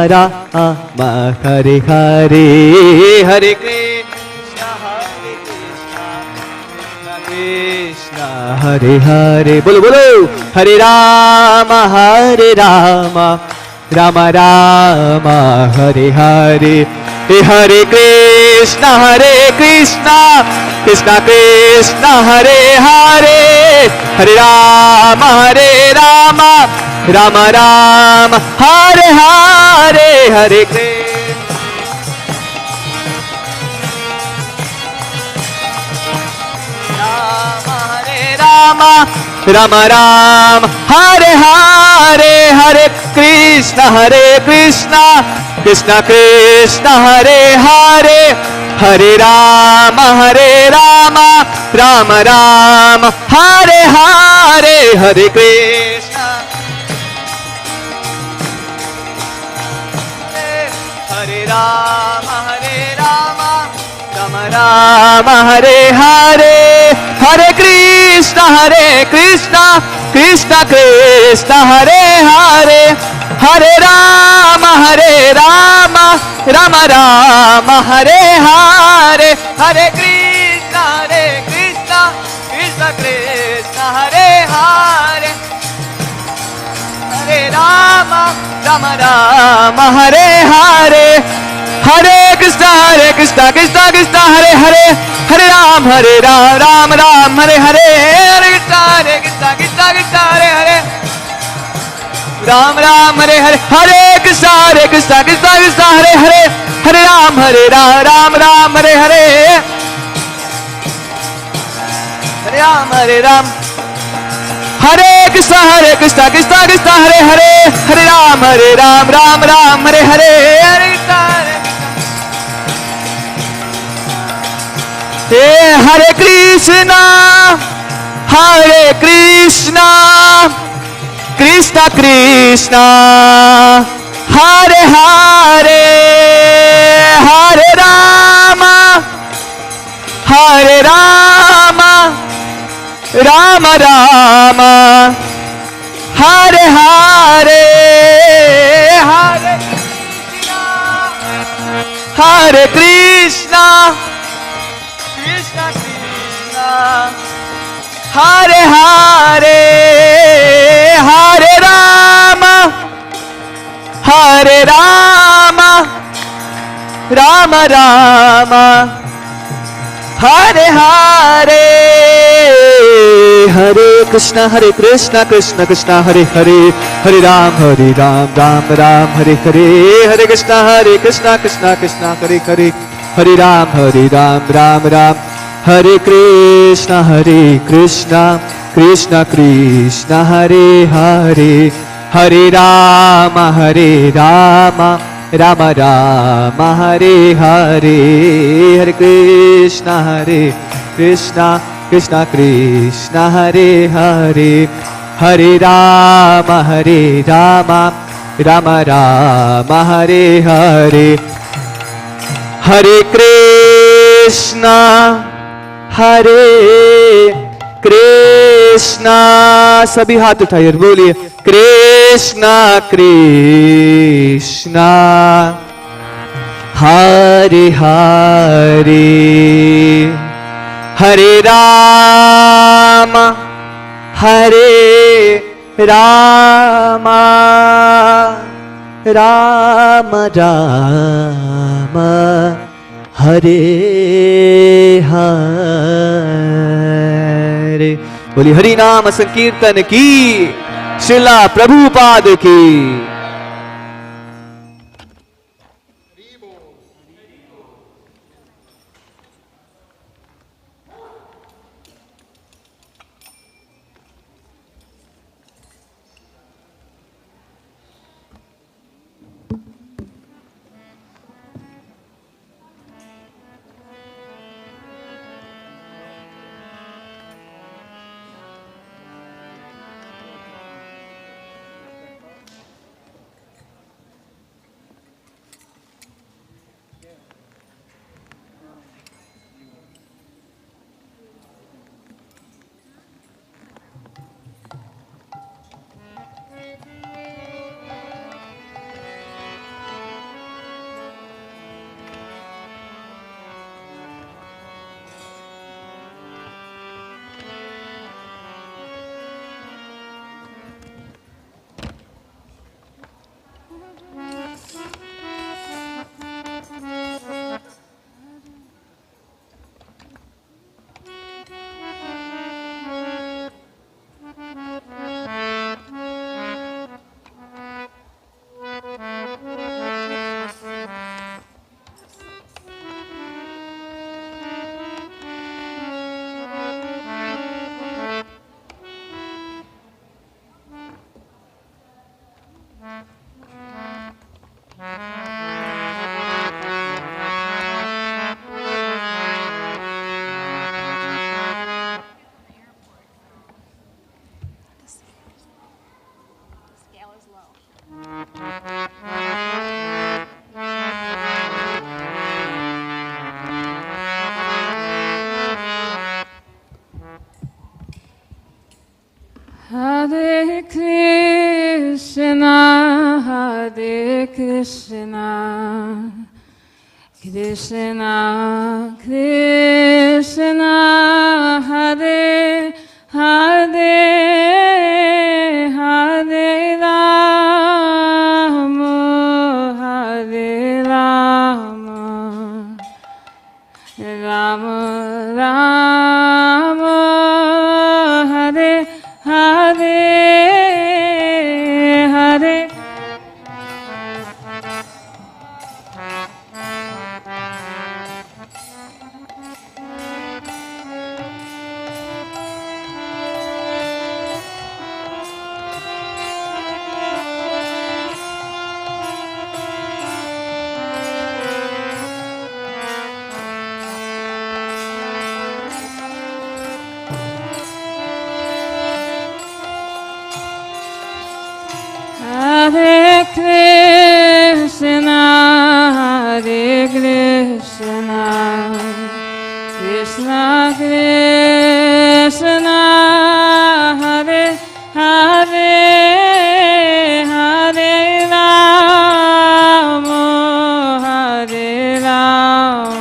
Rama Hare Hare Hare Krishna Krishna Hare Hare bolo bolo Hare Rama Rama Rama Hare Hare Hare Krishna Krishna Krishna Hare Hare Hare Rama Rama Rama Hare Hare Hare Rama Rama Rama Hare Hare Hare Krishna Krishna Krishna Hare Hare Hare Rama Rama Rama Hare Hare Hare Krishna Hare Rama Rama Rama Hare Hare Hare Krishna Krishna Krishna Hare Hare Hare Rama Rama Rama Hare Hare Hare Krishna Krishna Krishna Hare Hare Hare Rama Rama Hare Hare Hare Krishna Krishna Hare Hare Hare Ram Ram Hare Hare Hare Krishna Krishna Hare Hare Ram Hare Hare Hare Krishna Krishna Hare Hare Hare Ram Ram Hare Hare Hare Ram Hare Krishna Krishna Hare Hare Hare Ram Ram Hare Hare Hare Hare Krishna Krishna Krishna Hare Hare Hare Rama Rama Rama Hare Hare Hare Krishna Krishna Hare Hare Hare Rama Rama Rama Hare Hare Hare Krishna Krishna Hare Hare Hare Ram Ram Hare Hare Hare Krishna Krishna Hare Hare Hare Ram Ram Hare Krishna Krishna Hare Hare Hare Rama Rama Rama Hare Hare Hare Krishna Krishna Hare Hare Hare Rama Rama Rama Hare Hare Hare Krishna सभी हाथ उठाइए बोलिए कृष्णा कृष्णा हरे हरे हरे राम राम राम हरे हरे। बोलिए हरि नाम संकीर्तन की, श्रीला प्रभुपाद की। Hare Krishna, Hare Krishna, Krishna Krishna, Hare Hare, Hare Rama, Hare Rama, Rama Rama, Hare Hare, Hare. Hare Krishna, Hare Krishna, Krishna Krishna, Hare Hare, Hare Rama, Hare Rama,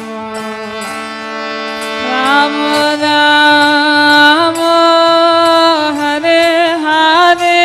Rama Rama, Hare Hare.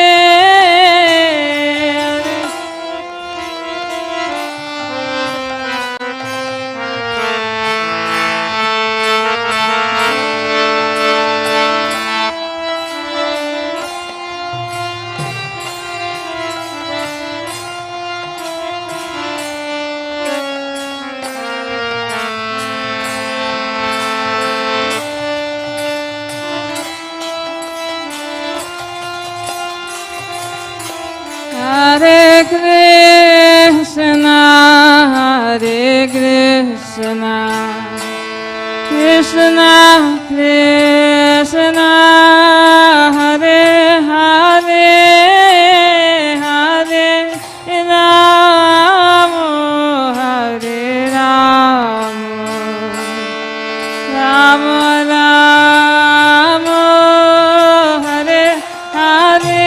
Hare Krishna, Hare Krishna, Krishna Krishna, Hare Hare, Hare Rama, Hare Rama, Rama Rama, Hare Hare.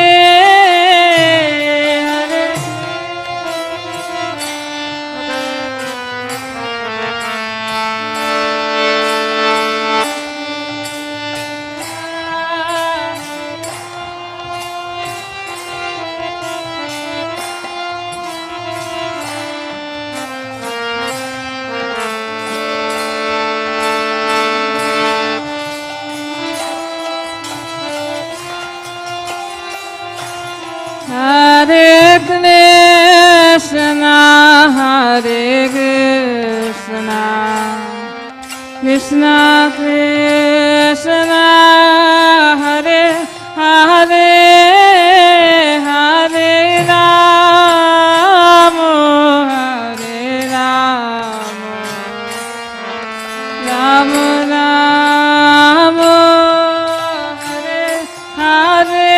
Hare Krishna, Hare Krishna, Krishna Krishna, Hare Hare, Hare Rama, Hare Rama, Rama Rama, Hare Hare.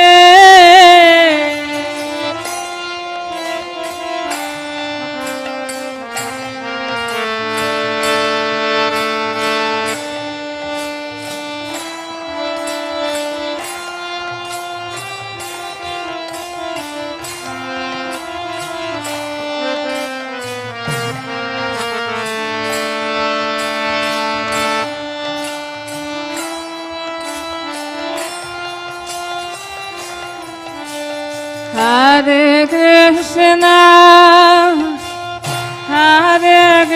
Hare Krishna,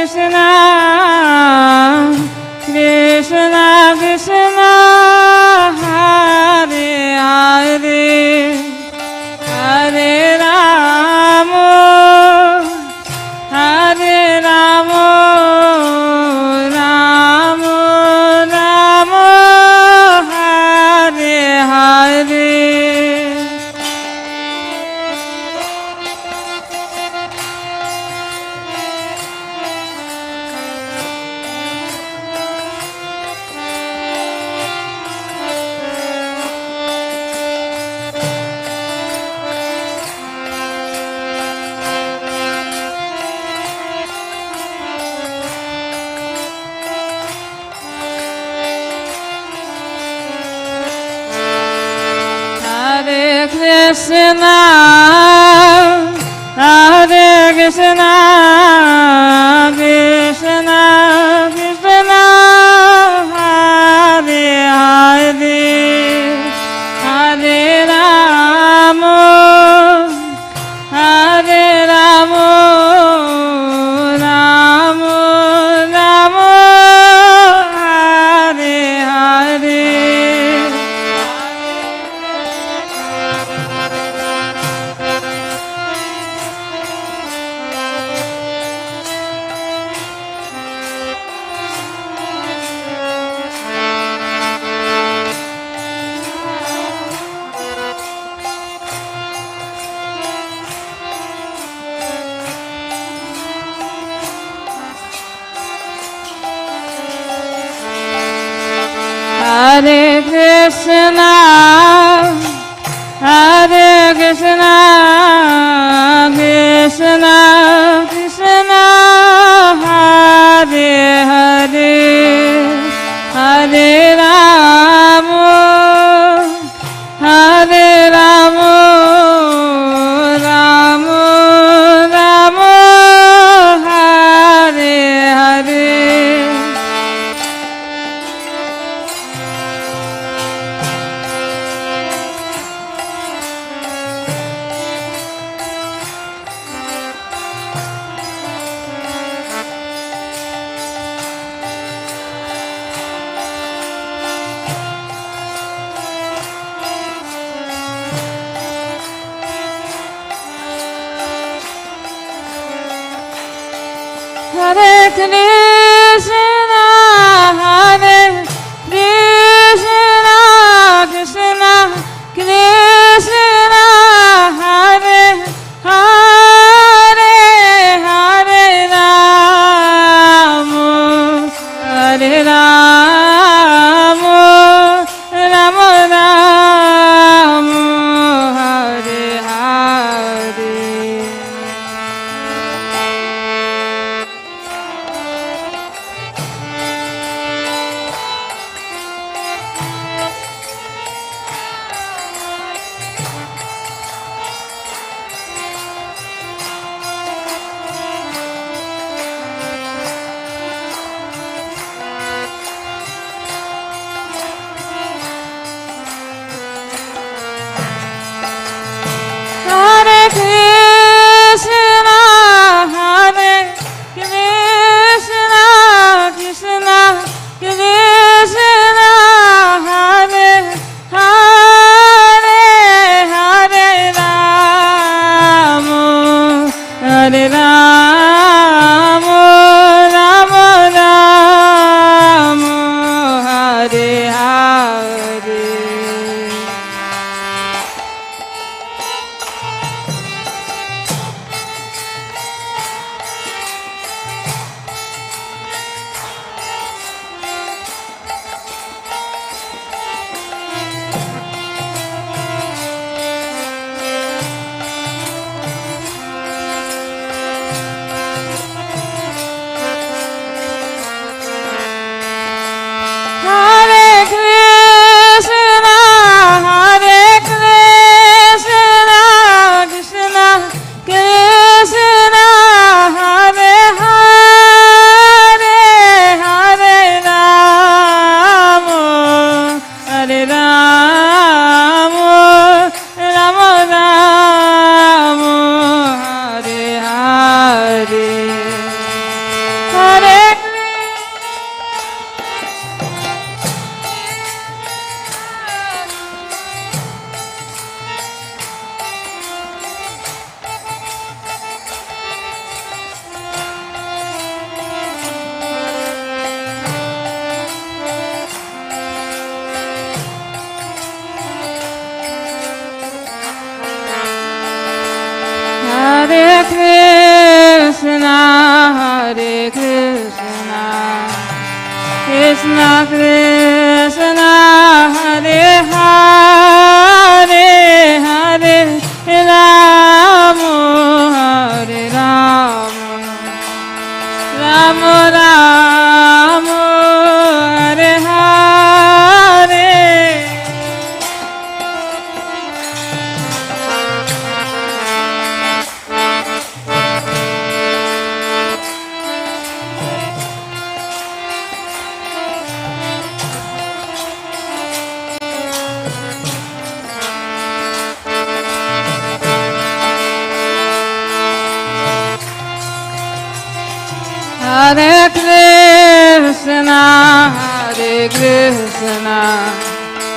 Krishna Krishna Krishna Hare Hare Hare Rama Hare Rama Rama Rama Hare Hare Hare Krishna, Hare Krishna, Krishna Krishna, Hare Hare, Hare Rama, Hare Rama, Rama Rama, Hare Hare. Hare Krishna, Hare Krishna, Krishna Krishna, Hare Hare, Hare Rama, Hare Rama, Rama Rama, Hare Hare. Hare Krishna, Hare Krishna, Krishna Krishna, Hare Hare, Hare Rama, Hare Rama, Rama Rama, Hare Hare. Hare Krishna, Hare Krishna,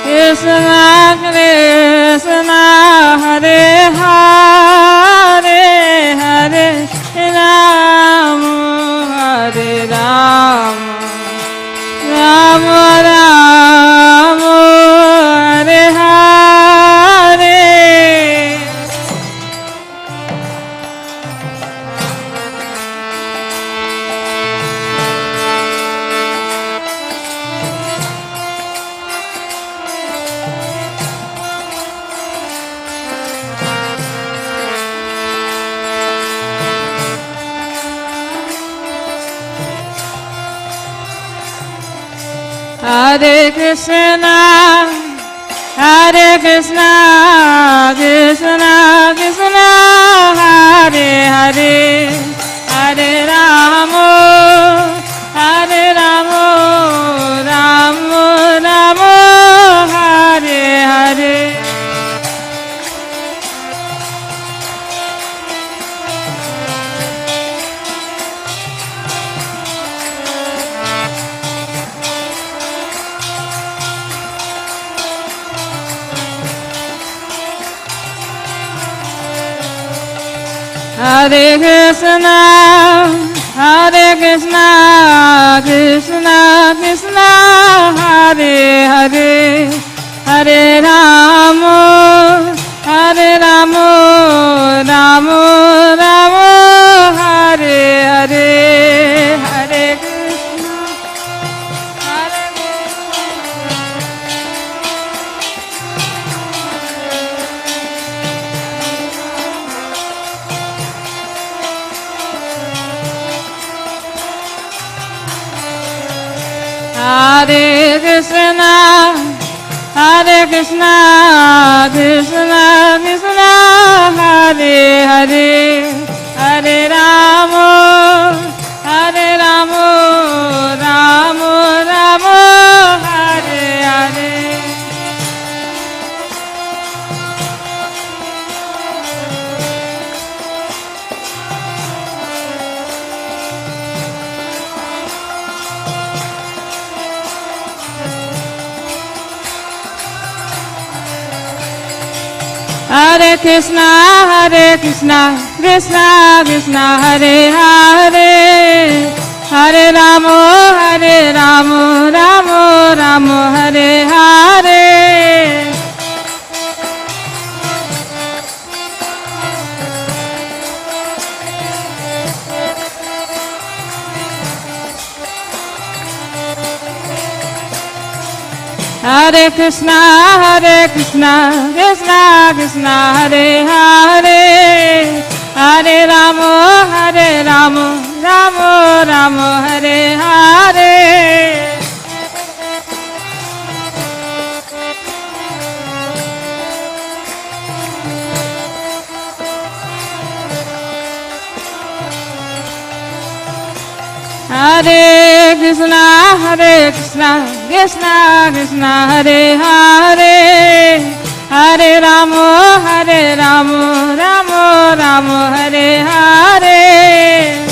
Krishna Krishna, Hare Hare, Hare Ram, Hare Ram, Ram Ram, Hare Hare. Hare Krishna, Hare Krishna, Krishna Krishna, Hare Hare, Hare Rama, Hare Rama, Rama Rama, Hare Hare. Hare Krishna, Hare Krishna, Krishna Krishna, Hare Hare, Hare Rama, Hare Rama, Rama Rama, Hare Hare, Hare Krishna, Hare Hare Krishna, Hare Krishna, Krishna Krishna, Hare Hare, Hare Rama, Hare Rama, Rama Rama, Hare Hare. Hare Krishna, Hare Krishna, Krishna Krishna, Hare Hare, Hare Rama, Hare Rama, Rama Rama, Hare Hare. Hare Krishna, Hare Krishna, Krishna Krishna, Hare Hare, Hare Rama, Hare Rama, Rama Rama, Hare Hare. Hare Krishna, Hare Krishna, Krishna Krishna, Hare Hare, Hare Rama, Hare Rama, Rama Rama, Hare Hare.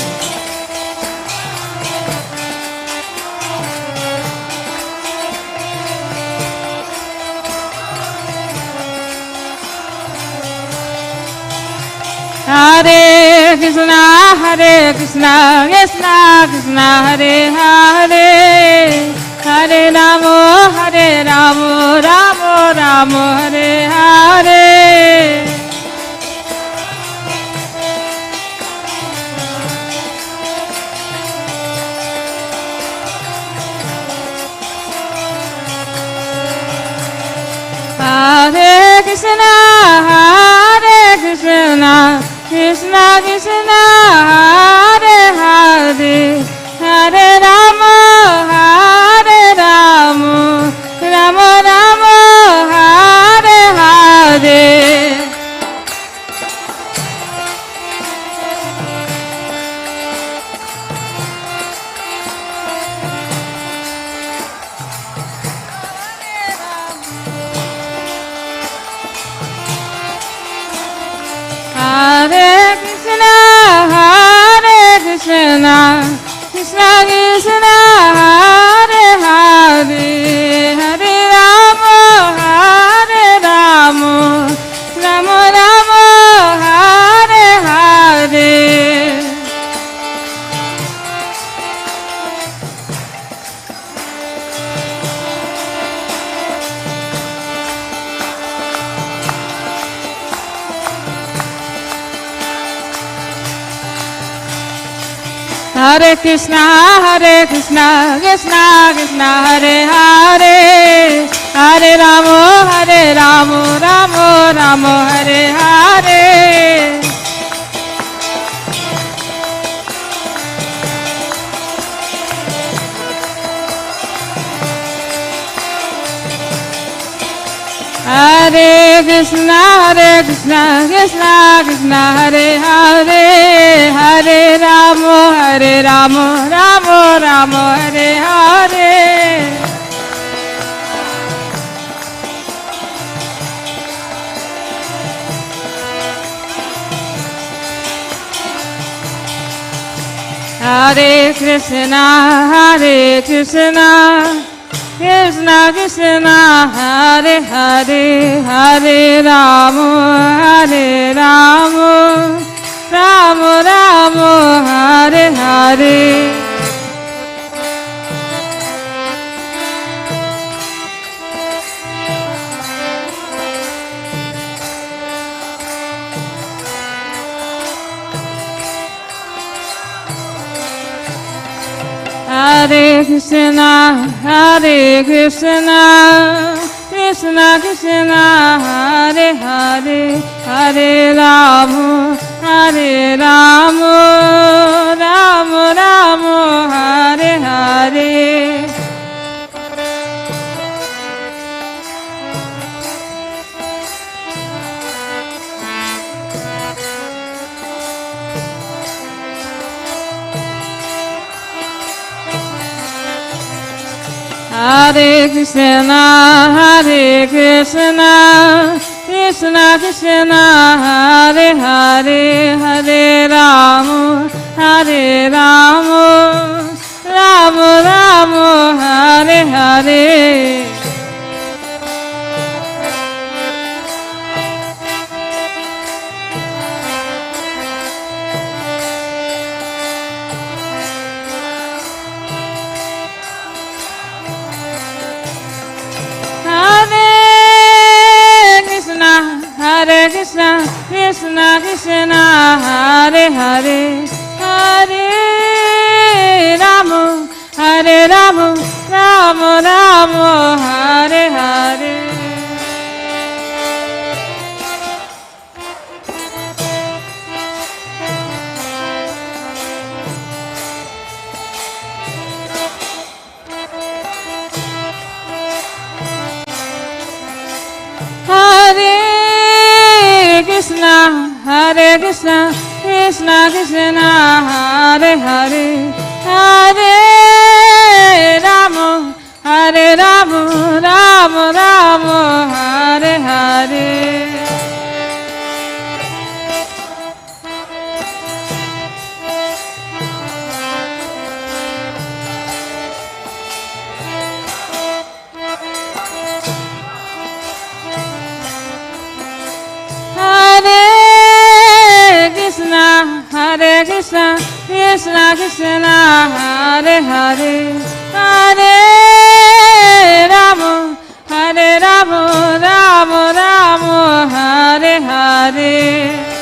Hare Krishna, Hare Krishna, Krishna Krishna, Hare Hare, Hare Rama, Hare Rama, Rama Rama, Hare Hare. Hare Krishna, Hare Krishna, Krishna Krishna, Hare Hare, Hare Rama, Hare Rama, Rama Rama, Hare Hare. Hare Krishna, Hare Hare Krishna, Krishna Krishna, Hare Hare, Hare Ramo, Ramo Ramo, Hare Hare. Hare Krishna, Krishna Krishna, Hare Hare, Hare Ramo, Ramo Ramo, Hare Hare. Hare Krishna, Krishna Krishna, Hare Hare, Hare Ramo, Ramo Ramo, Hare Hare. Hare Krishna, Krishna Krishna, Hare Hare, Hare Ramo, Ramo Ramo, Hare Hare. Hare Krishna, Krishna Krishna, Hare Hare, Hare Ramo, Ramo Ramo, Hare Hare. Hare Krishna, Krishna Krishna, Hare Hare, Hare Ramo, Ramo Ramo, Hare Hare. Hare Krishna, Krishna Krishna, Hare Hare, Hare Ramo, Ramo Ramo, Hare Hare. Hare Krishna, Krishna Krishna, Hare Hare, Hare Ramo, Ramo Ramo, Hare Hare.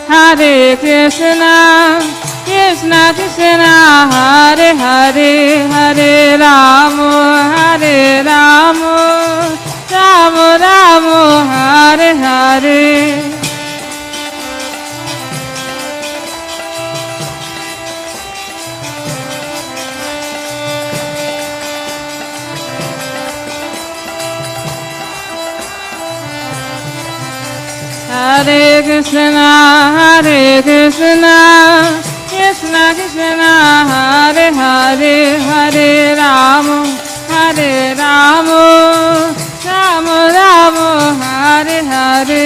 Hare Krishna, Krishna Krishna, Hare Hare, Hare Ramo, Ramo Ramo, Hare Hare. Hare Krishna, Krishna Krishna, Hare Hare, Hare Ramo, Ramo Ramo, Hare Hare.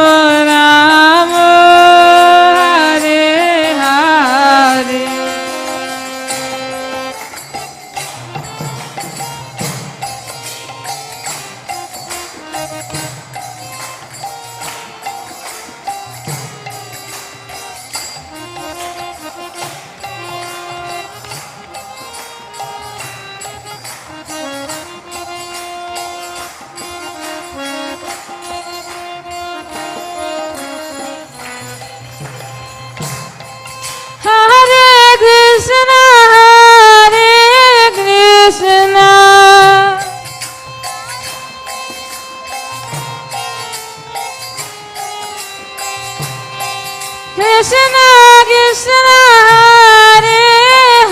Krishna Krishna Hare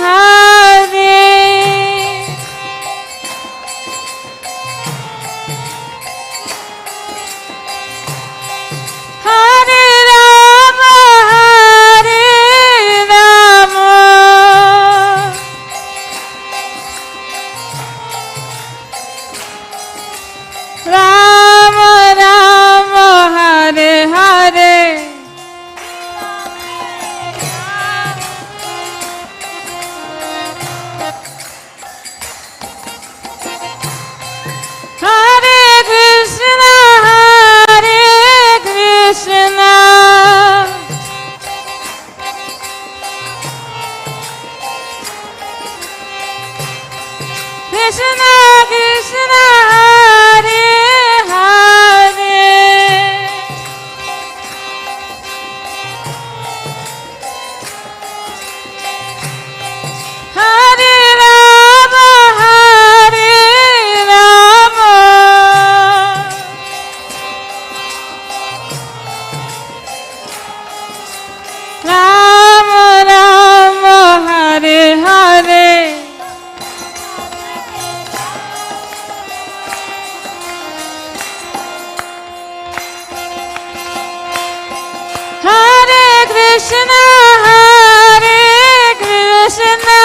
Hare Hare Rama Hare Rama Rama Rama Hare Hare Hare Krishna Hare Krishna Krishna Krishna Hare Hare Hare Rama Hare Rama Rama Rama Hare Hare Hare Krishna Hare Krishna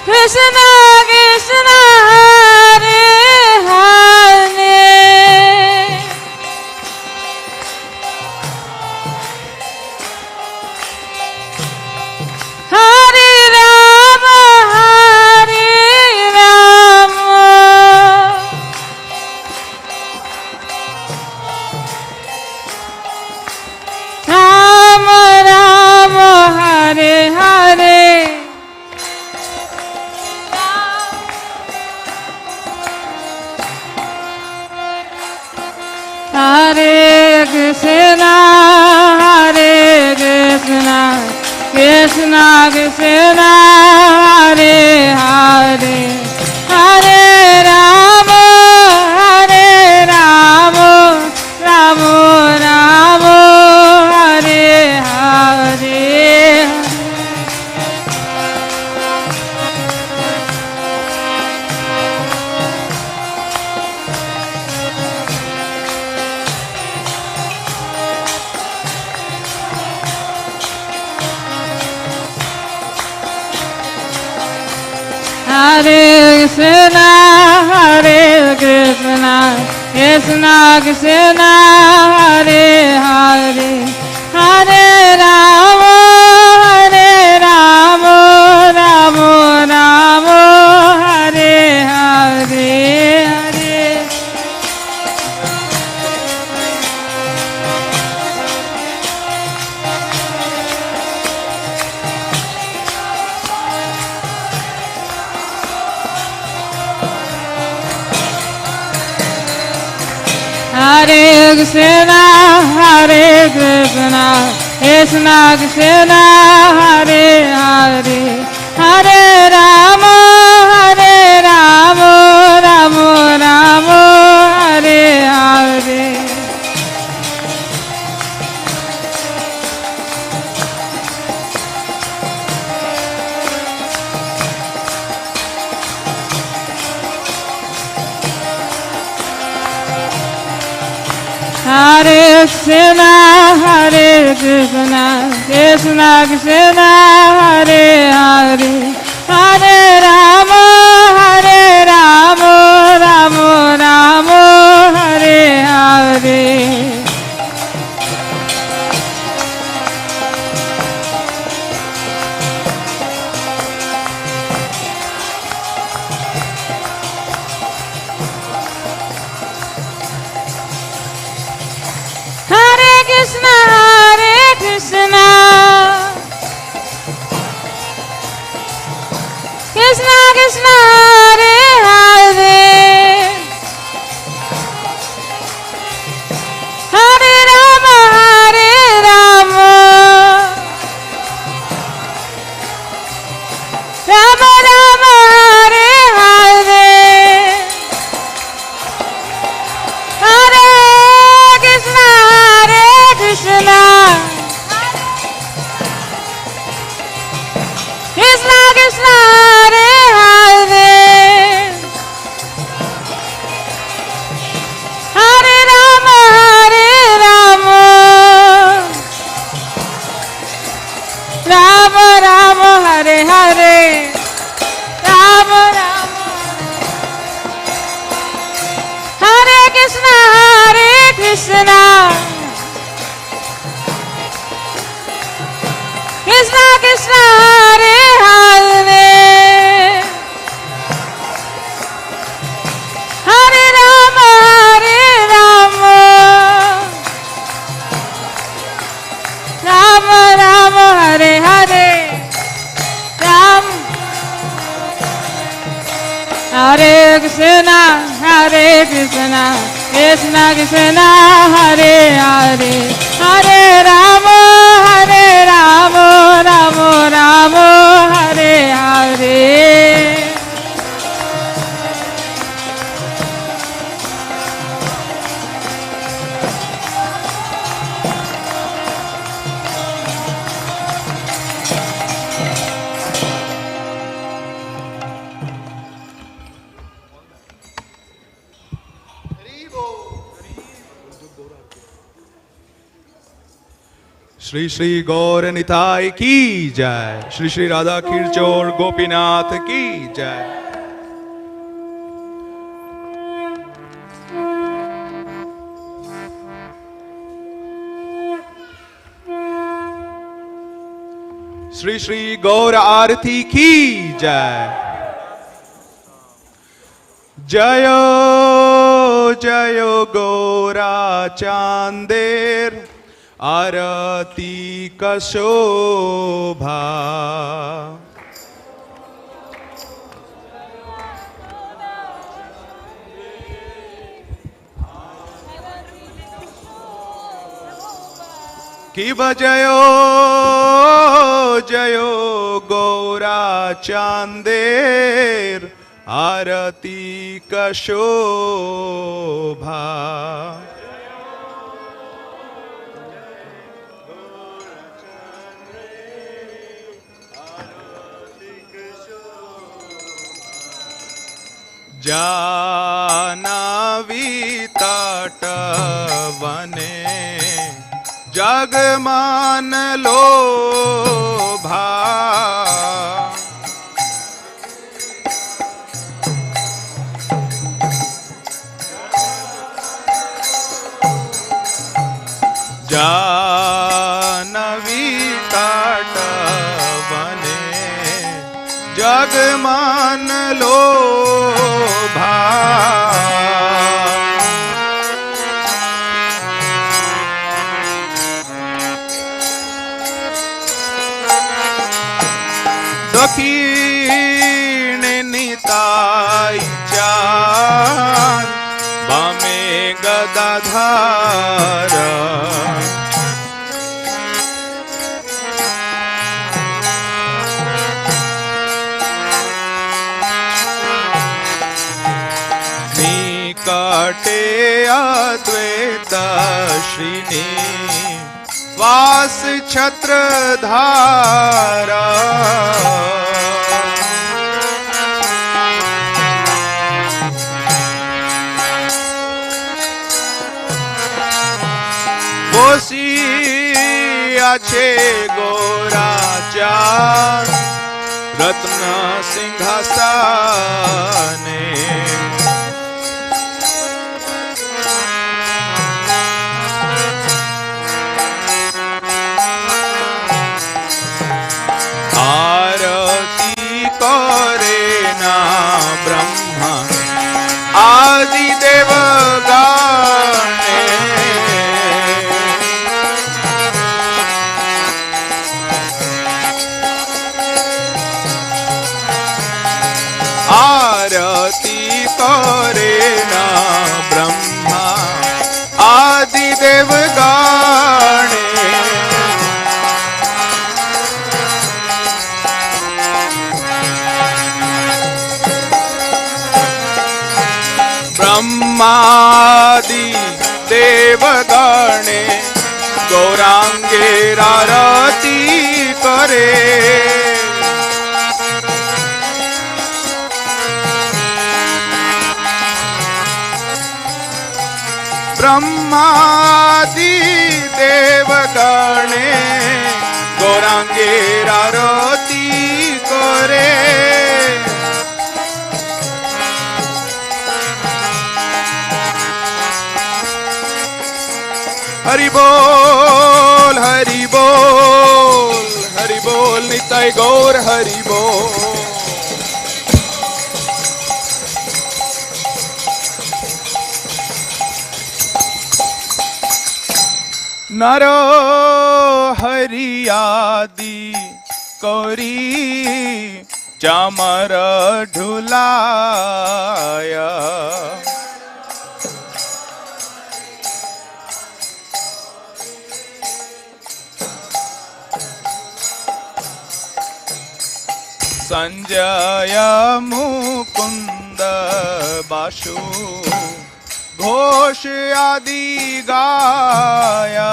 Krishna Krishna Hare Hare Hare Rama Hare Rama Rama Rama Hare Hare Hare Krishna Hare Krishna Krishna Krishna Hare Hare Hare Rama Hare Rama Rama Rama Hare Hare Hare Krishna Hare Krishna Krishna Krishna Hare Hare Hare Rama Hare Rama Rama Rama Hare Hare Hare Hare Krishna Hare Krishna Krishna Krishna Hare Hare Hare Rama Hare Rama Rama Rama Hare Hare Hare Krishna Hare Krishna Krishna Krishna Hare Hare Hare Rama Hare Rama Rama Rama Hare Hare Hare Krishna Hare Krishna Krishna Krishna Hare Hare Hare Rama Hare Rama Rama Rama Hare Hare Hare Krishna, Hare Krishna, Krishna Krishna, Hare Hare, Hare Rama, Hare Rama, Rama Rama, Hare Hare. Shri Shri Gaur Nitai की जय। श्री श्री राधा खीरचोर गोपीनाथ की जय। श्री श्री गौर आरती की जय। जयो जयो गौरा चांदेर आरती का शोभा। कि बजयो जयो गौरा चांदेर आरती का शोभा। जानवी तट बने जग मान लोभा। जानवी तट बने जग मान लोभा। दक्षिण निताई चार बामे गदाधार। निकटे अद्वैत श्रीनी वास छत्रधारा। বসি আছে গোরাচার রত্ন সিংহাসনে। आरती करे ना ब्रह्मा आदि देवगणे। आरती करे ना ब्रह्मा आदि देवगणे। ब्रह्मादि देवगणे गौरांगेर आरती करे। ब्रह्मादि देवगणे गौरांगेर आरती करे। हरि बोल हरि बोल हरि बोल निताय गौर हरि बोल। नर हरि आदि करी चामर ढुलाया। संजय मुकुंद बाशु घोष आदि गाया।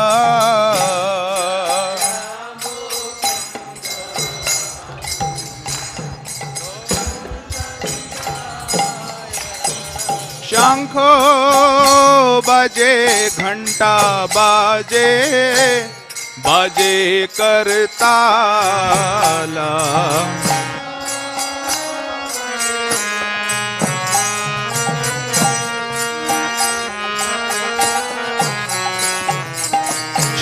शंख बजे घंटा बाजे बाजे करताला।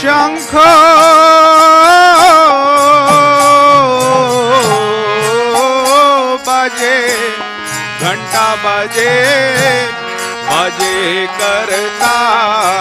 शंख बजे घंटा बजे बाजे करताला।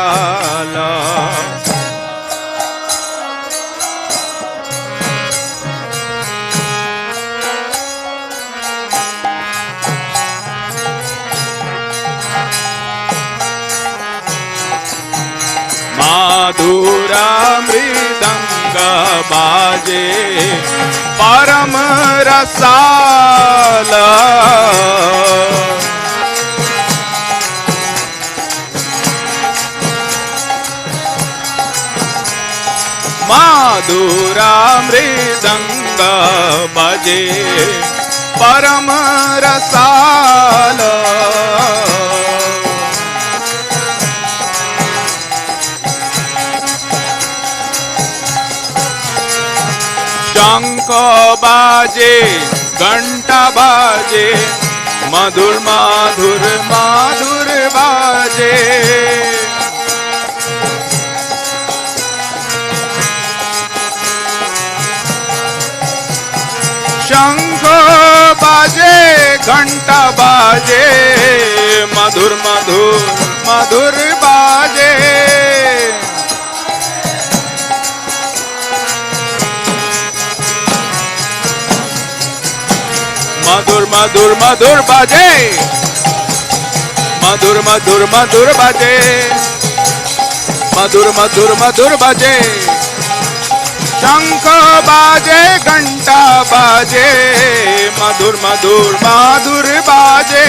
माधुरा मृदंग बाजे परम रसाला। माधुरा मृदंग बाजे परम रसाला। शंख बाजे घंटा बाजे मधुर माधुर माधुर बाजे। शंख बाजे घंटा बाजे मधुर मधुर मधुर बाजे। मधुर मधुर मधुर बाजे मधुर मधुर मधुर बाजे मधुर मधुर मधुर बाजे। शंख बाजे घंटा बाजे मधुर मधुर मधुर बाजे।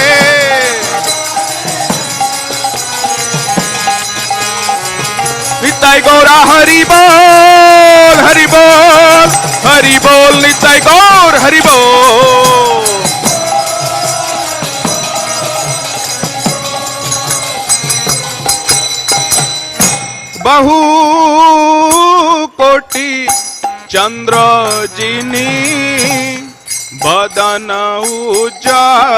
निताई गौरा हरि बोल हरि बोल हरि बोल। निताई गौर हरि बोल। बहु कोटि चंद्र जिनी बदन उजाला।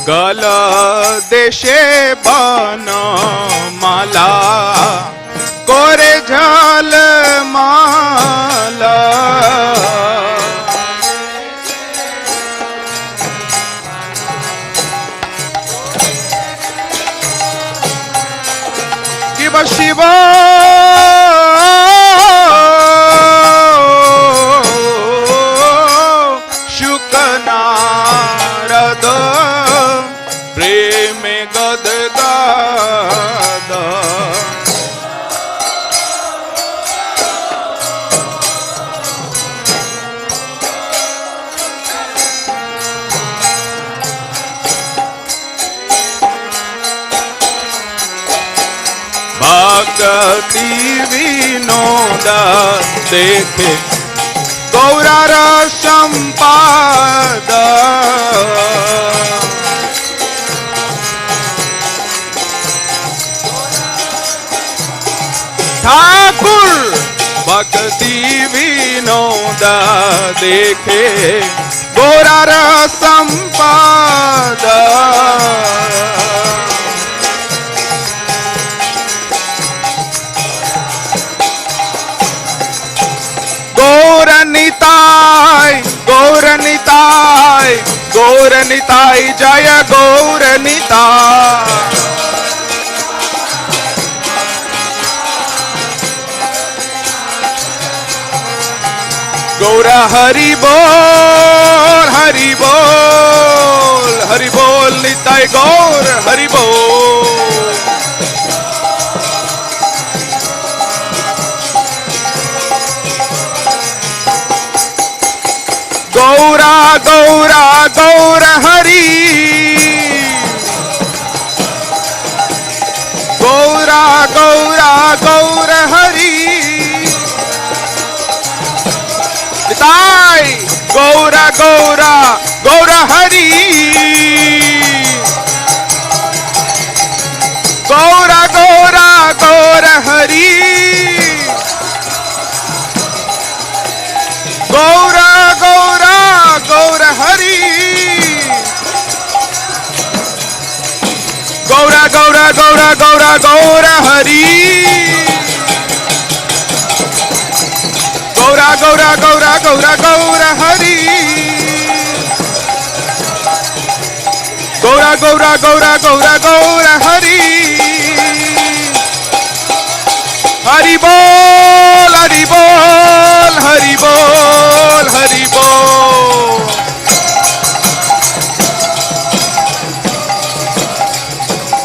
गल देशे बन माला कोरे झल माला। शिव शिव शुक नारद प्रेम गद गद। भक्ति विनोद देखे गौरार संपाद। ठाकुर भक्ति विनोद देखे गौरार संपाद। गौरनिताय गौरनिताय गौरनिताय जय गौरनिताय गौर हरि बोल हरि बोल हरि बोल निताय गौर हरि बोल गौरा गौरा गौर हरि गौरा गौरा गौर हरि निताय गौरा गौरा गौर हरि गौरा गौरा गौर हरि गौरा गौरा गौर हरि गौरा गौरा गौरा गौरा गौर हरि गौरा गौरा गौरा गौरा गौर हरि गौरा गौरा गौरा गौरा गौर हरि हरि बोल हरि बोल हरि बोल हरि बोल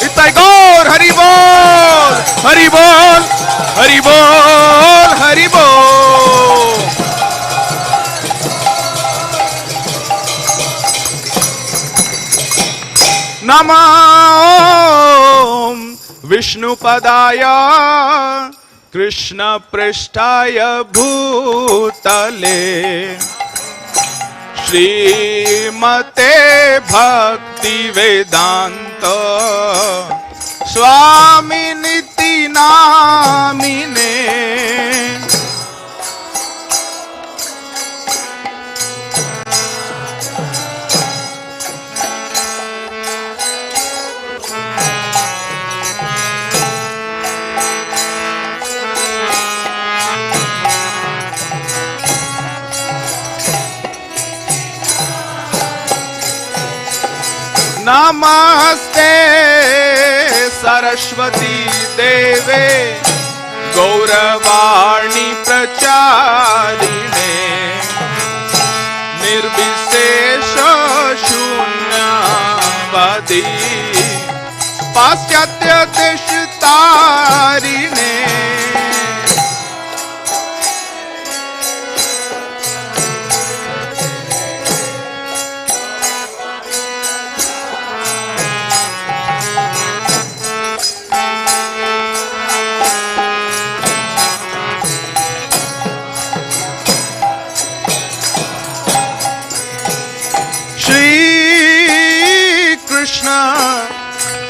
निताय गौर हरि बोल हरि बोल हरि बोल हरि बोल नमः ओम विष्णुपदाय कृष्ण पृष्ठाय भूतले श्रीमते भक्ति वेदांत स्वामी निति नामिने नमस्ते सरस्वती देवे गौरवाणी प्रचारिणे निर्विशेष शून्यवादी पाश्चात्य देश तारिणे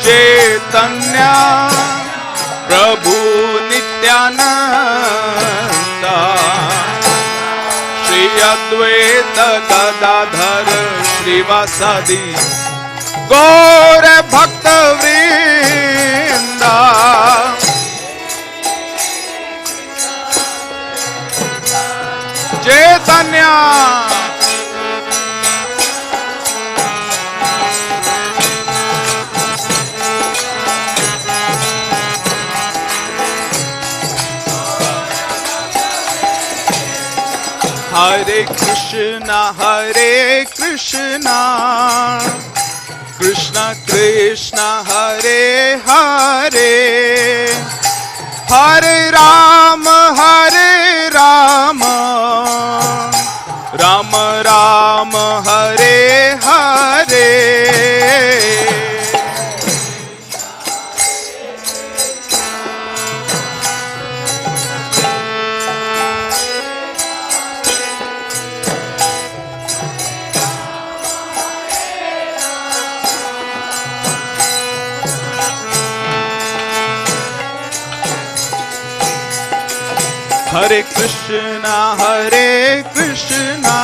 चैतन्य प्रभु नित्यानंद श्री अद्वैत गदाधर श्रीवासादि गौर भक्त वृंदा चैतन्य हरे कृष्णा कृष्ण कृष्ण हरे हरे हरे राम राम राम हरे हरे हरे कृष्णा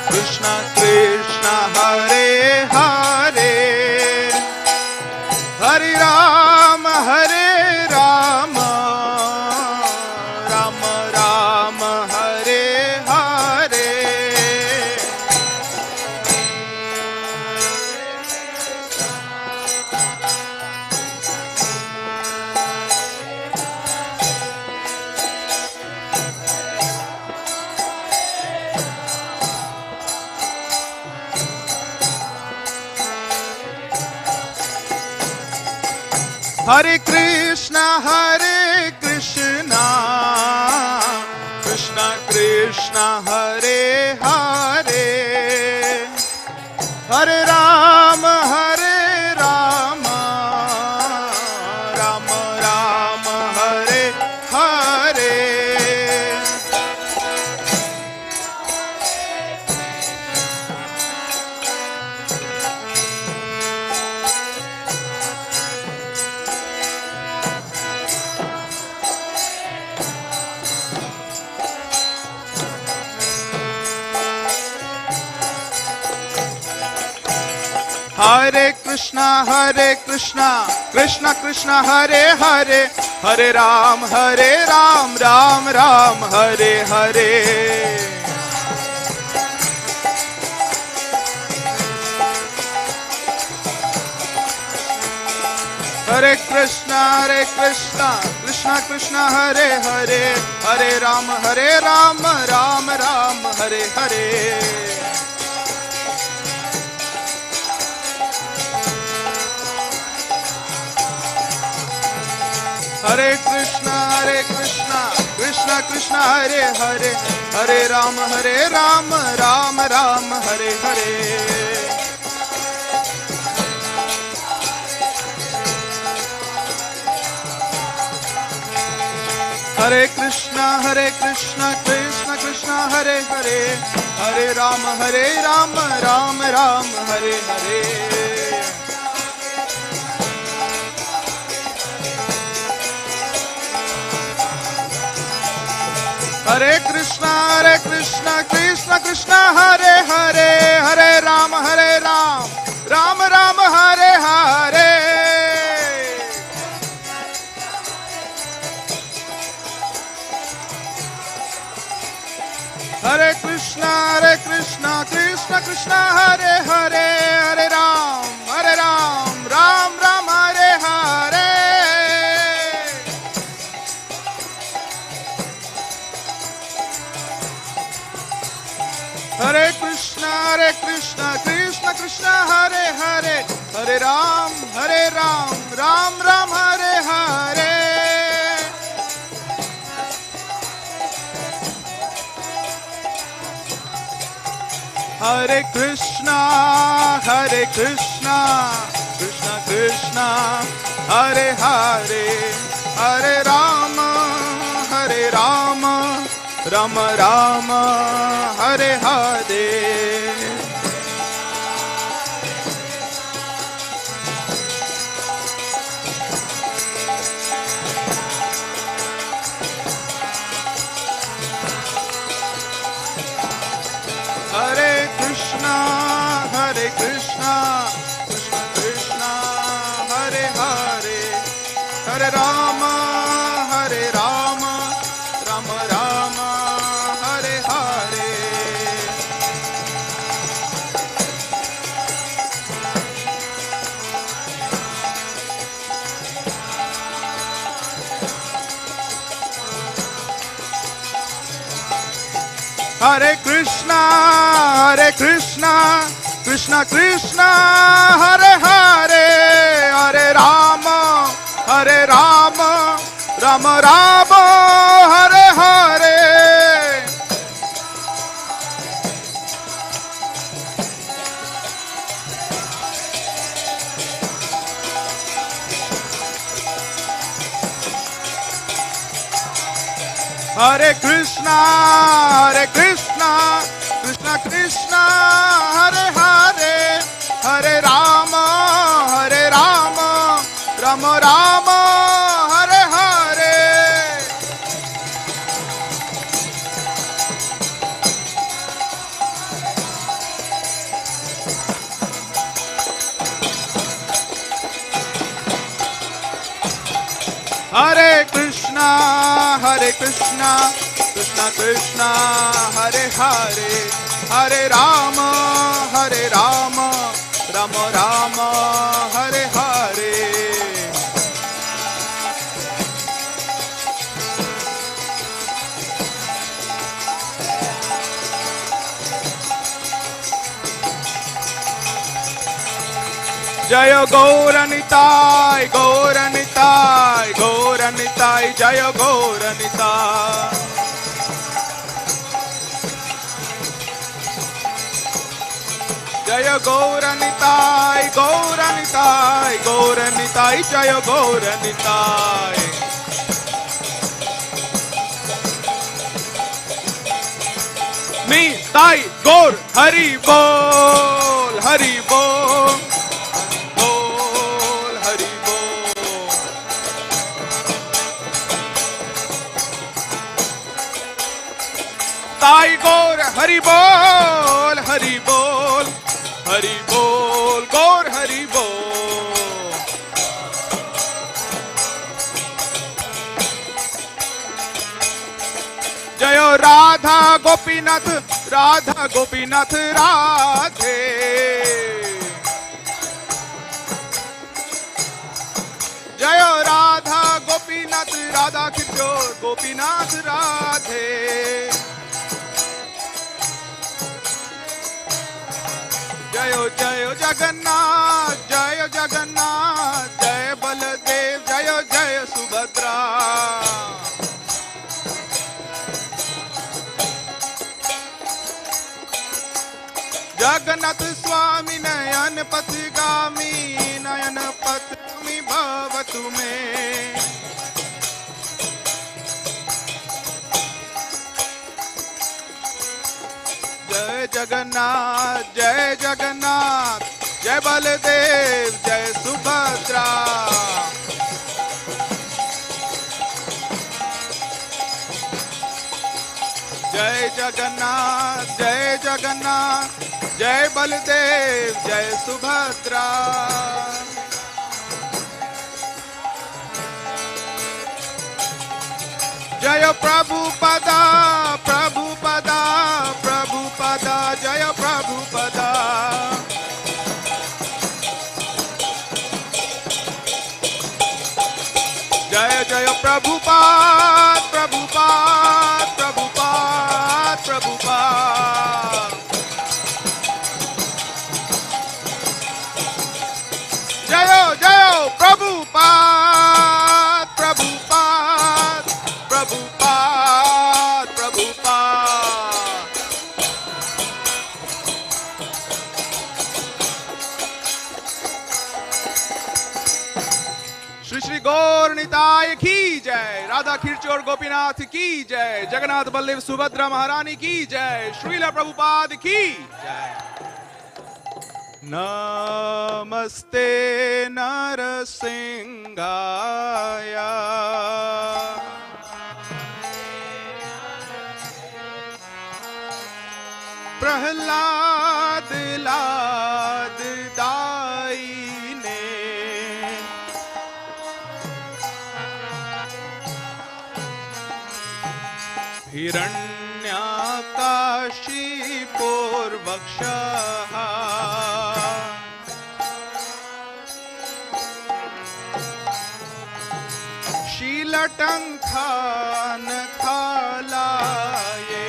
कृष्ण कृष्ण हरे हरे हरे राम राम राम हरे Hare Krishna, Krishna Krishna, Hare Hare, Hare Rama, Rama Rama, Hare Hare. Hare Krishna, Krishna Krishna, Hare Hare, Hare Ram, Ram Ram, Hare Hare. Hare Krishna, Krishna Krishna, Hare Hare, Hare Ram, Ram Ram, Hare Hare. Hare Krishna, Krishna Krishna, Hare Hare, Hare Ram, Ram Ram, Hare Hare. Hare Krishna, Krishna Krishna, Hare Hare, Hare Ram, Ram Ram, Hare Hare. Hare Krishna, Krishna Krishna, Hare Hare, Hare Ram, Ram Ram, Hare Hare. Hare Krishna, Krishna Krishna, Hare Hare, Hare Ram, Ram Ram, Hare Hare. Hare Krishna, Krishna Krishna, Hare Hare, Hare Ram, Ram Ram, Hare Hare. Hare Krishna, Krishna Krishna, Hare Hare, Hare Ram, Ram Ram, Hare Hare. Hare Krishna, Krishna Krishna, Hare Hare, Hare Rama, Ram Ram, Hare Hare. Hare Krishna, Krishna Krishna, Hare Hare, Hare Rama, Ram Ram, Hare Hare. Hare Krishna, Krishna Krishna, Hare Hare, Hare Rama, Ram Ram, Hare Hare. Hare Krishna, Krishna Krishna, Hare Hare, Hare Rama, Ram Ram, Hare Hare. Jaya Gaura Nitai, Nitai गौर निताय जय गौर निताय जय गौर निताय गौर निताय गौर निताय जय गौर निताय निताय गौर हरि बोल हरि बोल बोल हरि बोल ताई गौर हरि बोल हरि बोल हरि बोल गौर हरि बोल जय राधा गोपीनाथ राधा गोपीनाथ राधे जय राधा गोपीनाथ राधा किशोर गोपीनाथ राधे जय जय जगन्नाथ जय जगन्नाथ जय बलदेव जय जय सुभद्रा जगन्नाथ स्वामी नयन पथगामी नयन पथगामी भवतु मे जय जगन्नाथ जय बलदेव जय सुभद्रा जय जगन्नाथ जय बलदेव जय सुभद्रा जय प्रभुपदा प्रभुपदा प्रभुपदा जय प्रभुपदा जय जय प्रभुपाद प्रभुपाद प्रभुपाद प्रभुपाद जय जय प्रभुपाद प्रभुपाद प्रभुपाद प्रभुपाद श्री श्री गौर निताय की जय राधा खीरचोर गोपीनाथ की जय जगन्नाथ बल्लभ सुभद्रा महारानी की जय श्रीला प्रभुपाद की जय नमस्ते नरसिंहाय प्रहलाद लाद दायिने हिरण्याकाशिपोर्वक्षः शीलटङ्खान खालाये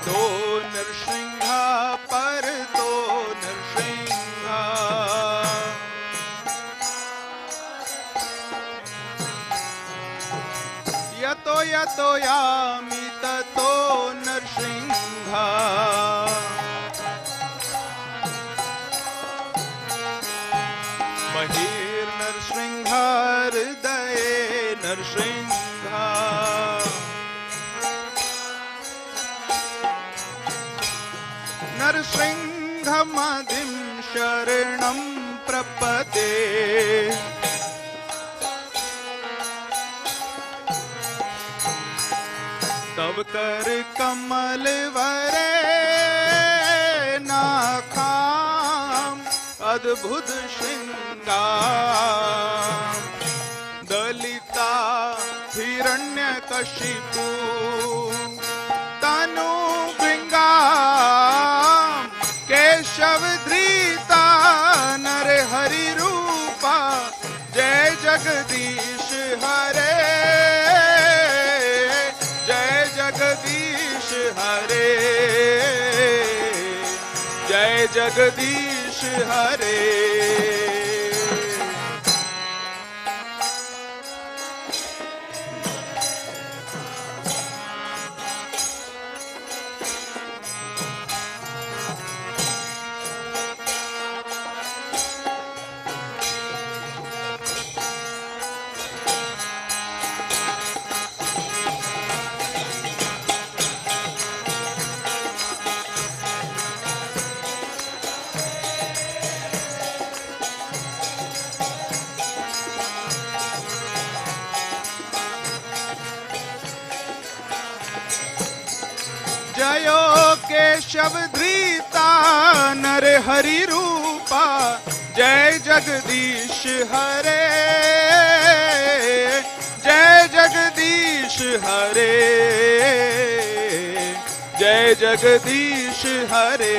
तो नरसिंह पर तो नरसिंह यतो यतो यामि ततो नरसिंह बहिर्नरसिंह हृदये नरसिंह नरसिंहमदिं शरणं प्रपदे तव कर कमल वरे नाखाम अद्भुत श्रृंगार दलिता हिरण्यकशिपु तनु भृंगा केशव धृता नर हरि रूपा जय जगदीश हरे जय जगदीश हरे जय जय जगदीश हरे। जयो केशव धृता नर हरि रूपा, जय जगदीश हरे, जय जगदीश हरे, जय जगदीश हरे।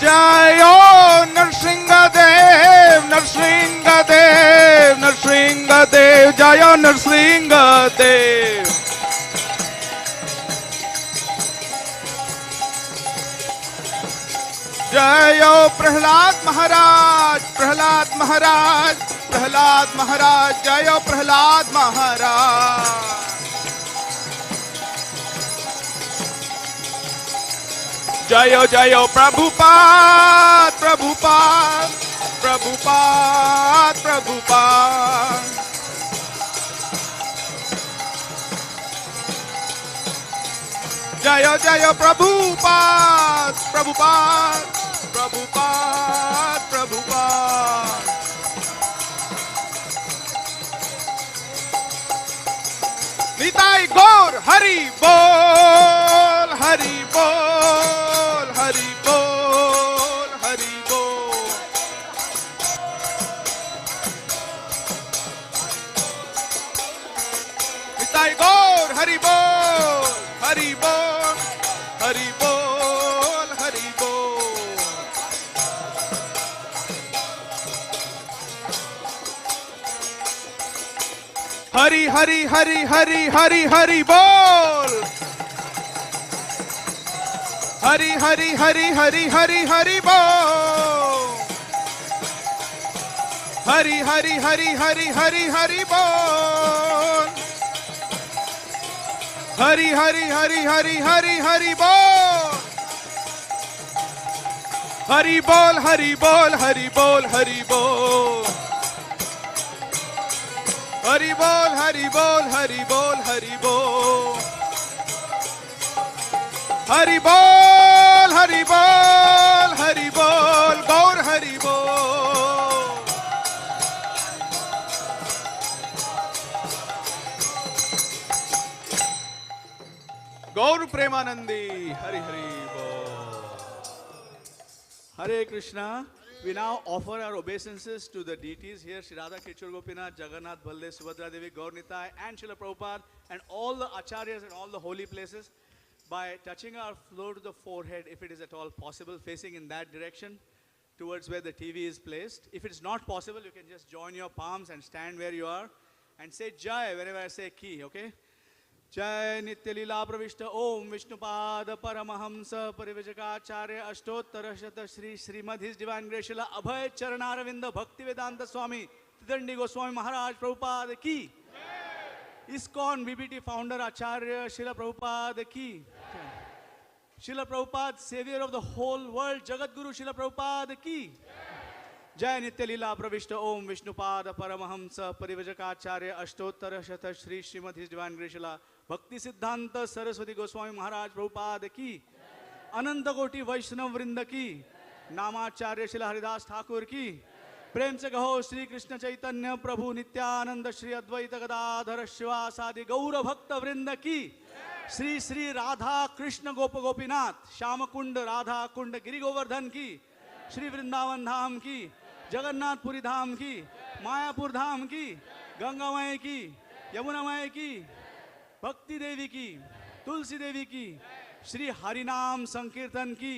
जयो नरसिंहदेव, नरसिंहदेव, नरसिंहदेव, जयो नरसिंहदेव। जयो प्रहलाद महाराज, प्रहलाद महाराज, प्रहलाद महाराज, जयो प्रहलाद महाराज। जयो जयो प्रभुपाद, प्रभुपाद, प्रभुपाद, प्रभुपाद। जयो जयो प्रभुपाद, प्रभुपाद, प्रभुपाद, प्रभुपाद। निताई गौर हरि बोल, हरि बोल, हरि बोल, हरि बोल। निताई गौर हरि बोल, हरि बोल, हरि बोल, हरि बोल। हरि हरि हरि हरि हरि हरि बोल। हरि हरि हरि हरि हरि हरि बोल। हरि हरि हरि हरि हरि हरि बोल। हरि हरि हरि हरि हरि हरि बोल। हरि बोल, हरि बोल, हरि बोल, हरि बोल। हरि बोल, हरि बोल, हरि बोल, हरि बोल। हरि बोल, हरि बोल, हरि बोल, गौर हरि बोल। गौर प्रेमानंदी, हरि हरि बोल। Hare Krishna. We now offer our obeisances to the deities here, Shri Radha Kirchur Gopinath, Jagannath, Baldev, Subhadra Devi, Gaur Nitai, and Srila Prabhupada, and all the acharyas and all the holy places by touching our floor to the forehead, if it is at all possible, facing in that direction towards where the TV is placed. If it's not possible, you can just join your palms and stand where you are and say Jai whenever I say Ki, okay? जय नित्य लीला प्रविष्ट ओम विष्णुपाद परमहंस परिविजकाचार्य अष्टोत्तर शत Shri Shrimad his divine ग्रेशिला अभय चरणारविंद भक्ति वेदांत स्वामी त्रिदंडी गोस्वामी महाराज प्रभुपाद की, ISKCON BBT founder आचार्य शिला प्रभुपाद की, Srila Prabhupada saviour of the whole world Jagat Guru शिला प्रभुपाद की, जय नित्य लीला प्रविष्ट ओम विष्णुपाद परमहंस परिवजकाचार्य अष्टोत्तर शत श्री श्रीमद हिज डिवाइन ग्रेशिला भक्ति सिद्धांत सरस्वती गोस्वामी महाराज प्रभुपाद की, अनंत कोटि वैष्णव वृंद की, नामाचार्य शिला हरिदास ठाकुर की, प्रेम से कहो श्री कृष्ण चैतन्य प्रभु नित्यानंद श्री अद्वैत गदाधर शिवासादि गौर भक्त वृंद की, श्री श्री राधा कृष्ण गोप गोपीनाथ श्याम कुंड राधा कुंड गिरि गोवर्धन की, श्री वृंदावन धाम की, जगन्नाथपुरी धाम की, मायापुर धाम की, गंगामय की, यमुनामय की, भक्ति देवी की, तुलसी देवी की, श्री हरिनाम संकीर्तन की,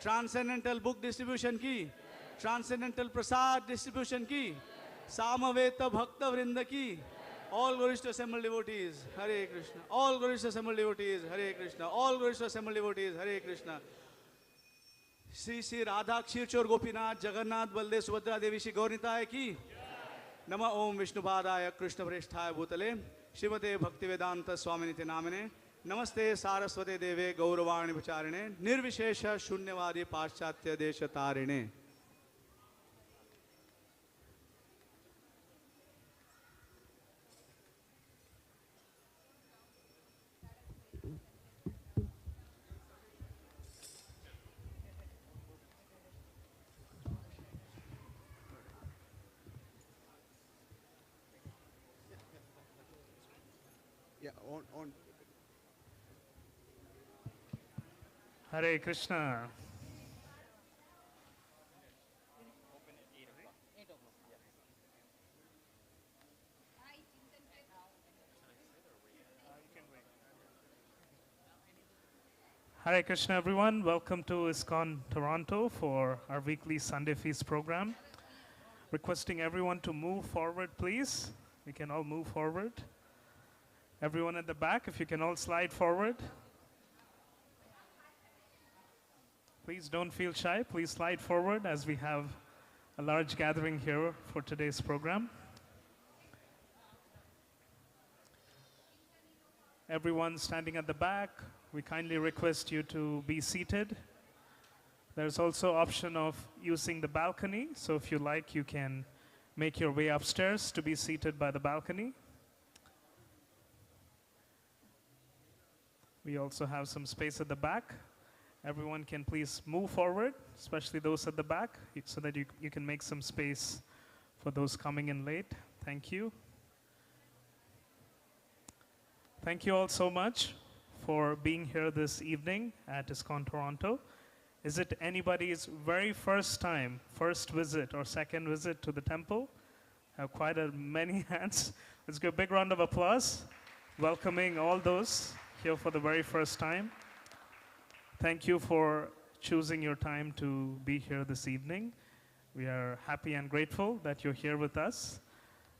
ट्रांसेंडेंटल बुक डिस्ट्रीब्यूशन की, ट्रांसेंडेंटल प्रसाद डिस्ट्रीब्यूशन की, सामवेद भक्त वृंद की, all glories to assembled devotees, Hare Krishna. All glories to assembled devotees, Hare Krishna. All glories to assembled devotees, Hare Krishna. Shri Shri Radha क्षीरचोर Gopinath Jagannath Baldev Subhadra Devi Shri Gaur Nitai की नमः। ओम विष्णुपादाय कृष्ण प्रेष्ठाय भूतले श्रीमते भक्तिवेदांत स्वामिनिति नामिने नमस्ते सारस्वते देवे गौरवाणी विचारिणे निर्विशेष शून्यवादी पाश्चात्य देश तारिणे। On. Hare Krishna. Hare Krishna everyone, welcome to ISKCON Toronto for our weekly Sunday Feast program. Requesting everyone to move forward please. We can all move forward. Everyone at the back, if you can all slide forward. Please don't feel shy. Please slide forward as we have a large gathering here for today's program. Everyone standing at the back, we kindly request you to be seated. There's also option of using the balcony. So if you like, you can make your way upstairs to be seated by the balcony. We also have some space at the back. Everyone can please move forward, especially those at the back, so that you can make some space for those coming in late. Thank you. Thank you all so much for being here this evening at ISKCON Toronto. Is it anybody's very first time, first visit or second visit to the temple? I have quite many hands. Let's give a big round of applause, welcoming all those here for the very first time. Thank you for choosing your time to be here this evening. We are happy and grateful that you're here with us.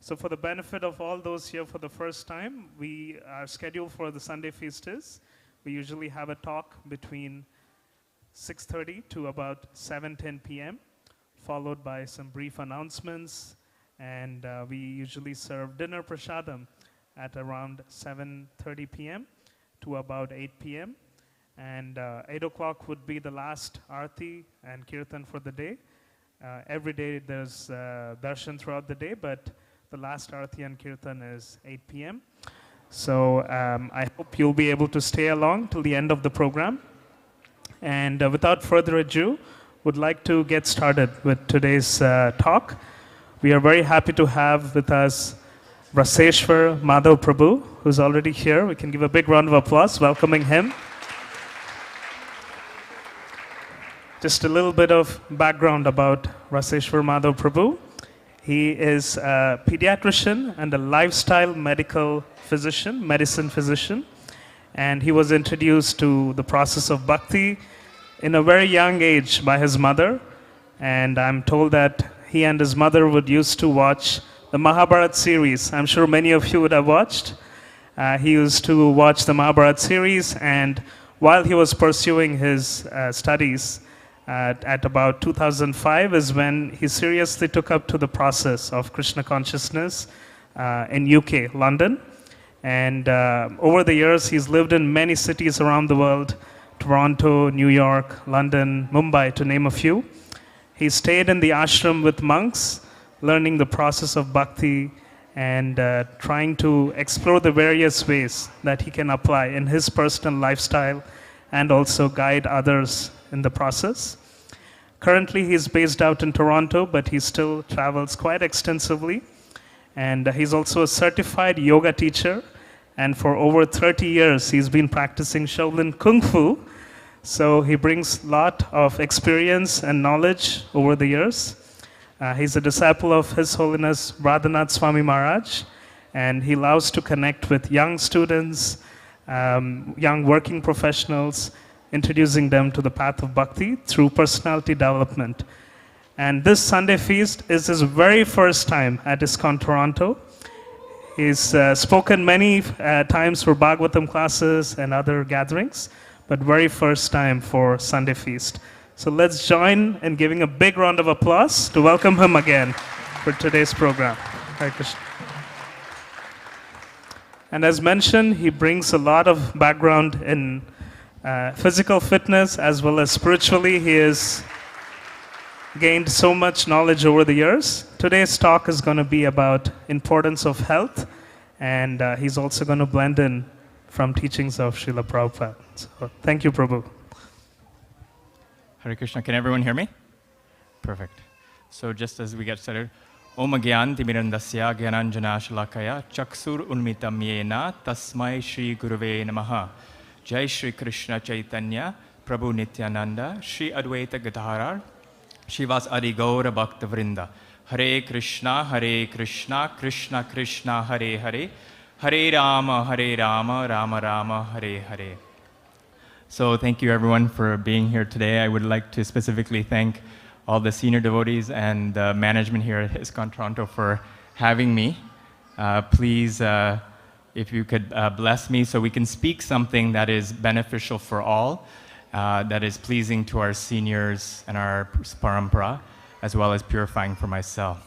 So for the benefit of all those here for the first time, our schedule for the Sunday Feast is, we usually have a talk between 6:30 to about 7:10 p.m., followed by some brief announcements, and we usually serve dinner prasadam at around 7:30 p.m. to about 8 p.m. And 8 o'clock would be the last Aarti and Kirtan for the day. Every day there's darshan throughout the day, but the last Aarti and Kirtan is 8 p.m. So I hope you'll be able to stay along till the end of the program. And without further ado, would like to get started with today's talk. We are very happy to have with us Raseshwar Madhav Prabhu, who's already here. We can give a big round of applause welcoming him. Just a little bit of background about Raseshwar Madhav Prabhu. He is a pediatrician and a lifestyle medical physician, medicine physician. And he was introduced to the process of bhakti in a very young age by his mother. And I'm told that he and his mother would used to watch the Mahabharat series. I'm sure many of you would have watched. He used to watch the Mahabharat series, and while he was pursuing his studies, at about 2005 is when he seriously took up to the process of Krishna consciousness in UK, London. And over the years, he's lived in many cities around the world, Toronto, New York, London, Mumbai, to name a few. He stayed in the ashram with monks, learning the process of bhakti and trying to explore the various ways that he can apply in his personal lifestyle and also guide others in the process. Currently, he's based out in Toronto, but he still travels quite extensively. And he's also a certified yoga teacher. And for over 30 years, he's been practicing Shaolin Kung Fu. So he brings a lot of experience and knowledge over the years. He's a disciple of His Holiness Radhanath Swami Maharaj. And he loves to connect with young students, young working professionals, introducing them to the path of bhakti through personality development. And this Sunday feast is his very first time at ISKCON Toronto. He's spoken many times for Bhagavatam classes and other gatherings, but very first time for Sunday feast. So let's join in giving a big round of applause to welcome him again for today's program. Hare Krishna. And as mentioned, he brings a lot of background in physical fitness as well as spiritually. He has gained so much knowledge over the years. Today's talk is going to be about importance of health, and he's also going to blend in from teachings of Srila Prabhupada. So thank you, Prabhu. Hare Krishna, can everyone hear me? Perfect. So just as we get started, Om Gyan Timirandasya Gyananjana Shalakaya Chaksur Unmitam Yena Tasmai Shri Guruve Namaha. Jai Shri Krishna Chaitanya Prabhu Nityananda Shri Advaita Gadharar Shivas Adi Gaura Bhakta Vrinda. Hare Krishna, Krishna Krishna, Hare Hare, Hare Rama, Rama Rama, Hare Hare. So thank you everyone for being here today. I would like to specifically thank all the senior devotees and the management here at ISKCON Toronto for having me. Please, if you could bless me so we can speak something that is beneficial for all, that is pleasing to our seniors and our parampara, as well as purifying for myself.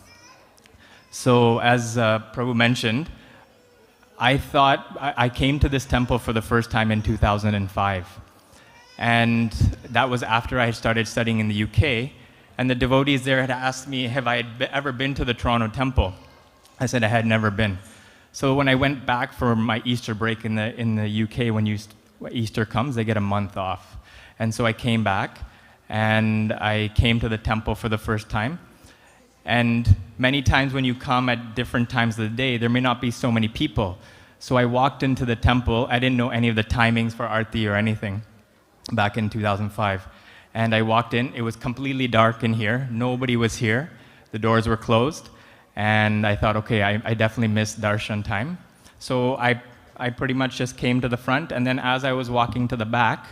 So as Prabhu mentioned, I came to this temple for the first time in 2005. And that was after I started studying in the UK. And the devotees there had asked me, have I ever been to the Toronto temple? I said I had never been. So when I went back for my Easter break in the UK, when Easter comes, they get a month off. And so I came back, and I came to the temple for the first time. And many times when you come at different times of the day, there may not be so many people. So I walked into the temple. I didn't know any of the timings for Aarti or anything back in 2005. And I walked in. It was completely dark in here. Nobody was here. The doors were closed. And I thought, okay, I definitely missed darshan time. So I pretty much just came to the front. And then as I was walking to the back,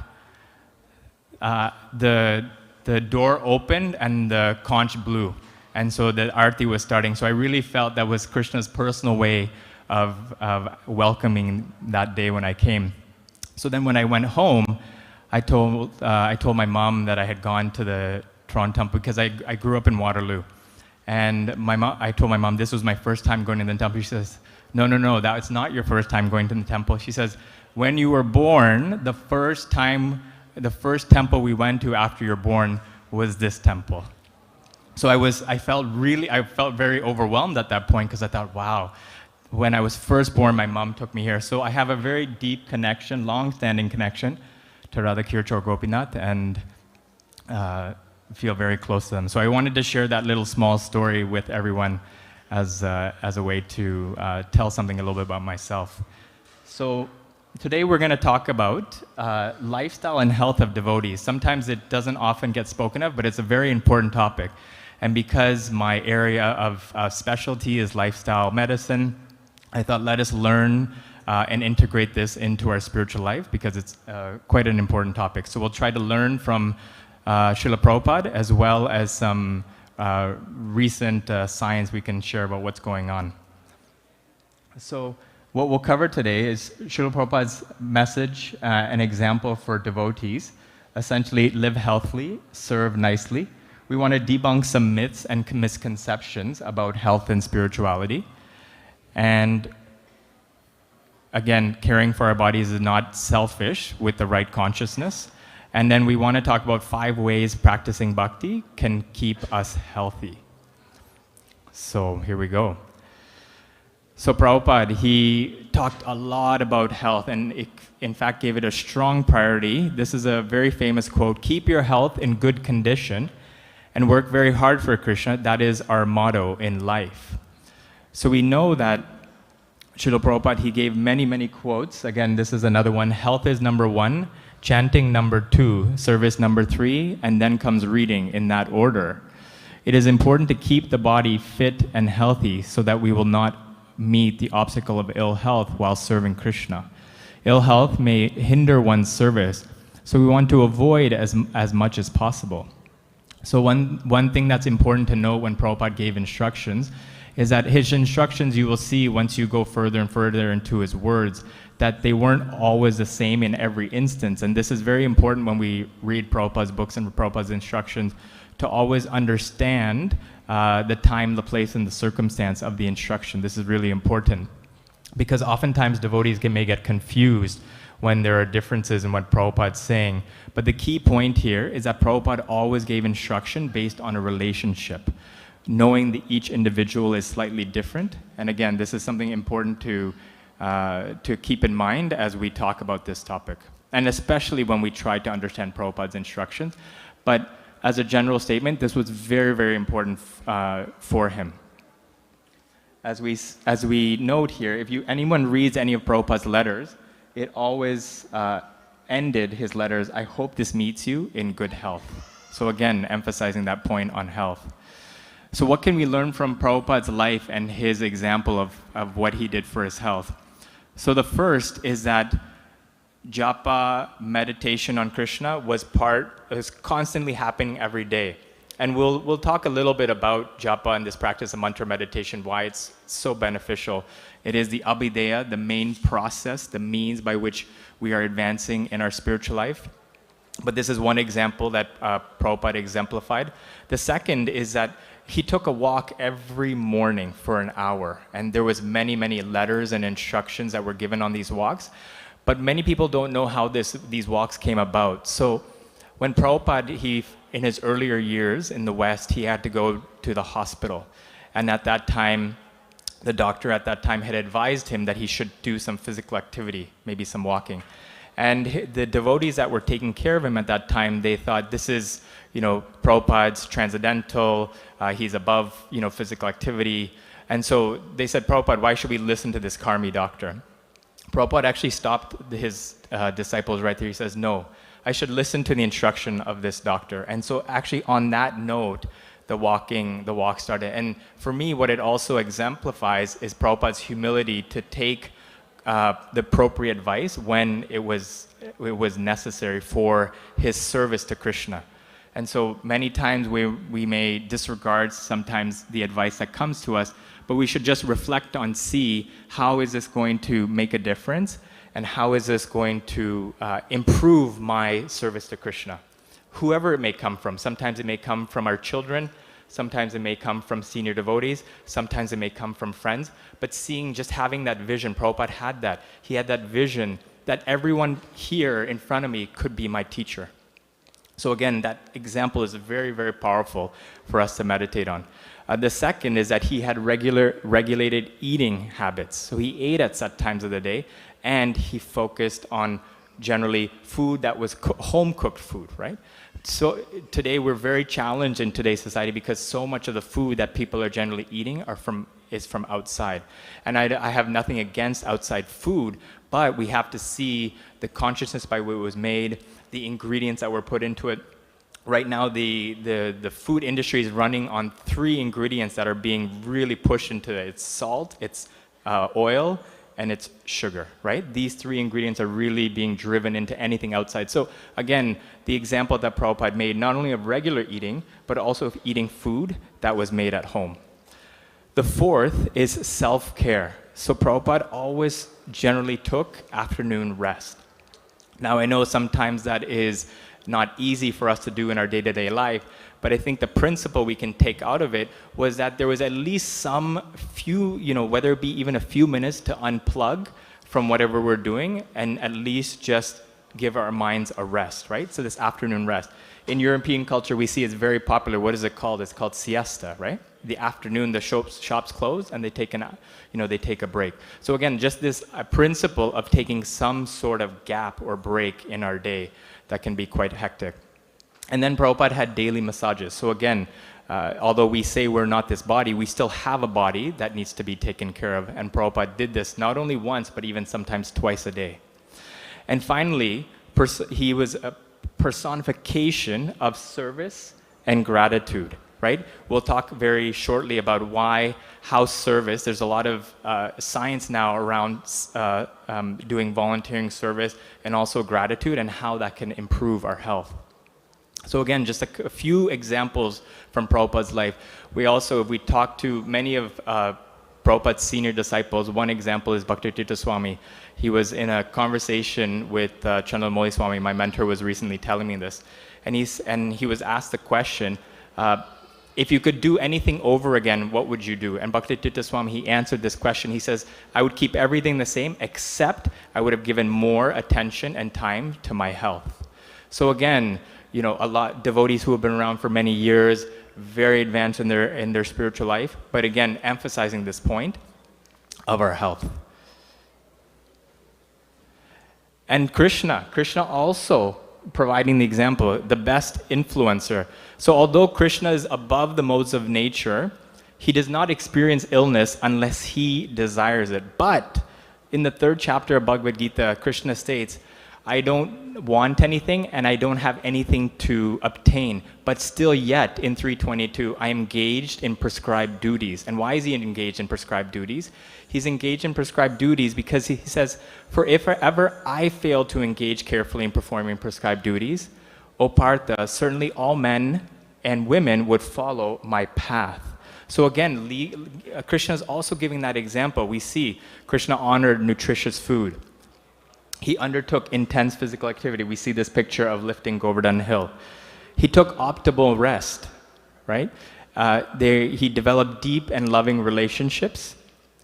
the door opened and the conch blew. And so the Aarti was starting. So I really felt that was Krishna's personal way of welcoming that day when I came. So then when I went home, I told my mom that I had gone to the Toronto temple because I grew up in Waterloo. And I told my mom this was my first time going to the temple. She says, no, that's not your first time going to the temple. She says, when you were born, the first temple we went to after you're born was this temple. So I felt very overwhelmed at that point because I thought, wow, when I was first born, my mom took me here. So I have a very deep connection, long-standing connection to Radha Kirchor Gopinath, and feel very close to them. So I wanted to share that little small story with everyone as a way to tell something a little bit about myself. So today we're going to talk about lifestyle and health of devotees. Sometimes it doesn't often get spoken of, but it's a very important topic. And because my area of specialty is lifestyle medicine, I thought let us learn and integrate this into our spiritual life because it's quite an important topic. So we'll try to learn from Srila Prabhupada as well as some recent science we can share about what's going on. So what we'll cover today is Srila Prabhupada's message, an example for devotees. Essentially, live healthily, serve nicely. We want to debunk some myths and misconceptions about health and spirituality. And again, caring for our bodies is not selfish with the right consciousness. And then we want to talk about 5 ways practicing bhakti can keep us healthy. So here we go. So Prabhupada, he talked a lot about health and in fact gave it a strong priority. This is a very famous quote, keep your health in good condition and work very hard for Krishna. That is our motto in life. So we know that Srila Prabhupada, he gave many, many quotes. Again, this is another one. Health is number 1, chanting number 2, service number 3, and then comes reading in that order. It is important to keep the body fit and healthy so that we will not meet the obstacle of ill health while serving Krishna. Ill health may hinder one's service, so we want to avoid as much as possible. So one thing that's important to note when Prabhupada gave instructions is that his instructions, you will see once you go further and further into his words, that they weren't always the same in every instance. And this is very important when we read Prabhupada's books and Prabhupada's instructions, to always understand the time, the place, and the circumstance of the instruction. This is really important because oftentimes devotees may get confused when there are differences in what Prabhupada's saying. But the key point here is that Prabhupada always gave instruction based on a relationship, knowing that each individual is slightly different. And again, this is something important to keep in mind as we talk about this topic, and especially when we try to understand Prabhupada's instructions. But as a general statement, this was very, very important for him. As we note here, if anyone reads any of Prabhupada's letters, it always ended his letters, "I hope this meets you in good health." So again, emphasizing that point on health. So what can we learn from Prabhupada's life and his example of what he did for his health? So the first is that japa, meditation on Krishna, was constantly happening every day. And we'll talk a little bit about japa and this practice of mantra meditation, why it's so beneficial. It is the abhideya, the main process, the means by which we are advancing in our spiritual life. But this is one example that Prabhupada exemplified. The second is that he took a walk every morning for an hour. And there was many, many letters and instructions that were given on these walks. But many people don't know how these walks came about. So when Prabhupada, in his earlier years in the West, he had to go to the hospital. And at that time, the doctor at that time had advised him that he should do some physical activity, maybe some walking. And the devotees that were taking care of him at that time, they thought, this is, Prabhupada's transcendental, he's above, physical activity. And so they said, Prabhupada, why should we listen to this Karmi doctor? Prabhupada actually stopped his disciples right there. He says, no, I should listen to the instruction of this doctor. And so actually on that note, the walk started. And for me, what it also exemplifies is Prabhupada's humility to take the appropriate advice when it was necessary for his service to Krishna. And so many times we may disregard sometimes the advice that comes to us, but we should just reflect on, see how is this going to make a difference and how is this going to improve my service to Krishna. Whoever it may come from. Sometimes it may come from our children, sometimes it may come from senior devotees, sometimes it may come from friends, but just having that vision, Prabhupada had that. He had that vision that everyone here in front of me could be my teacher. So again, that example is very, very powerful for us to meditate on. The second is that he had regulated eating habits. So he ate at set times of the day, and he focused on generally food that was home-cooked food, right? So today we're very challenged in today's society because so much of the food that people are generally eating is from outside. And I have nothing against outside food, but we have to see the consciousness by which it was made, the ingredients that were put into it. Right now, the food industry is running on 3 ingredients that are being really pushed into it. It's salt, it's oil, and it's sugar, right? These 3 ingredients are really being driven into anything outside. So again, the example that Prabhupada made, not only of regular eating, but also of eating food that was made at home. The fourth is self-care. So Prabhupada always generally took afternoon rest. Now I know sometimes that is not easy for us to do in our day-to-day life, but I think the principle we can take out of it was that there was at least some few, whether it be even a few minutes to unplug from whatever we're doing and at least just give our minds a rest, right? So this afternoon rest. In European culture, we see it's very popular. What is it called? It's called siesta, right? The afternoon, the shops close and they take a break. So again, just this principle of taking some sort of gap or break in our day that can be quite hectic. And then Prabhupada had daily massages. So again, although we say we're not this body, we still have a body that needs to be taken care of. And Prabhupada did this not only once, but even sometimes twice a day. And finally, he was a personification of service and gratitude. right? We'll talk very shortly about why house service, there's a lot of science now around doing volunteering service and also gratitude and how that can improve our health. So again, just a few examples from Prabhupada's life. We talked to many of Prabhupada's senior disciples. One example is Bhaktivedanta Swami. He was in a conversation with Chandramauli Swami. My mentor was recently telling me this. And he was asked the question, if you could do anything over again, what would you do? And Bhaktivedanta Swami, he answered this question. He says, I would keep everything the same, except I would have given more attention and time to my health. So again, you know, a lot devotees who have been around for many years, very advanced in their spiritual life, but again, emphasizing this point of our health. And Krishna also providing the example, the best influencer. So although Krishna is above the modes of nature, he does not experience illness unless he desires it. But in the 3rd chapter of Bhagavad Gita, Krishna states, I don't want anything and I don't have anything to obtain, but still yet in 322, I am engaged in prescribed duties. And why is he engaged in prescribed duties? He's engaged in prescribed duties because he says, for if ever I fail to engage carefully in performing prescribed duties, O Partha, certainly all men and women would follow my path. So again, Krishna is also giving that example. We see Krishna honored nutritious food. He undertook intense physical activity. We see this picture of lifting Govardhan Hill. He took optimal rest, right? He developed deep and loving relationships,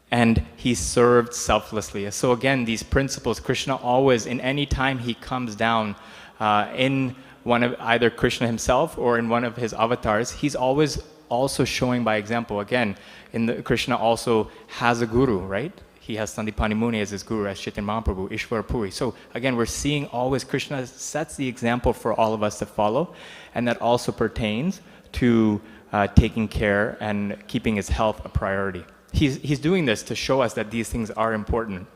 and he served selflessly. So again, these principles, Krishna always, in any time he comes down in one of either Krishna himself or in one of his avatars, he's always also showing by example. Again, Krishna also has a guru, right? He has Sandipani Muni as his guru, as Chaitanya Mahaprabhu, Ishwar Puri. So again, we're seeing always Krishna sets the example for all of us to follow, and that also pertains to taking care and keeping his health a priority. He's doing this to show us that these things are important.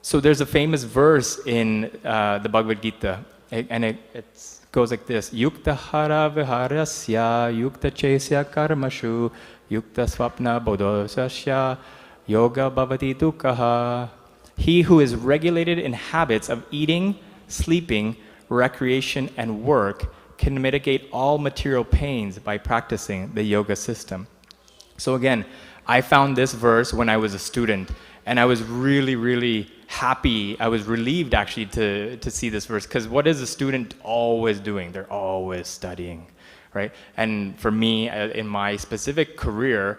So there's a famous verse in the Bhagavad Gita, and it goes like this: Yukta hara viharasya, yukta chesya karmashu, yukta swapna bodhosasya, yoga bhavati dukkha. He who is regulated in habits of eating, sleeping, recreation, and work can mitigate all material pains by practicing the yoga system. So again, I found this verse when I was a student, and I was really, really happy. I was relieved actually to see this verse, because what is a student always doing? They're always studying, right? And for me, in my specific career,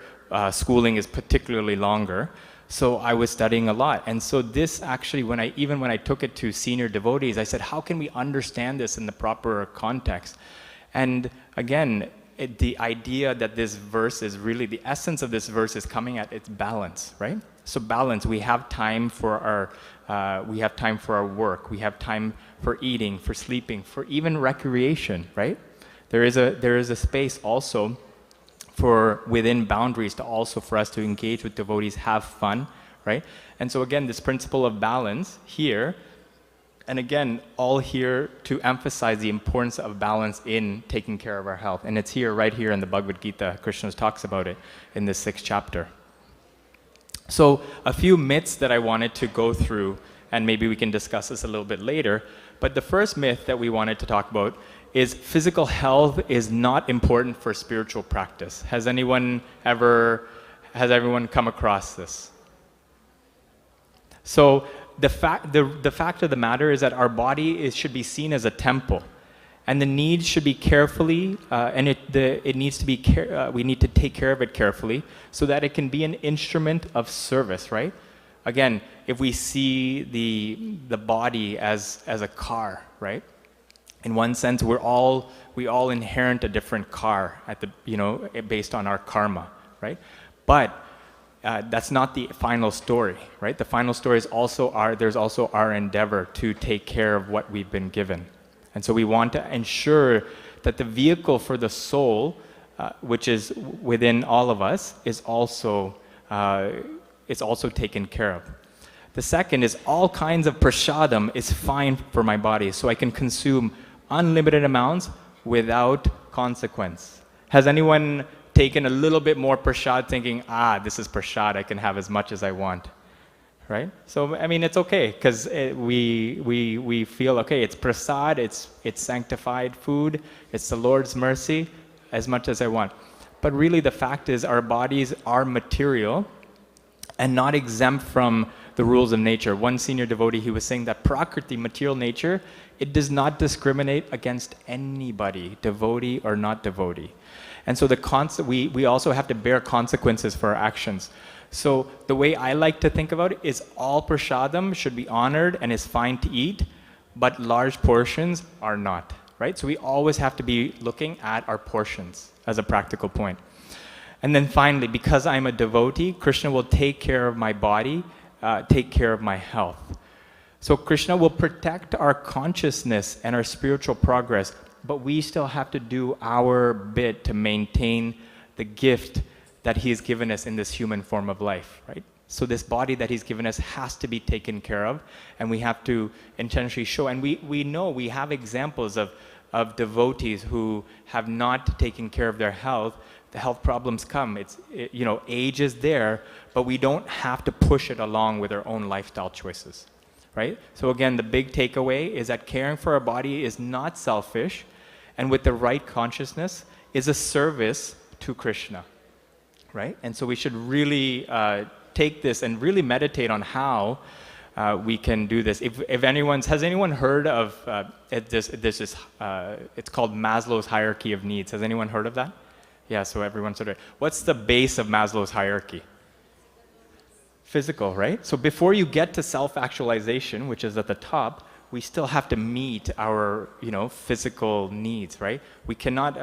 schooling is particularly longer, so I was studying a lot. And so this actually, when I took it to senior devotees, I said, how can we understand this in the proper context? And again, the idea that this verse is really, the essence of this verse is coming at its balance, right? So balance, we have time for our work, we have time for eating, for sleeping, for even recreation, right? There is a space also for within boundaries to also for us to engage with devotees, have fun, right? And so again, this principle of balance here, and again, all here to emphasize the importance of balance in taking care of our health. And it's here, right here in the Bhagavad Gita. Krishna talks about it in this 6th chapter. So a few myths that I wanted to go through, and maybe we can discuss this a little bit later. But the first myth that we wanted to talk about is physical health is not important for spiritual practice. Has everyone come across this? So the fact of the matter is that our body should be seen as a temple, and the needs should be carefully, we need to take care of it carefully so that it can be an instrument of service, right? Again, if we see the body as a car, right? In one sense, we all inherit a different car based on our karma, right? But that's not the final story, right? The final story is there's also our endeavor to take care of what we've been given. And so we want to ensure that the vehicle for the soul, which is within all of us, is also taken care of. The second is all kinds of prasadam is fine for my body, so I can consume unlimited amounts without consequence. Has anyone taken a little bit more prasad thinking, this is prasad, I can have as much as I want? Right? So, I mean, it's okay, because we feel, okay, it's prasad, it's sanctified food, it's the Lord's mercy, as much as I want. But really the fact is our bodies are material and not exempt from the rules of nature. One senior devotee, he was saying that prakriti, material nature, it does not discriminate against anybody, devotee or not devotee. And so we also have to bear consequences for our actions. So the way I like to think about it is all prasadam should be honored and is fine to eat, but large portions are not, right? So we always have to be looking at our portions as a practical point. And then finally, because I'm a devotee, Krishna will take care of my body, take care of my health. So Krishna will protect our consciousness and our spiritual progress, but we still have to do our bit to maintain the gift that He has given us in this human form of life, right? So this body that He's given us has to be taken care of, and we have to intentionally show. And we know, we have examples of devotees who have not taken care of their health. The health problems come. Age is there, but we don't have to push it along with our own lifestyle choices, right? So again, the big takeaway is that caring for our body is not selfish, and with the right consciousness is a service to Krishna, right? And so we should really take this and really meditate on how we can do this. Has anyone heard of it's called Maslow's hierarchy of needs? Has anyone heard of that? Yeah, so everyone's sort of, what's the base of Maslow's hierarchy? Physical, right? So before you get to self-actualization, which is at the top, we still have to meet our, physical needs, right? We cannot,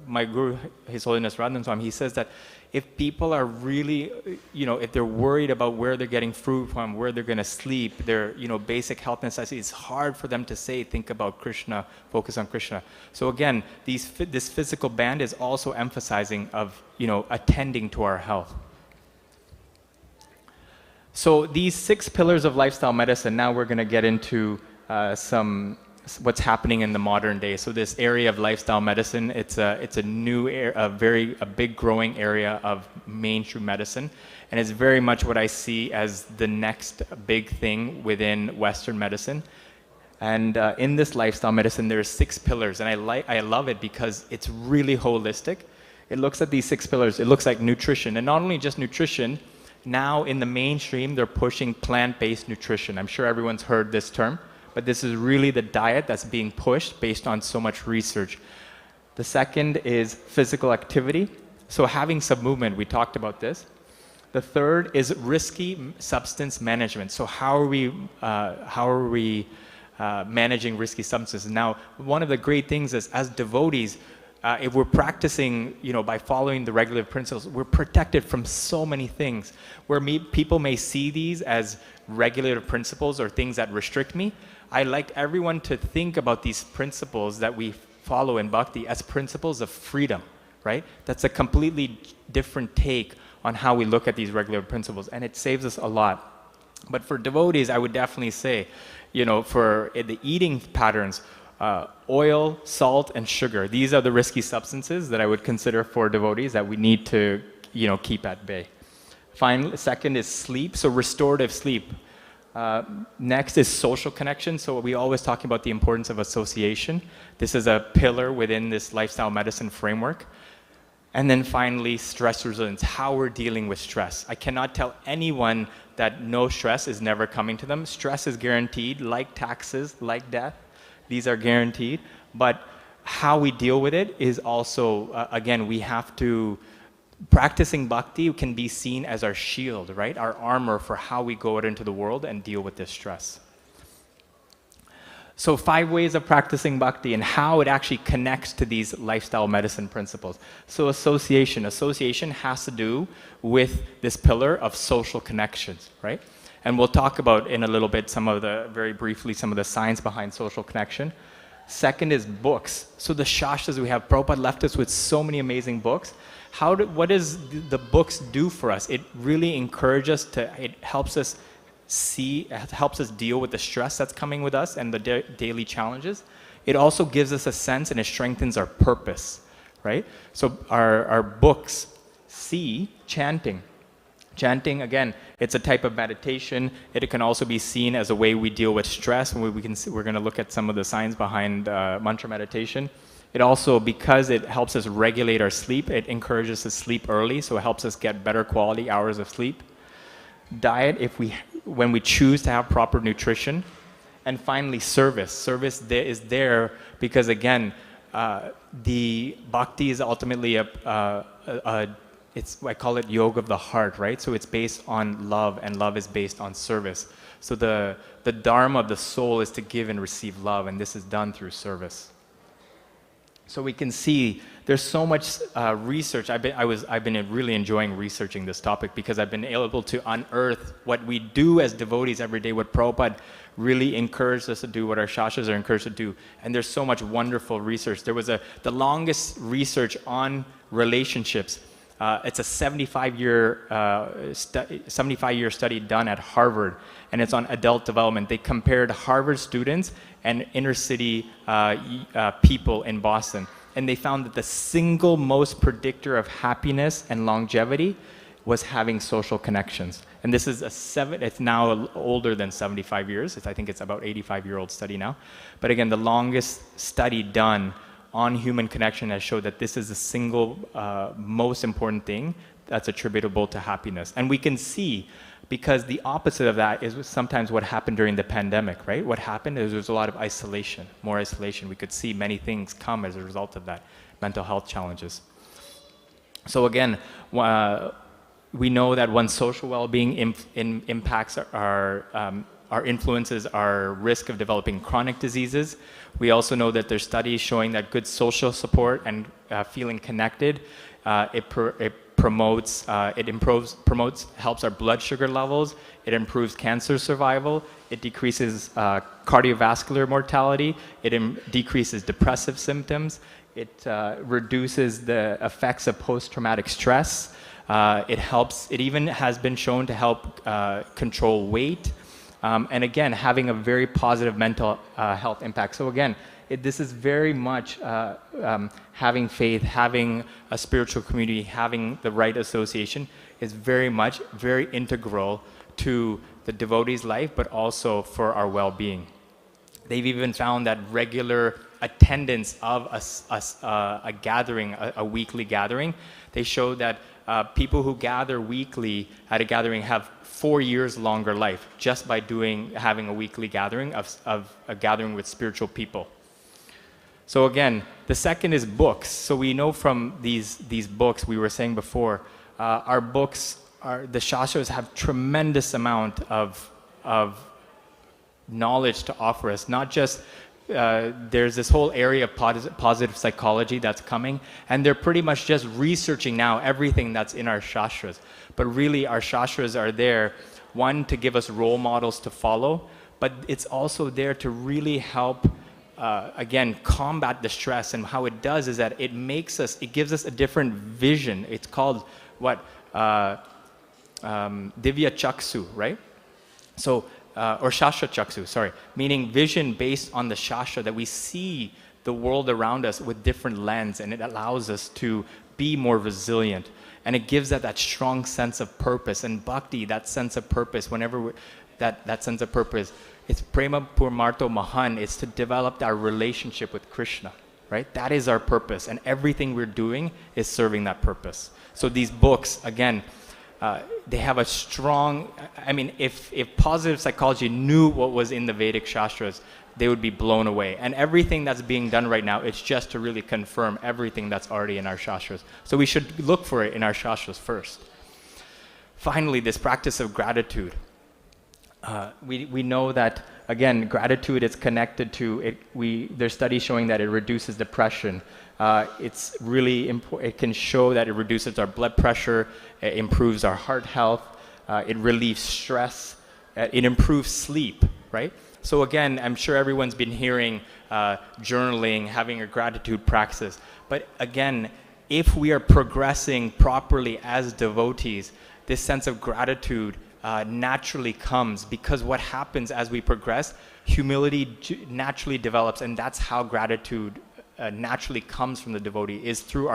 my Guru, His Holiness Radhan Swami, he says that if people are really, if they're worried about where they're getting food from, where they're going to sleep, their, basic health necessities, it's hard for them to think about Krishna, focus on Krishna. So again, this physical band is also emphasizing of, attending to our health. So these 6 pillars of lifestyle medicine, now we're going to get into what's happening in the modern day. So this area of lifestyle medicine, it's a new a big growing area of mainstream medicine, and it's very much what I see as the next big thing within Western medicine. And in this lifestyle medicine, there's 6 pillars, and I love it because it's really holistic. It looks at these 6 pillars. It looks like nutrition, and not only just nutrition. Now in the mainstream, they're pushing plant-based nutrition. I'm sure everyone's heard this term, but this is really the diet that's being pushed based on so much research. The second is physical activity. So having some movement, we talked about this. The third is risky substance management. So how are we managing risky substances? Now, one of the great things is, as devotees, if we're practicing, by following the regulative principles, we're protected from so many things. Where people may see these as regulative principles or things that restrict me, I like everyone to think about these principles that we follow in Bhakti as principles of freedom, right? That's a completely different take on how we look at these regulative principles, and it saves us a lot. But for devotees, I would definitely say, for the eating patterns, oil, salt, and sugar. These are the risky substances that I would consider for devotees that we need to, keep at bay. Finally, second is sleep, so restorative sleep. Next is social connection. So we always talk about the importance of association. This is a pillar within this lifestyle medicine framework. And then finally, stress resilience, how we're dealing with stress. I cannot tell anyone that no stress is never coming to them. Stress is guaranteed, like taxes, like death. These are guaranteed, but how we deal with it is also, again, we have to, practicing bhakti can be seen as our shield, right? Our armor for how we go out into the world and deal with this stress. So 5 ways of practicing bhakti and how it actually connects to these lifestyle medicine principles. So association has to do with this pillar of social connections, right? And we'll talk about in a little bit very briefly, some of the science behind social connection. Second is books. So the Shastras we have, Prabhupada left us with so many amazing books. What does the books do for us? It really encourages us it helps us helps us deal with the stress that's coming with us and the daily challenges. It also gives us a sense and it strengthens our purpose, right? So our books see chanting. Chanting, again, it's a type of meditation. It can also be seen as a way we deal with stress. We're going to look at some of the science behind mantra meditation. It also, because it helps us regulate our sleep, it encourages us to sleep early, so it helps us get better quality hours of sleep. Diet, when we choose to have proper nutrition. And finally, service. Service is there because, again, the bhakti is ultimately I call it yoga of the heart, right? So it's based on love, and love is based on service. So the dharma of the soul is to give and receive love, and this is done through service. So we can see there's so much research. I've been really enjoying researching this topic because I've been able to unearth what we do as devotees every day, what Prabhupada really encouraged us to do, what our shastras are encouraged to do. And there's so much wonderful research. There was the longest research on relationships. It's a 75-year study done at Harvard, and it's on adult development. They compared Harvard students and inner city people in Boston, and they found that the single most predictor of happiness and longevity was having social connections. And this is it's now older than 75 years. I think it's about 85-year-old study now. But again, the longest study done on human connection has showed that this is the single most important thing that's attributable to happiness. And we can see, because the opposite of that is sometimes what happened during the pandemic, right? What happened is there was a lot of isolation, more isolation. We could see many things come as a result of that, mental health challenges. So again, we know that when social well-being impacts our influences our risk of developing chronic diseases. We also know that there's studies showing that good social support and feeling connected, promotes, helps our blood sugar levels, it improves cancer survival, it decreases cardiovascular mortality, it decreases depressive symptoms, it reduces the effects of post-traumatic stress, it even has been shown to help control weight, and again, having a very positive mental health impact. So again, this is very much having faith, having a spiritual community, having the right association is very integral to the devotee's life, but also for our well-being. They've even found that regular attendance of a gathering, a weekly gathering, they show that people who gather weekly at a gathering have 4 years longer life just by having a weekly gathering of a gathering with spiritual people. So again, the second is books. So we know from these books, we were saying before, our books, the Shastras have tremendous amount of knowledge to offer us. Not just, there's this whole area of positive psychology that's coming, and they're pretty much just researching now everything that's in our Shastras. But really, our Shastras are there, one, to give us role models to follow, but it's also there to really help again, combat the stress. And how it does is that it gives us a different vision. It's called what? Divya Chaksu, right? So, or Shastra Chaksu, sorry. Meaning vision based on the Shastra, that we see the world around us with different lens, and it allows us to be more resilient. And it gives that strong sense of purpose. And bhakti, that sense of purpose, that sense of purpose, it's prema purmarto mahan. It's to develop our relationship with Krishna, right? That is our purpose, and everything we're doing is serving that purpose. So these books, again, they have a strong, I mean, if positive psychology knew what was in the Vedic Shastras, they would be blown away. And everything that's being done right now, it's just to really confirm everything that's already in our Shastras. So we should look for it in our Shastras first. Finally, this practice of gratitude. We know that, again, gratitude is connected to it. There's studies showing that it reduces depression. It's really important. It can show that it reduces our blood pressure, it improves our heart health, it relieves stress, it improves sleep, right? So again, I'm sure everyone's been hearing journaling, having a gratitude practice. But again, if we are progressing properly as devotees, this sense of gratitude naturally comes, because what happens as we progress, humility naturally develops, and that's how gratitude naturally comes from the devotee, is through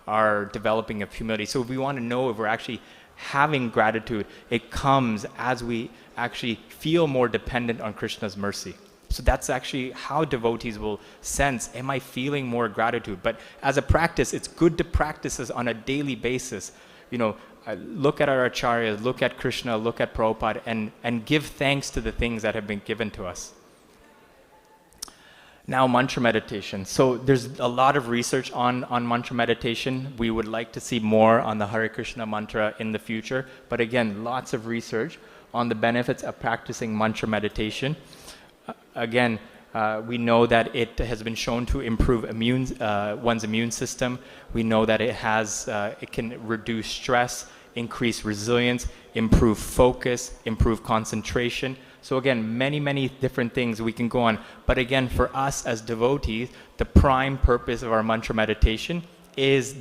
our developing of humility. So if we want to know if we're actually having gratitude, it comes as we actually feel more dependent on Krishna's mercy. So that's actually how devotees will sense, am I feeling more gratitude? But as a practice, it's good to practice this on a daily basis. You know, look at our acharyas, look at Krishna, look at Prabhupada, and give thanks to the things that have been given to us. Now, mantra meditation. So there's a lot of research on mantra meditation. We would like to see more on the Hare Krishna mantra in the future. But again, lots of research on the benefits of practicing mantra meditation. Again, we know that it has been shown to improve one's immune system. We know that it can reduce stress, increase resilience, improve focus, improve concentration. So again, many different things we can go on. But again, for us as devotees, the prime purpose of our mantra meditation is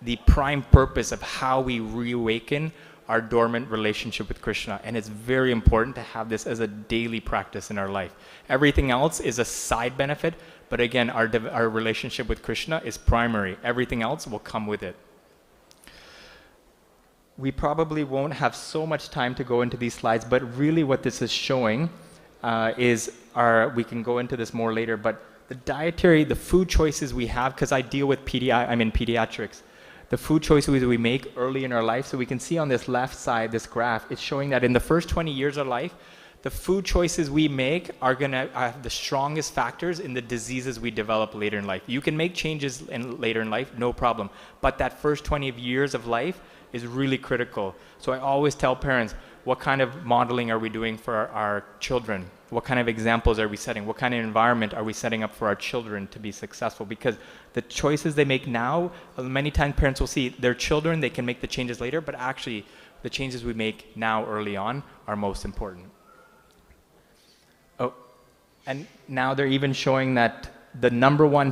the prime purpose of how we reawaken our dormant relationship with Krishna. And it's very important to have this as a daily practice in our life. Everything else is a side benefit, but again, our relationship with Krishna is primary. Everything else will come with it. We probably won't have so much time to go into these slides, but really what this is showing we can go into this more later, but the food choices we have, because I deal with I'm in pediatrics, the food choices we make early in our life. So we can see on this left side, this graph, it's showing that in the first 20 years of life, the food choices we make are going to have the strongest factors in the diseases we develop later in life. You can make changes later in life, no problem. But that first 20 years of life is really critical. So I always tell parents, what kind of modeling are we doing for our children? What kind of examples are we setting? What kind of environment are we setting up for our children to be successful? Because the choices they make now, many times parents will see their children, they can make the changes later, but actually the changes we make now early on are most important. Oh, and now they're even showing that the number one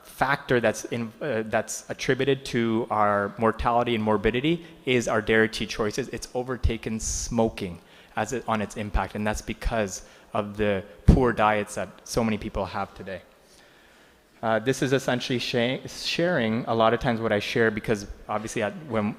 factor that's attributed to our mortality and morbidity is our dairy tea choices. It's overtaken smoking on its impact, and that's because of the poor diets that so many people have today. This is essentially sharing a lot of times what I share, because obviously when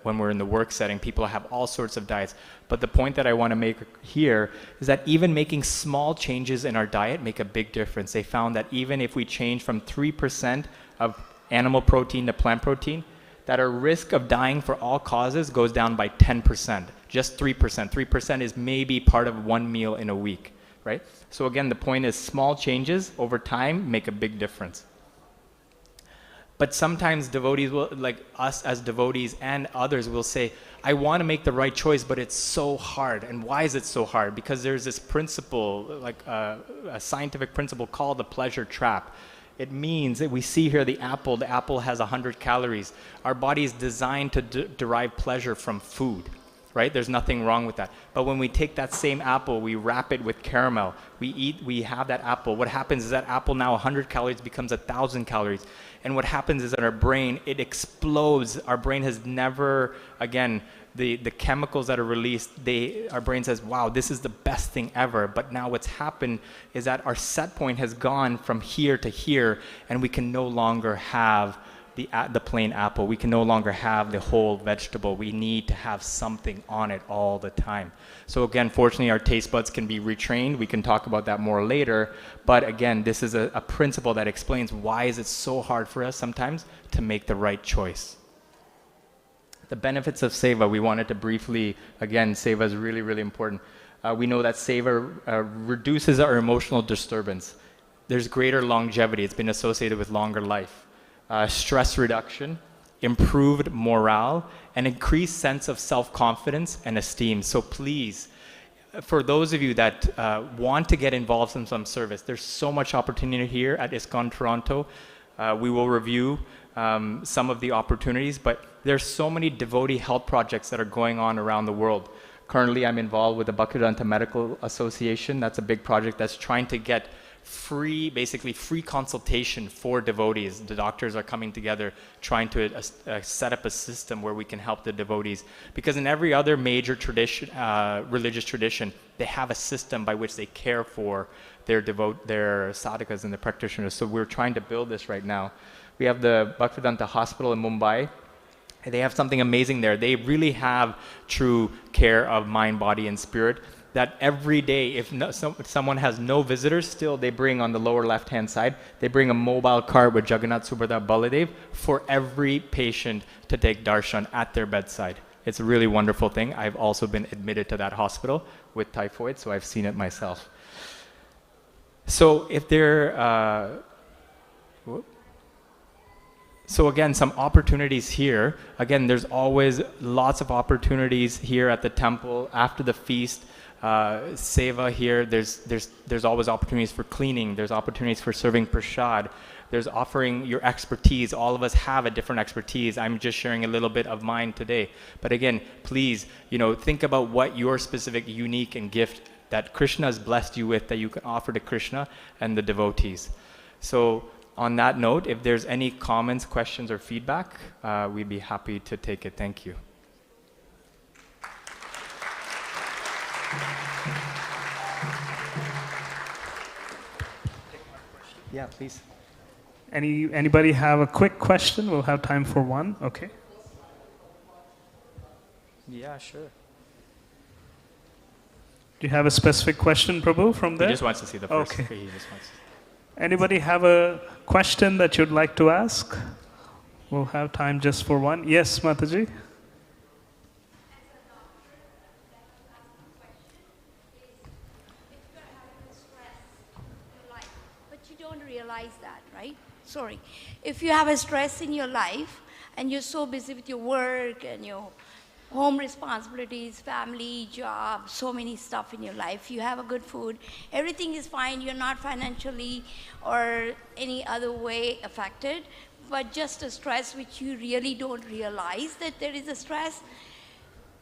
we're in the work setting, people have all sorts of diets. But the point that I want to make here is that even making small changes in our diet make a big difference. They found that even if we change from 3% of animal protein to plant protein, that our risk of dying for all causes goes down by 10%, just 3%. 3% is maybe part of one meal in a week. Right? So again, the point is small changes over time make a big difference. But sometimes devotees will, like us as devotees and others, will say, I want to make the right choice, but it's so hard. And why is it so hard? Because there's this principle, like a scientific principle called the pleasure trap. It means that we see here the apple has 100 calories. Our body is designed to derive pleasure from food. Right? There's nothing wrong with that. But when we take that same apple, we wrap it with caramel, we have that apple. What happens is that apple now 100 calories becomes 1,000 calories. And what happens is that our brain, it explodes. Our brain has never, again, the chemicals that are released, our brain says, wow, this is the best thing ever. But now what's happened is that our set point has gone from here to here, and we can no longer have the plain apple. We can no longer have the whole vegetable. We need to have something on it all the time. So again, fortunately, our taste buds can be retrained. We can talk about that more later. But again, this is a principle that explains why is it so hard for us sometimes to make the right choice. The benefits of seva, we wanted to briefly, again, seva is really, really important. We know that seva reduces our emotional disturbance. There's greater longevity. It's been associated with longer life. Stress reduction, improved morale, and increased sense of self-confidence and esteem. So please, for those of you that want to get involved in some service, there's so much opportunity here at ISKCON Toronto. We will review some of the opportunities, but there's so many devotee health projects that are going on around the world. Currently, I'm involved with the Bhaktivedanta Medical Association. That's a big project that's trying to get basically free consultation for devotees. The doctors are coming together trying to set up a system where we can help the devotees. Because in every other major tradition, religious tradition, they have a system by which they care for their sadhakas and their practitioners. So we're trying to build this right now. We have the Bhaktivedanta Hospital in Mumbai. They have something amazing there. They really have true care of mind, body, and spirit. That every day, if someone has no visitors, still they bring on the lower left-hand side, they bring a mobile cart with Jagannath, Subhadra, Baladev for every patient to take darshan at their bedside. It's a really wonderful thing. I've also been admitted to that hospital with typhoid, so I've seen it myself. So if So again, some opportunities here. Again, there's always lots of opportunities here at the temple after the feast. Seva here, there's always opportunities for cleaning, there's opportunities for serving prasad, there's offering your expertise. All of us have a different expertise. I'm just sharing a little bit of mine today. But again, please, think about what your specific, unique and gift that Krishna has blessed you with that you can offer to Krishna and the devotees. So on that note, if there's any comments, questions, or feedback, we'd be happy to take it. Thank you. Yeah, please. Anybody have a quick question? We'll have time for one. Okay. Yeah, sure. Do you have a specific question, Prabhu, from there? He just wants to see the first. Okay. He just wants to. Anybody have a question that you'd like to ask? We'll have time just for one. Yes, Mataji? But you don't realize that, right? Sorry. If you have a stress in your life and you're so busy with your work and your home responsibilities, family, job, so many stuff in your life, you have a good food, everything is fine, you're not financially or any other way affected, but just a stress which you really don't realize that there is a stress.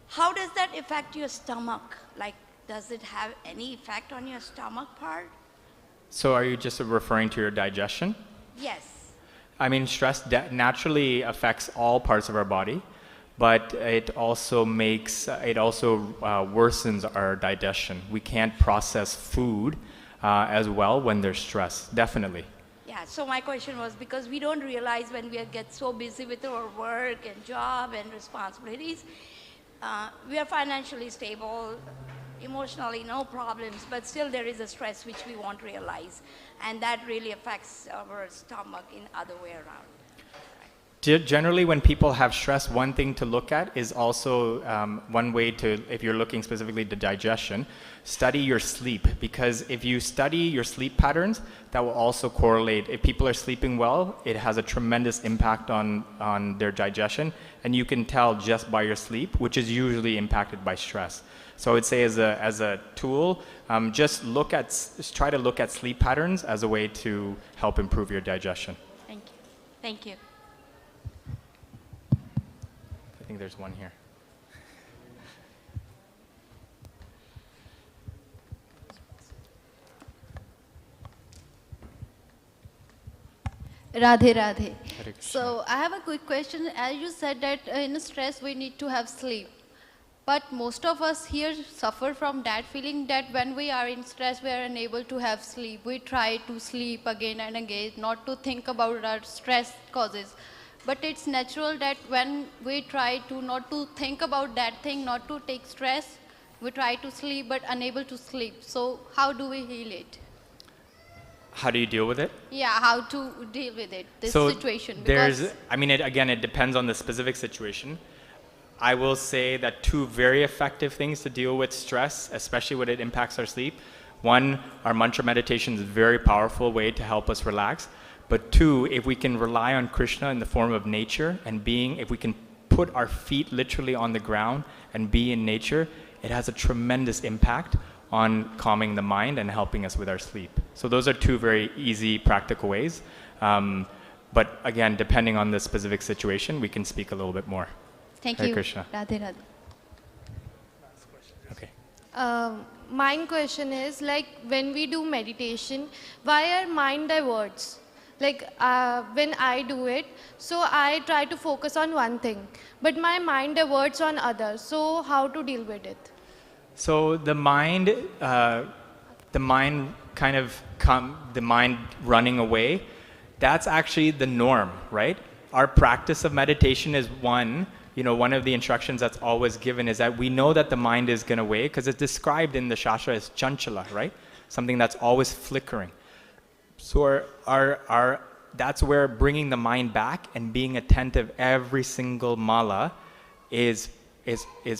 How does that affect your stomach? Like, does it have any effect on your stomach part? So are you just referring to your digestion? Yes. I mean, stress naturally affects all parts of our body, but it also worsens our digestion. We can't process food as well when there's stress, definitely. Yeah, so my question was because we don't realize when we get so busy with our work and job and responsibilities, we are financially stable, emotionally no problems, but still there is a stress which we won't realize, and that really affects our stomach in other way around. Generally, when people have stress, one thing to look at is also one way to, if you're looking specifically to digestion, study your sleep. Because if you study your sleep patterns, that will also correlate. If people are sleeping well, it has a tremendous impact on their digestion. And you can tell just by your sleep, which is usually impacted by stress. So I would say as a tool, just try to look at sleep patterns as a way to help improve your digestion. Thank you. Thank you. I think there's one here. Radhe Radhe. Hare Krishna. So I have a quick question. As you said that in stress we need to have sleep. But most of us here suffer from that feeling that when we are in stress, we are unable to have sleep. We try to sleep again and again, not to think about our stress causes. But it's natural that when we try to not to think about that thing, not to take stress, we try to sleep but unable to sleep. So how do we heal it? How do you deal with it? Yeah, how to deal with it, this So situation. it depends on the specific situation. I will say that two very effective things to deal with stress, especially when it impacts our sleep. One, our mantra meditation is a very powerful way to help us relax. But two, if we can rely on Krishna in the form of nature and if we can put our feet literally on the ground and be in nature, it has a tremendous impact on calming the mind and helping us with our sleep. So those are two very easy, practical ways. But again, depending on the specific situation, we can speak a little bit more. Thank Hare you. Krishna. Radhe Radhe. Okay. my question is like when we do meditation, why our mind diverts? Like when I do it, so I try to focus on one thing, but my mind diverts on others. So how to deal with it? So the mind the mind running away, that's actually the norm, right? Our practice of meditation is one of the instructions that's always given is that we know that the mind is going to away because it's described in the Shastra as chanchala, right? Something that's always flickering. So that's where bringing the mind back and being attentive every single mala is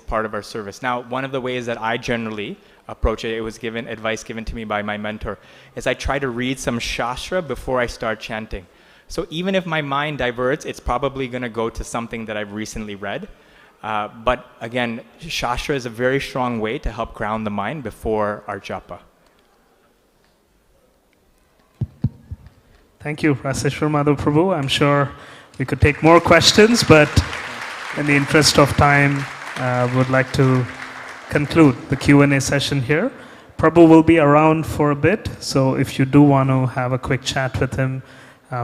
part of our service. Now, one of the ways that I generally approach it, it was advice given to me by my mentor, is I try to read some Shastra before I start chanting. So even if my mind diverts, it's probably going to go to something that I've recently read. But again, Shastra is a very strong way to help ground the mind before our japa. Thank you, Raseshwar Madhav Prabhu. I'm sure we could take more questions, but in the interest of time, I would like to conclude the Q&A session here. Prabhu will be around for a bit, so if you do want to have a quick chat with him,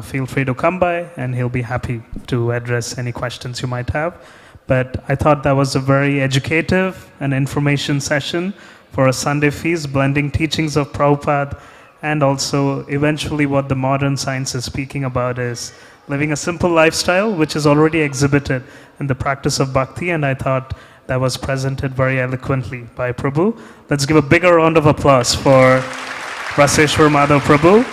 feel free to come by and he'll be happy to address any questions you might have. But I thought that was a very educative and information session for a Sunday feast, blending teachings of Prabhupada and also eventually what the modern science is speaking about is living a simple lifestyle, which is already exhibited in the practice of bhakti, and I thought that was presented very eloquently by Prabhu. Let's give a bigger round of applause for Raseshwar Madhav Prabhu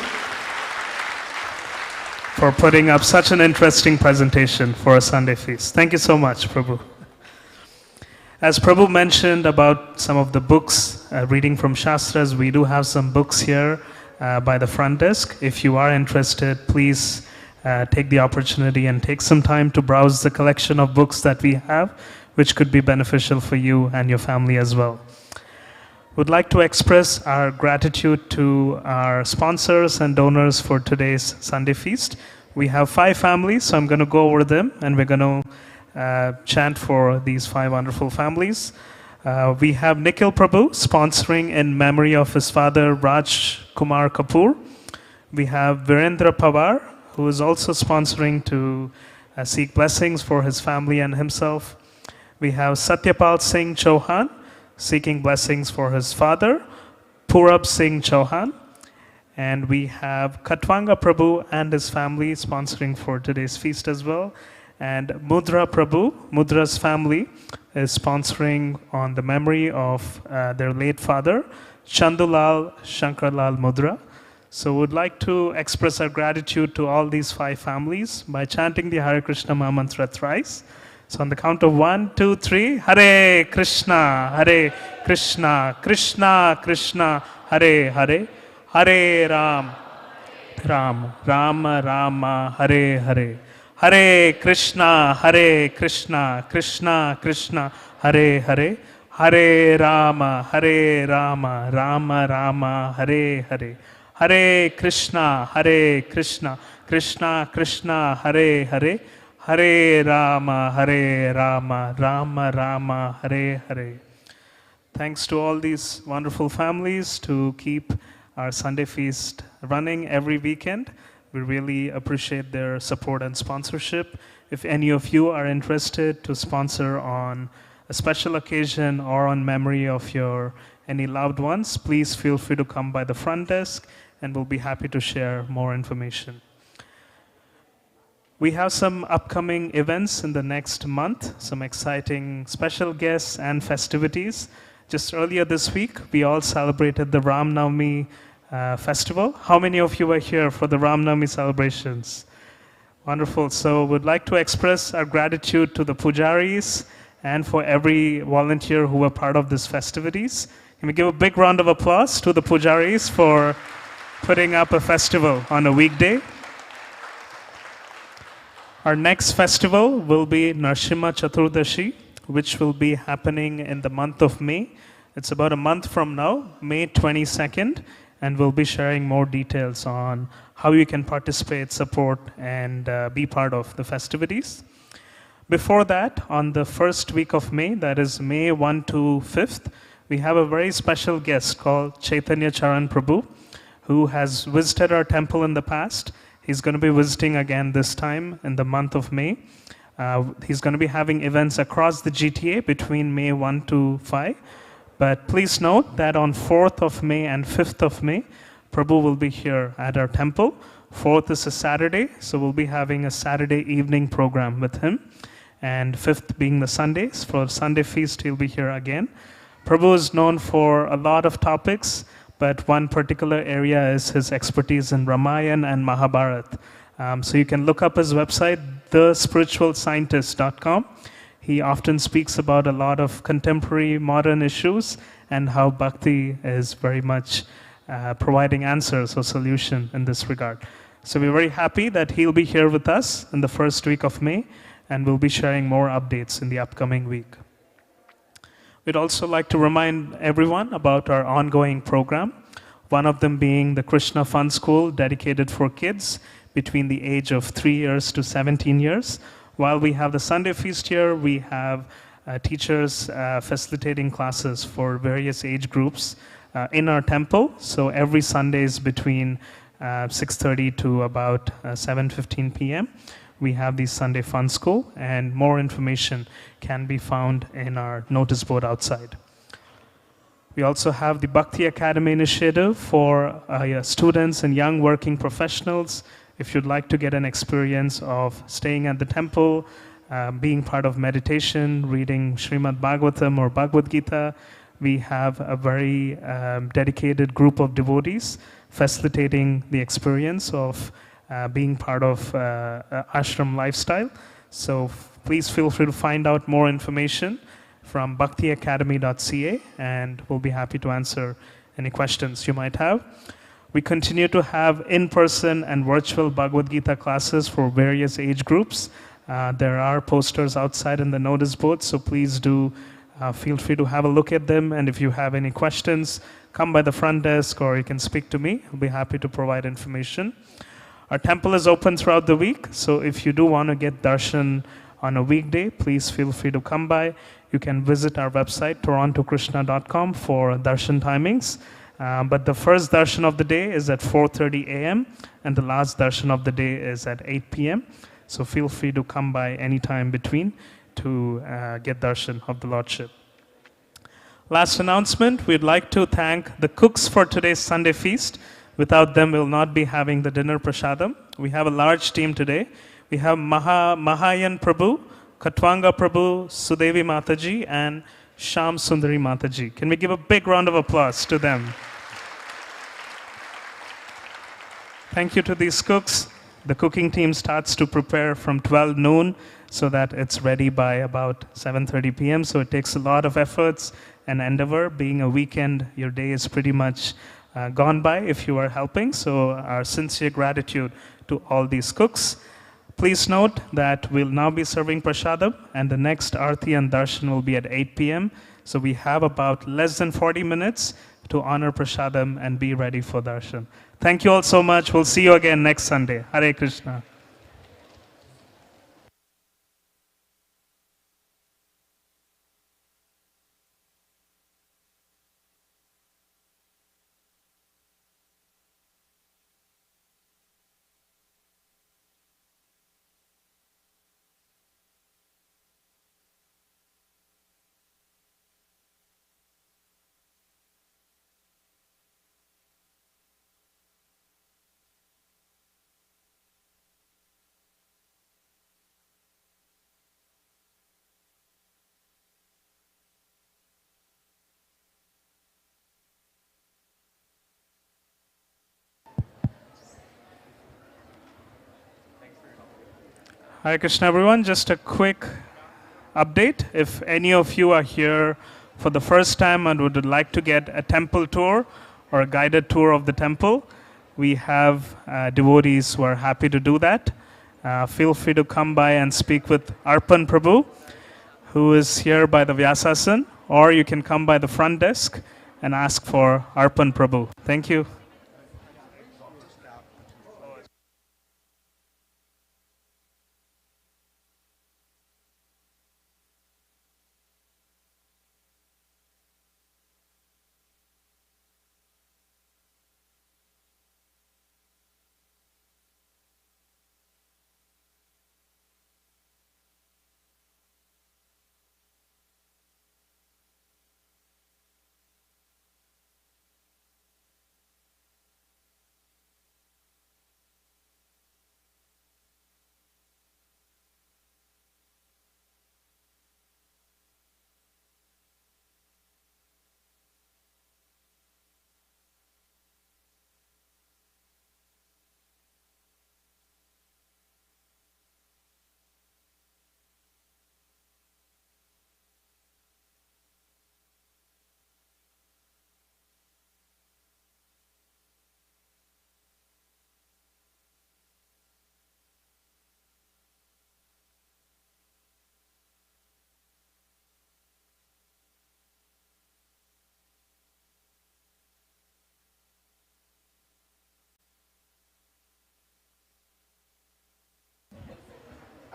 for putting up such an interesting presentation for a Sunday feast. Thank you so much, Prabhu. As Prabhu mentioned about some of the books, reading from Shastras, we do have some books here by the front desk. If you are interested, please take the opportunity and take some time to browse the collection of books that we have, which could be beneficial for you and your family as well. Would like to express our gratitude to our sponsors and donors for today's Sunday feast. We have 5 families, so I'm going to go over them and we're going to chant for these 5 wonderful families. We have Nikhil Prabhu sponsoring in memory of his father Raj Kumar Kapoor. We have Virendra Pawar, who is also sponsoring to seek blessings for his family and himself. We have Satyapal Singh Chauhan, seeking blessings for his father, Purab Singh Chauhan. And we have Katwanga Prabhu and his family sponsoring for today's feast as well. And Mudra Prabhu, Mudra's family, is sponsoring on the memory of their late father, Chandulal Shankarlal Mudra. So we'd like to express our gratitude to all these 5 families by chanting the Hare Krishna Maha Mantra thrice. So on the count of 1, 2, 3, Hare Krishna, Krishna Krishna, Hare Hare, Hare Ram, Rama Rama, Hare Hare. Hare Krishna, Krishna Krishna, Hare Hare, Hare Rama, Rama Rama, Hare Hare. Hare Krishna, Krishna Krishna, Hare Hare, Hare Rama, Rama Rama, Hare Hare. Thanks to all these wonderful families to keep our Sunday feast running every weekend. We really appreciate their support and sponsorship. If any of you are interested to sponsor on a special occasion or on memory of your any loved ones, please feel free to come by the front desk and we'll be happy to share more information. We have some upcoming events in the next month, some exciting special guests and festivities. Just earlier this week, we all celebrated the Ram Navami festival. How many of you were here for the Ram Navami celebrations? Wonderful. So we'd like to express our gratitude to the pujaris and for every volunteer who were part of these festivities. Can we give a big round of applause to the pujaris for putting up a festival on a weekday? Our next festival will be Narsimha Chaturdashi, which will be happening in the month of May. It's about a month from now, May 22nd, and we'll be sharing more details on how you can participate, support, and be part of the festivities. Before that, on the first week of May, that is May 1 to 5th, we have a very special guest called Chaitanya Charan Prabhu, who has visited our temple in the past. He's going to be visiting again this time in the month of May. He's going to be having events across the GTA between May 1 to 5. But please note that on 4th of May and 5th of May, Prabhu will be here at our temple. 4th is a Saturday, so we'll be having a Saturday evening program with him. And 5th being the Sundays. For Sunday feast, he'll be here again. Prabhu is known for a lot of topics, but one particular area is his expertise in Ramayana and Mahabharata. So you can look up his website, thespiritualscientist.com. He often speaks about a lot of contemporary modern issues and how bhakti is very much providing answers or solution in this regard. So we're very happy that he'll be here with us in the first week of May, and we'll be sharing more updates in the upcoming week. We'd also like to remind everyone about our ongoing program, one of them being the Krishna Fun School dedicated for kids between the age of 3 years to 17 years. While we have the Sunday feast here, we have teachers facilitating classes for various age groups in our temple. So every Sunday is between 6:30 to about 7:15 p.m. We have the Sunday Fun School, and more information can be found in our notice board outside. We also have the Bhakti Academy initiative for students and young working professionals. If you'd like to get an experience of staying at the temple, being part of meditation, reading Srimad Bhagavatam or Bhagavad Gita, we have a very dedicated group of devotees facilitating the experience of being part of ashram lifestyle. So please feel free to find out more information from bhaktiacademy.ca, and we'll be happy to answer any questions you might have. We continue to have in-person and virtual Bhagavad Gita classes for various age groups. There are posters outside in the notice board, so please do feel free to have a look at them. And if you have any questions, come by the front desk or you can speak to me. I'll be happy to provide information. Our temple is open throughout the week, so if you do want to get darshan on a weekday, please feel free to come by. You can visit our website, torontokrishna.com, for darshan timings. But the first darshan of the day is at 4:30 a.m. and the last darshan of the day is at 8 p.m. So feel free to come by any time between to get darshan of the Lordship. Last announcement, we'd like to thank the cooks for today's Sunday feast. Without them, we'll not be having the dinner prasadam. We have a large team today. We have Mahayan Prabhu, Katwanga Prabhu, Sudevi Mataji, and Sham Sundari Mataji. Can we give a big round of applause to them? Thank you to these cooks. The cooking team starts to prepare from 12 noon so that it's ready by about 7:30 p.m. So it takes a lot of efforts and endeavor. Being a weekend, your day is pretty much gone by if you are helping. So our sincere gratitude to all these cooks. Please note that we'll now be serving prasadam, and the next Aarti and Darshan will be at 8 p.m. So we have about less than 40 minutes to honor prasadam and be ready for Darshan. Thank you all so much. We'll see you again next Sunday. Hare Krishna. Hare Krishna, everyone. Just a quick update. If any of you are here for the first time and would like to get a temple tour or a guided tour of the temple, we have devotees who are happy to do that. Feel free to come by and speak with Arpan Prabhu, who is here by the Vyasasan, or you can come by the front desk and ask for Arpan Prabhu. Thank you.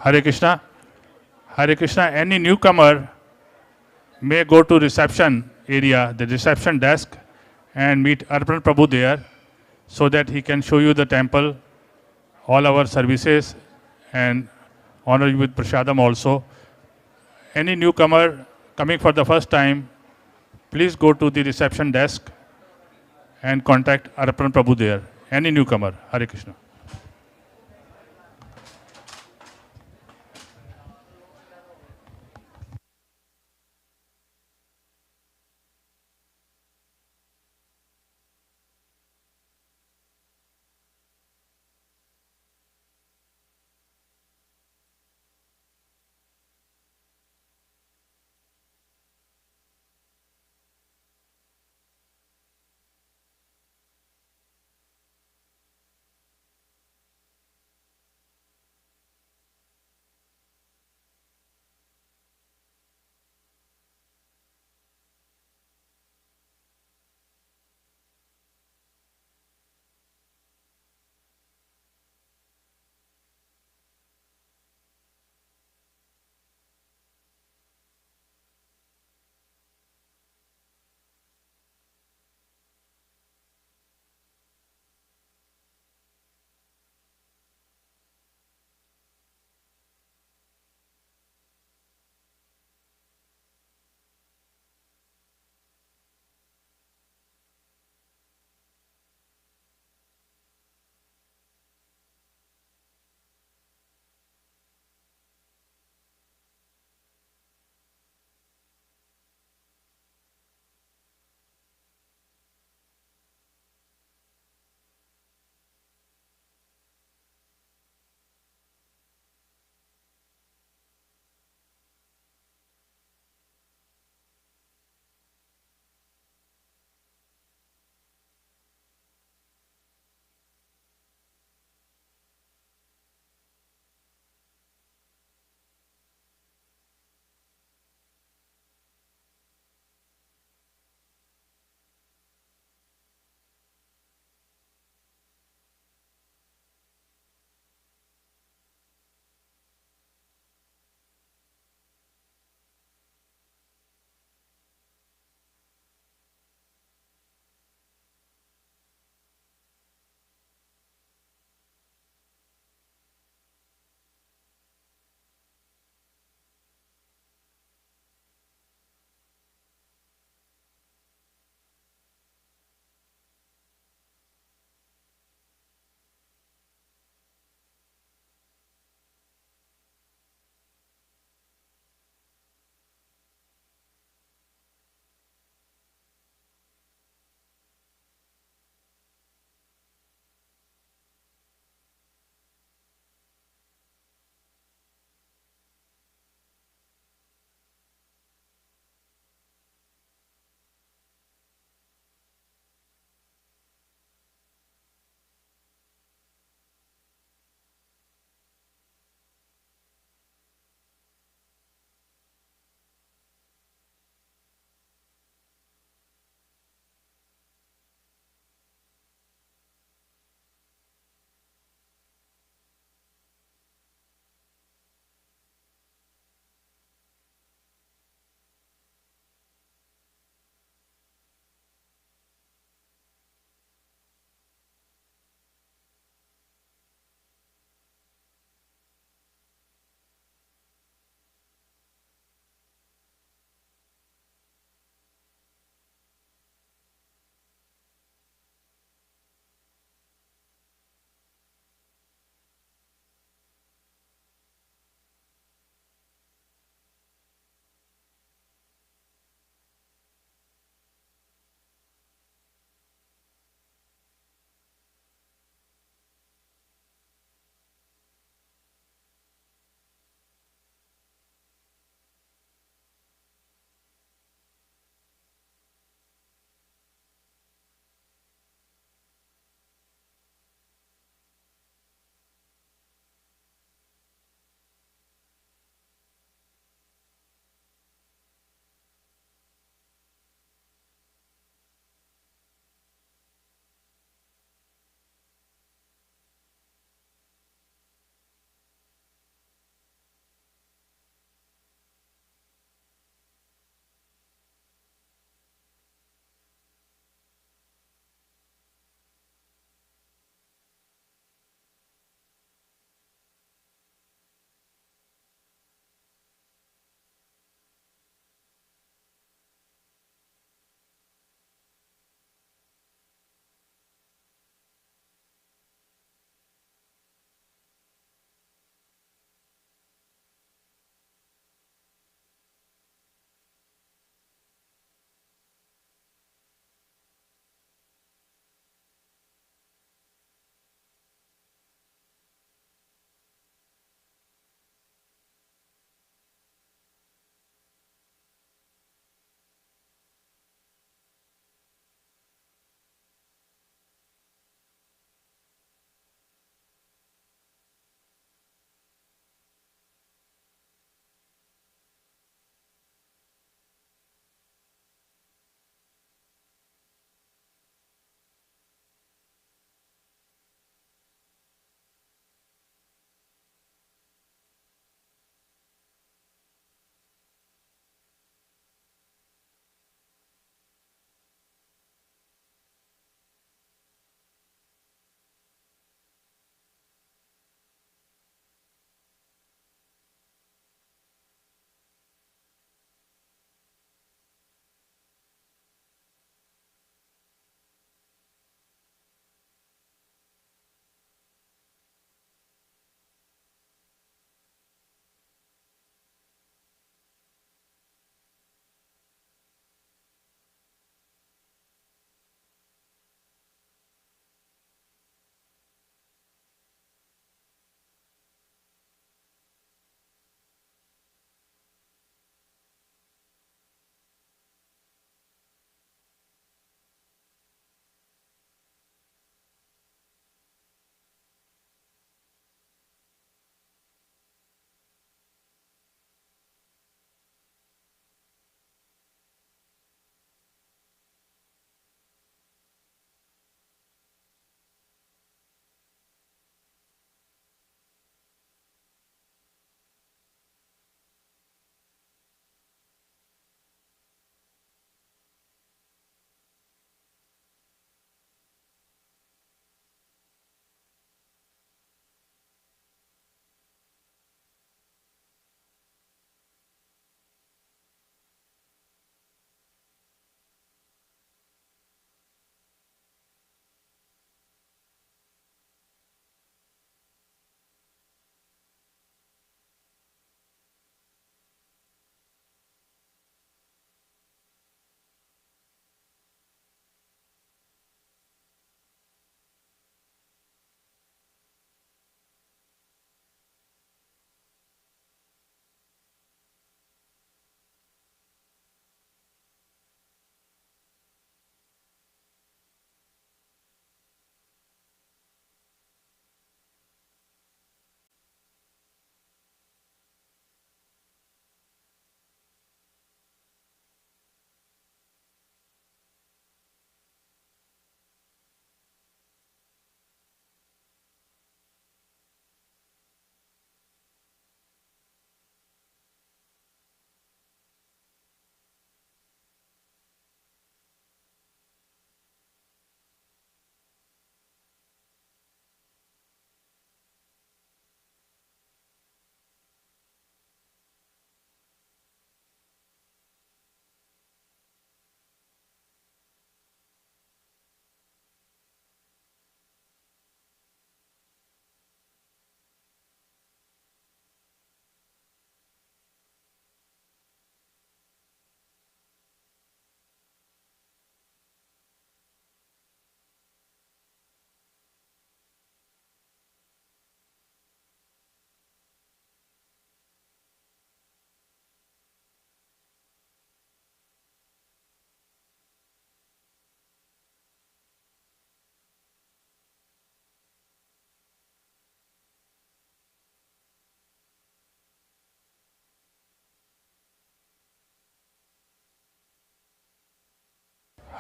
Hare Krishna. Hare Krishna. Any newcomer may go to reception area, the reception desk, and meet Arpan Prabhu there so that he can show you the temple, all our services, and honor you with prasadam also. Any newcomer coming for the first time, please go to the reception desk and contact Arpan Prabhu there. Any newcomer. Hare Krishna.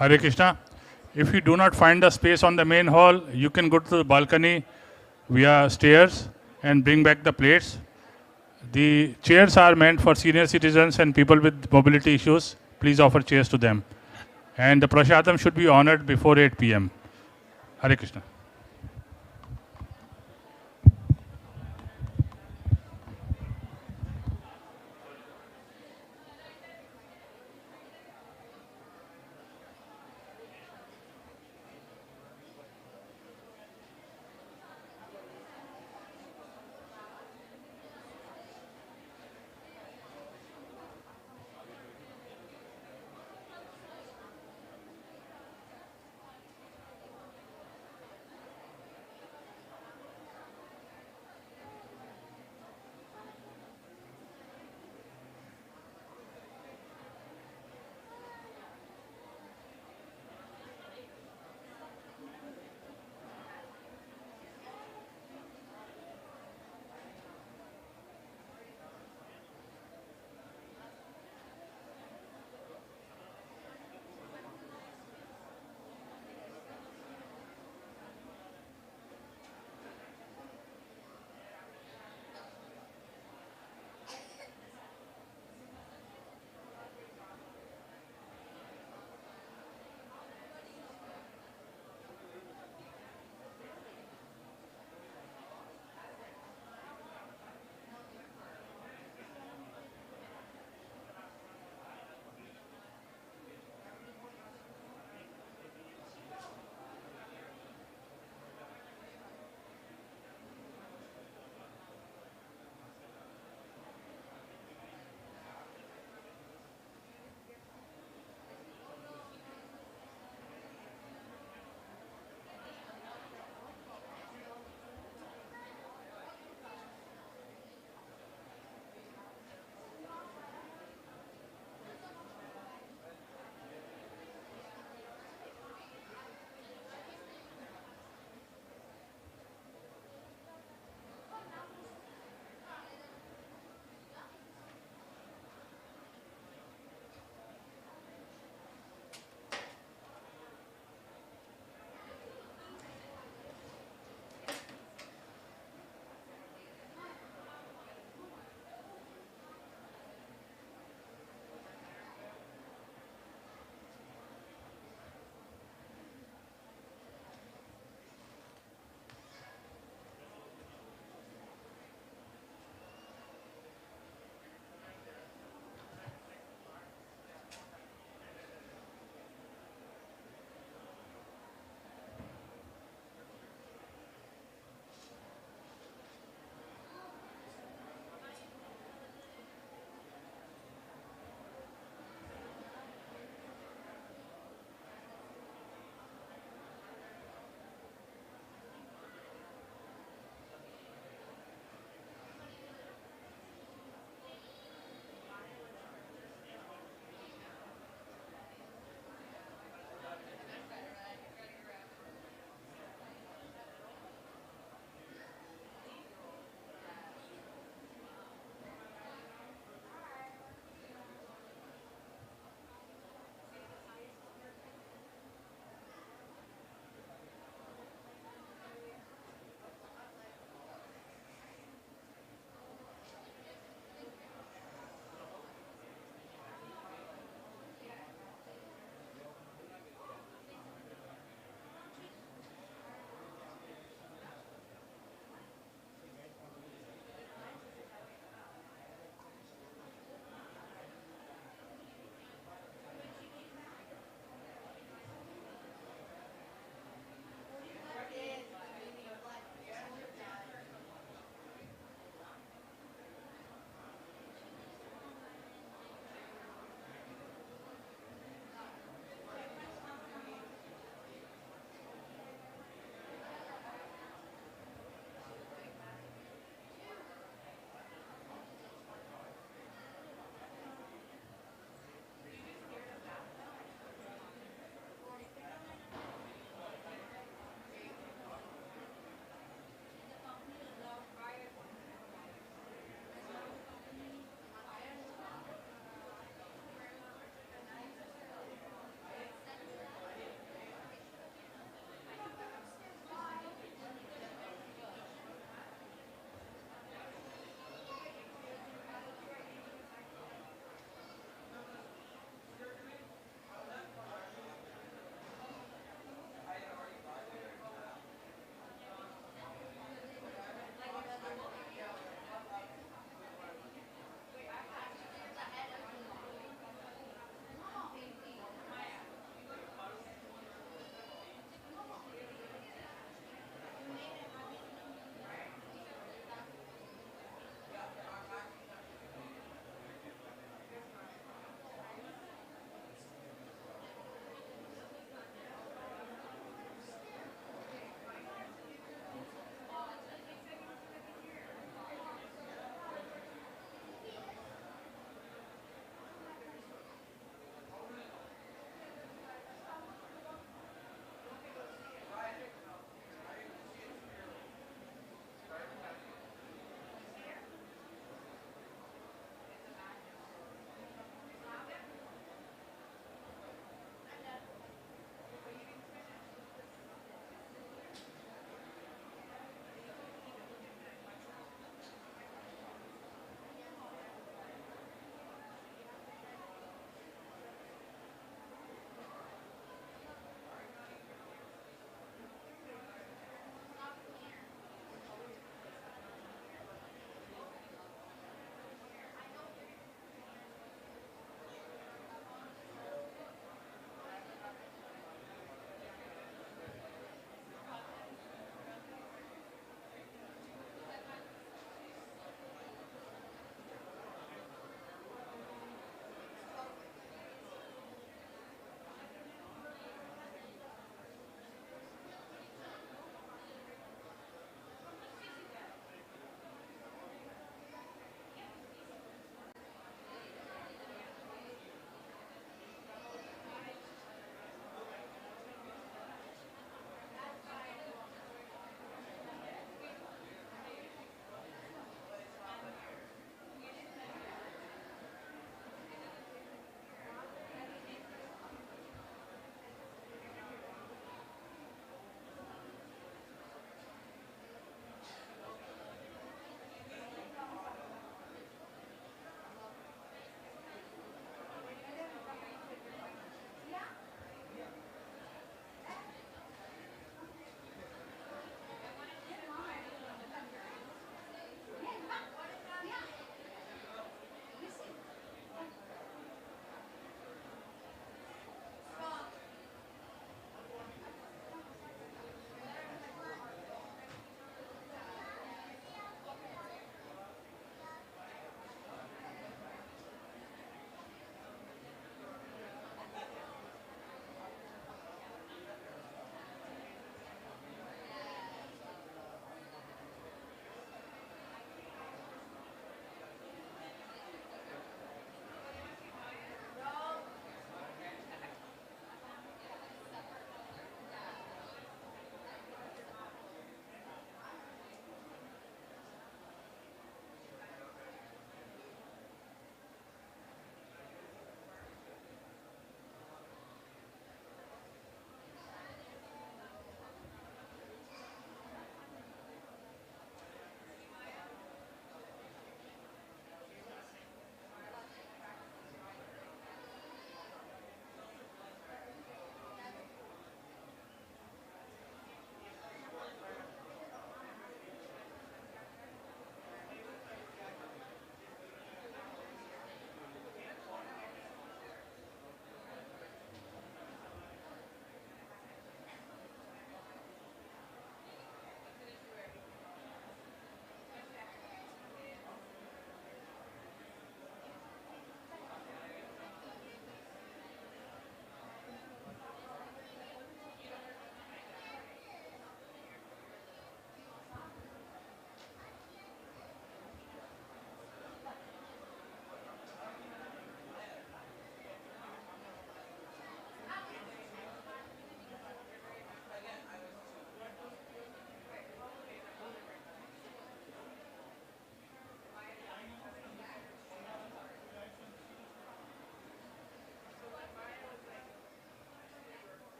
Hare Krishna. If you do not find the space on the main hall, you can go to the balcony via stairs and bring back the plates. The chairs are meant for senior citizens and people with mobility issues. Please offer chairs to them. And the prasadam should be honored before 8 p.m. Hare Krishna.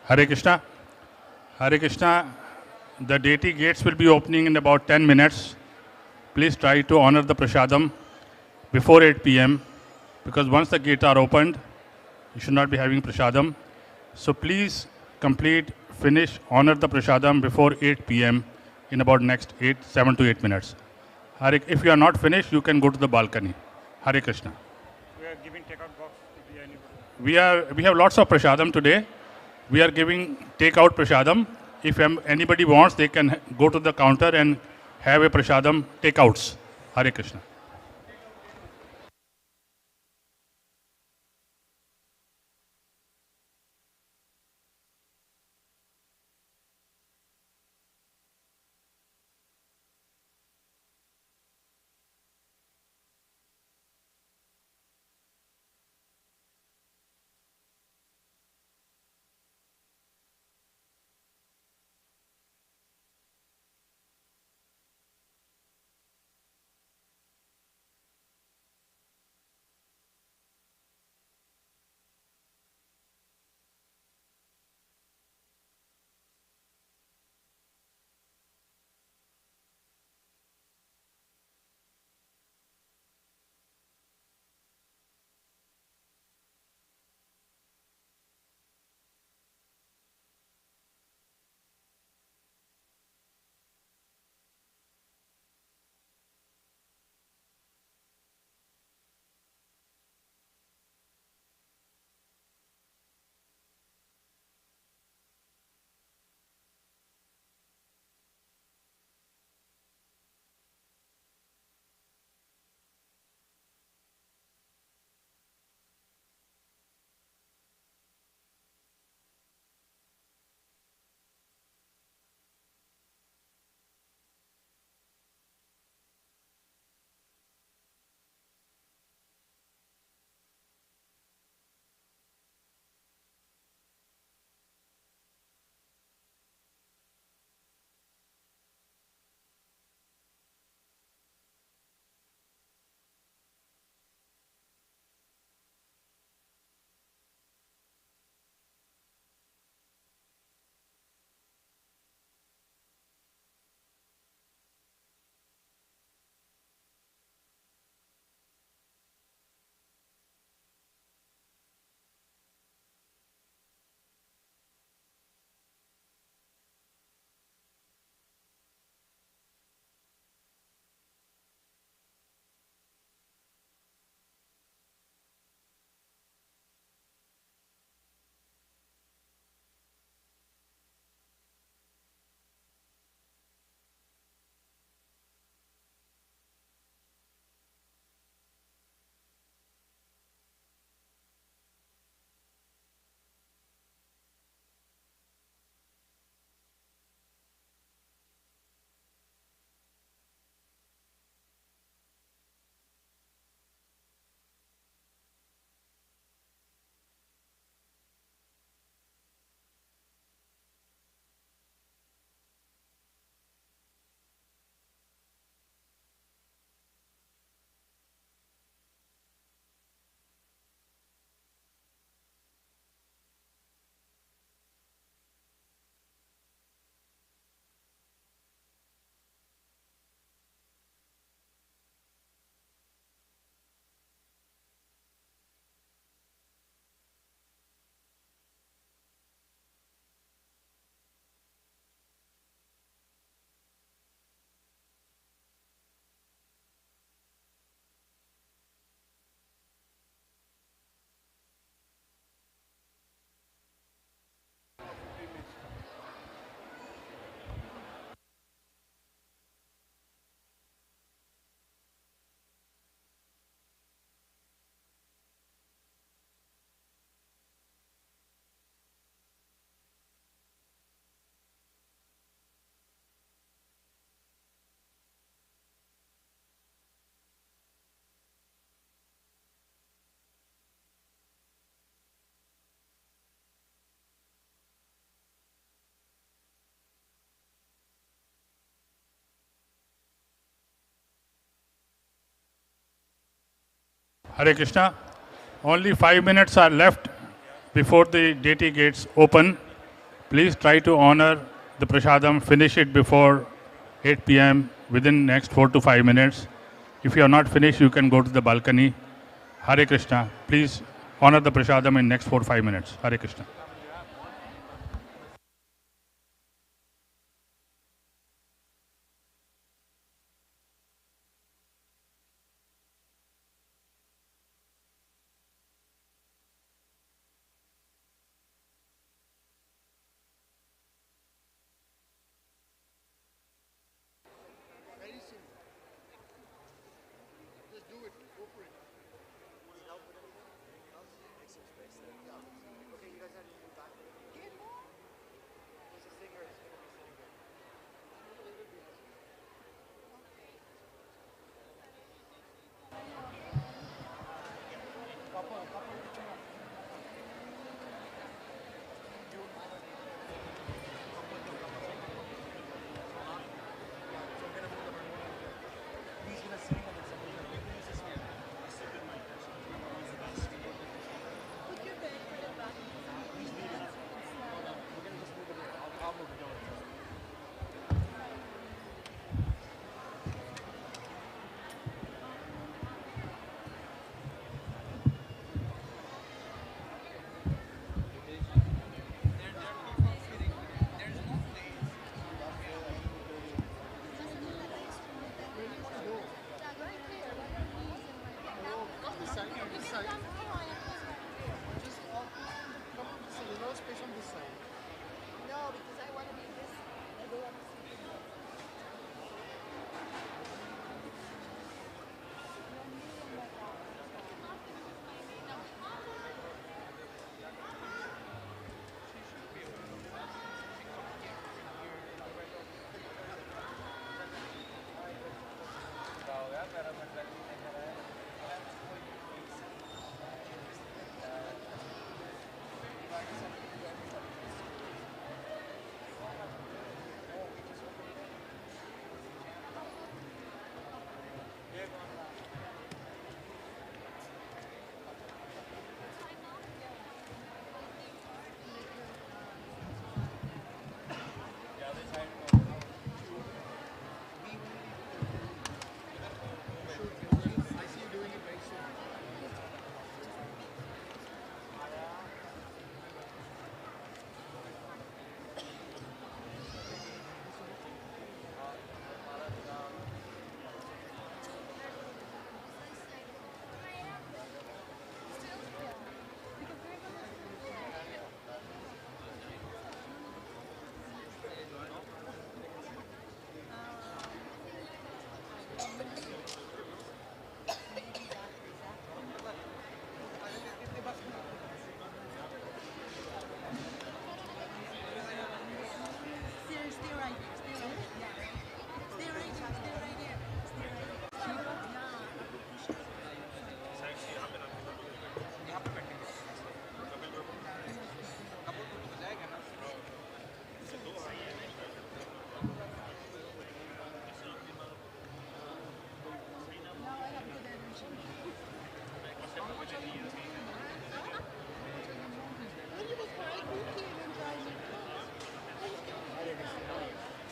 Hare Krishna. Hare Krishna. The deity gates will be opening in about 10 minutes. Please try to honor the prasadam before 8 p.m. because once the gates are opened, you should not be having prasadam. So please complete, finish, honor the prasadam before 8 p.m. in about next 7 to 8 minutes. If you are not finished, you can go to the balcony. Hare Krishna. We are giving takeout box to anybody. We have lots of prasadam today. We are giving takeout prasadam. If anybody wants, they can go to the counter and have a prasadam takeouts. Hare Krishna. Hare Krishna. Only 5 minutes are left before the deity gates open. Please try to honor the prasadam, finish it before 8 p.m. within next 4 to 5 minutes. If you are not finished, you can go to the balcony. Hare Krishna. Please honor the prasadam in next 4 to 5 minutes. Hare Krishna.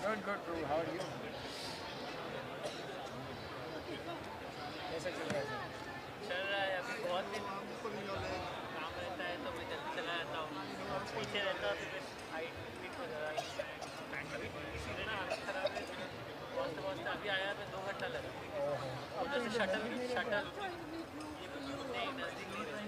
Good, good, Prabhu. How are you? कैसा चल रहा है sir? चल रहा है अभी बहुत दिन काम रहता है तो मैं जल्दी चला जाता हूँ और पीछे रहता हूँ तो फिर हाइट भी तो ज़रा अभी इसीलिए ना हालत ख़राब है पहुँचते पहुँचते अभी आया मैं 2 घंटा लगा उधर से शटल नहीं नज़दीक नहीं रहे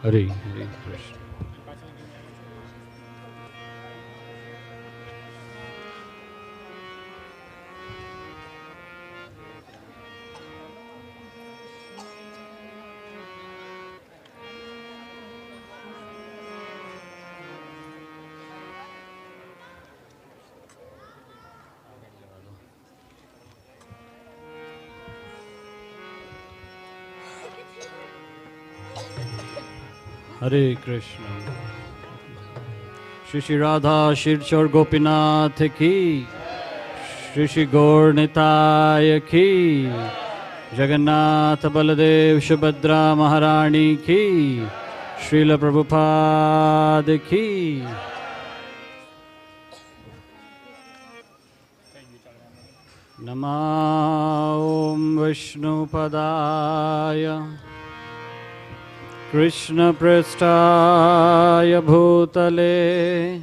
Hare Hare Krishna. Hare Krishna. Shri Shri Radha Shirchor Gopinath ki, Shri Shri Gaur Nitaya ki, Jagannath Baladev Subhadra Maharani ki, Srila Prabhupada ki. Nama Om Vishnu Padaya Krishna Prasthaya Bhutale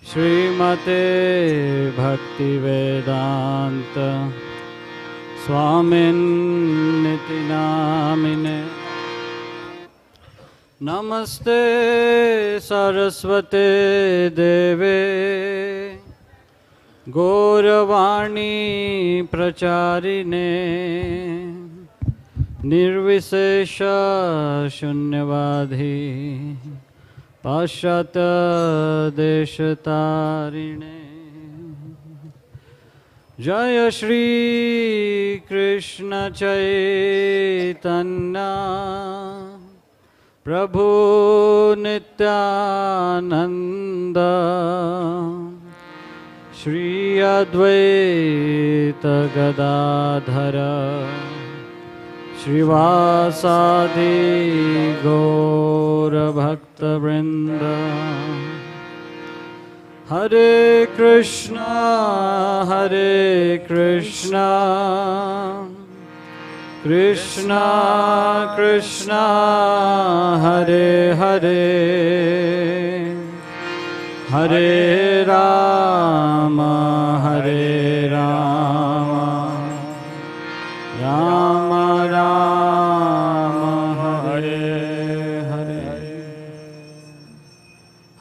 Srimate Bhakti Vedanta Swamin Niti Namine Namaste Saraswate Deve Gauravani Pracharine Nirvisesha Shunyavadhi Pashyata Deshatarine Jaya Shri Krishna Chaitanya Prabhu Nityananda Shri Advaita Gadadhara Srivasadi Gaura Bhakta Vrinda Hare Krishna Krishna Krishna Hare Hare Hare Rama Hare Rama Rama Rama Hare Hare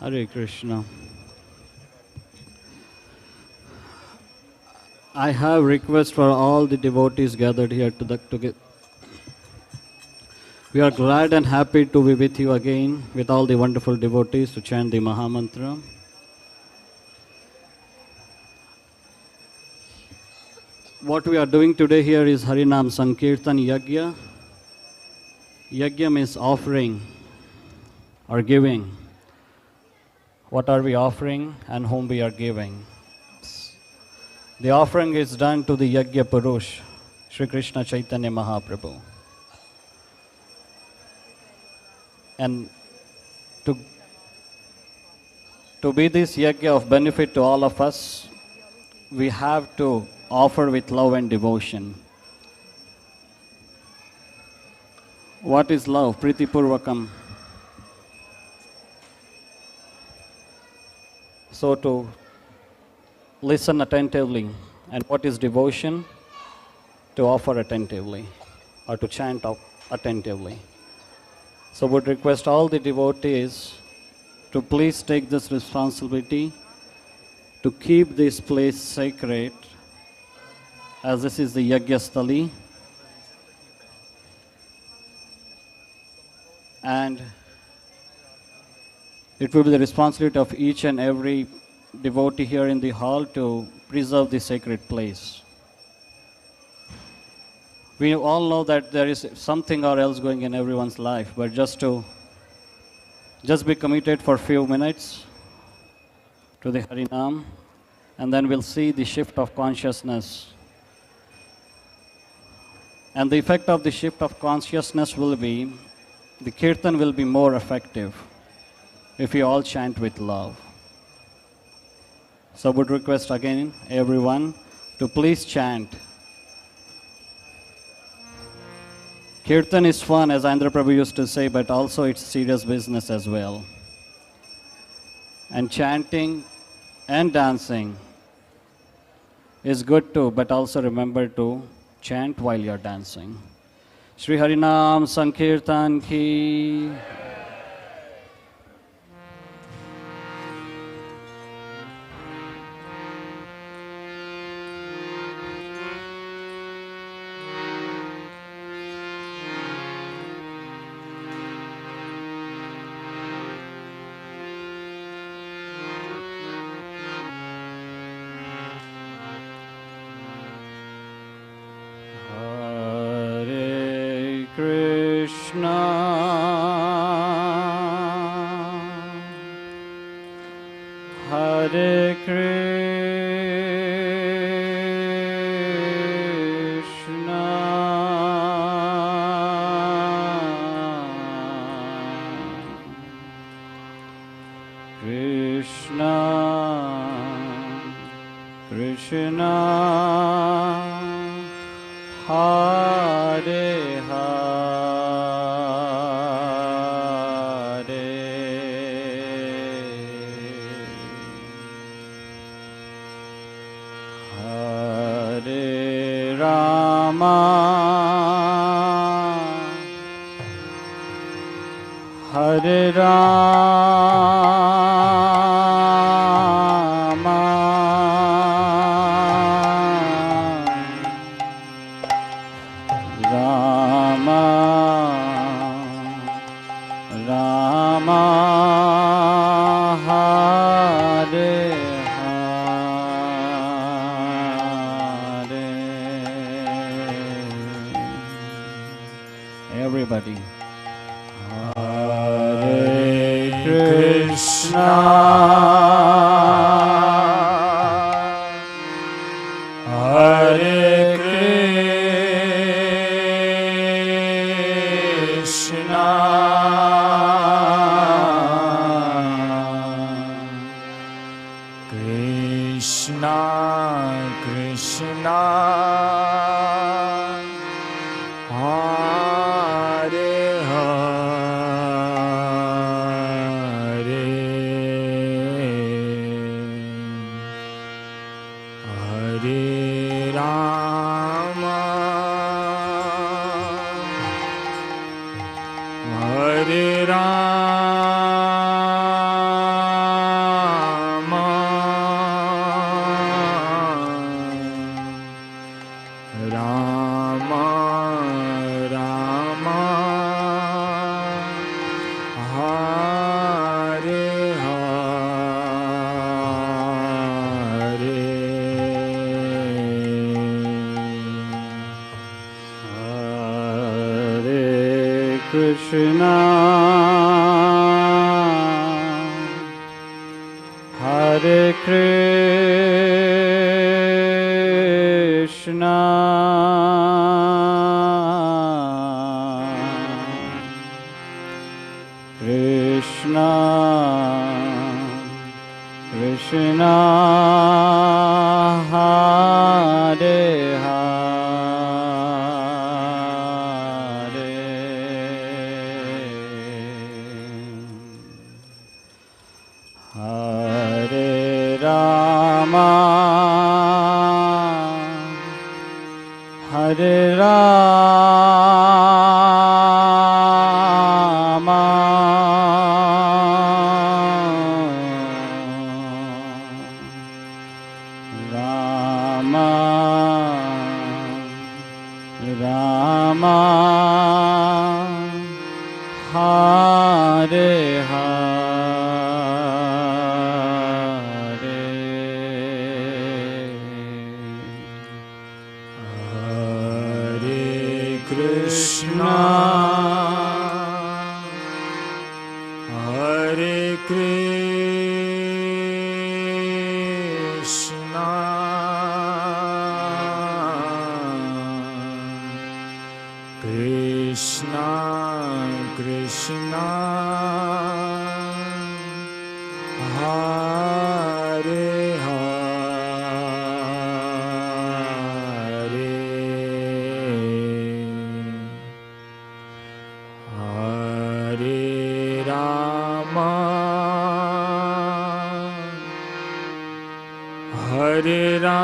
Hare Krishna. I have request for all the devotees gathered here together. We are glad and happy to be with you again with all the wonderful devotees to chant the Mahamantra. What we are doing today here is Harinam Sankirtan Yajna. Yajna means offering or giving. What are we offering and whom we are giving? The offering is done to the Yajna Purush, Sri Krishna Chaitanya Mahaprabhu. And to be this Yajna of benefit to all of us, we have to offer with love and devotion. What is love? Priti Purvakam. So to listen attentively. And what is devotion? To offer attentively or to chant attentively. So would request all the devotees to please take this responsibility to keep this place sacred, as this is the Yajna Sthali. And it will be the responsibility of each and every devotee here in the hall to preserve the sacred place. We all know that there is something or else going in everyone's life, but just be committed for a few minutes to the Harinam, and then we'll see the shift of consciousness. And the effect of the shift of consciousness will be, the kirtan will be more effective if we all chant with love. So I would request again everyone to please chant. Kirtan is fun, as Andhra Prabhu used to say, but also it's serious business as well. And chanting and dancing is good too, but also remember to chant while you're dancing. Shri Harinam Sankirtan ki. Krishna Hare Krishna, Krishna, Hare Hare, Hare Rama, Hare Rama, Rama, Rama, Hare Hare. Everybody. Hare Krishna, Hare Krishna, Krishna Krishna, Hare Hare, Hare Rama, Hare Rama, Rama Rama, Hare Hare, Hare Krishna, Hare Krishna, Krishna Krishna, Hare Hare, Hare Rama, Hare Rama, Rama Rama, Hare Hare, Hare Krishna, Hare Krishna, Krishna Krishna, Hare Hare, Hare Rama, Hare Rama,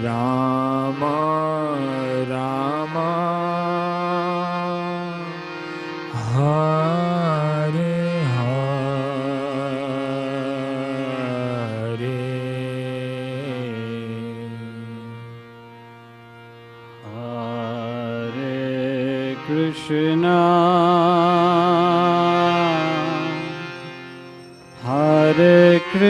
Rama Rama, Hare Hare, Hare Krishna, Hare Krishna,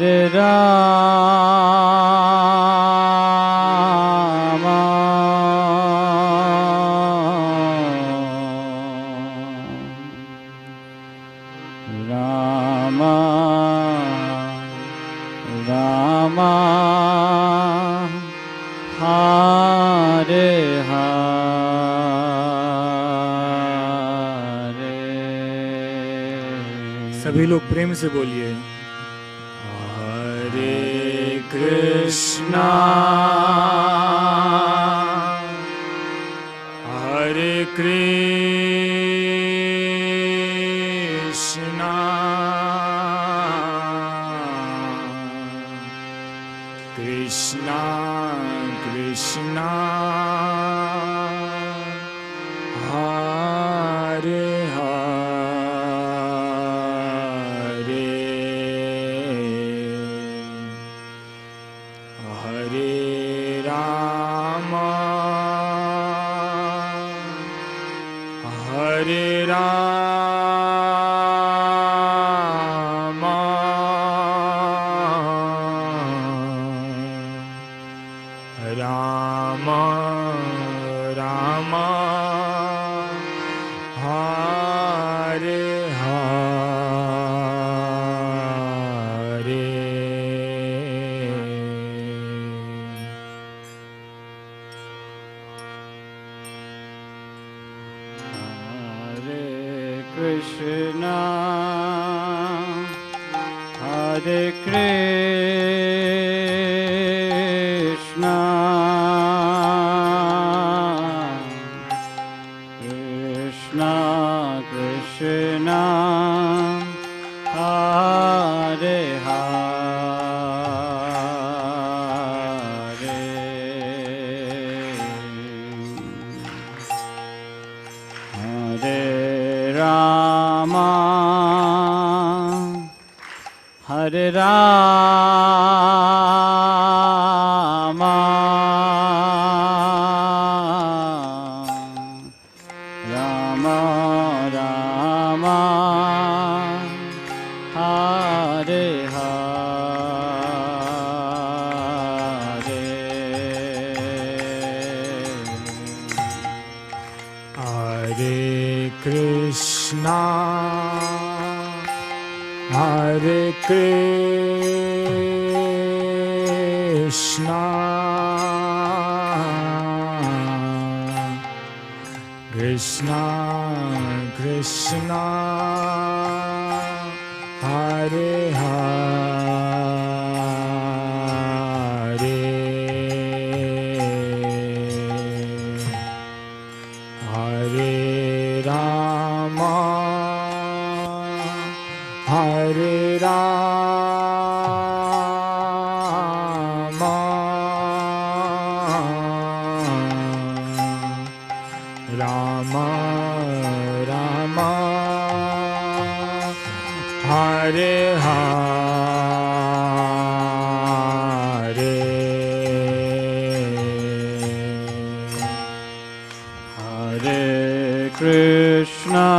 Hare Rama, Rama Rama, Hare Hare. सभी लोग प्रेम से बोलिए, Hare Krishna, Hare Krishna, Krishna Krishna, Hare Hare, Hare Rama, Hare Rama, Rama Rama, Hare Hare. Hare Krishna, Hare Krishna, Krishna Krishna, Hare Hare, Hare Rama, Hare Rama, Rama Rama, Hare Hare, Hare Krishna, Hare Krishna, Krishna Krishna, Hare Hare, Hare Rama, Hare Rama, Rama Rama, Hare Hare, Hare Krishna,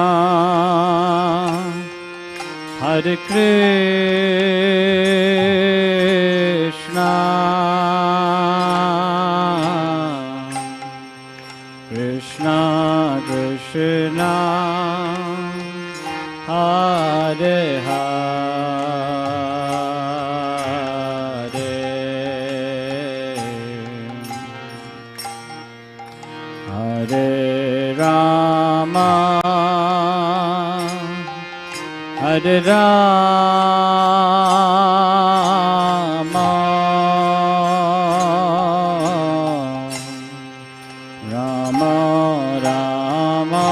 Hare Krishna, Krishna Krishna, Hare Hare, Hare Rama, Hare Rama, Rama Rama,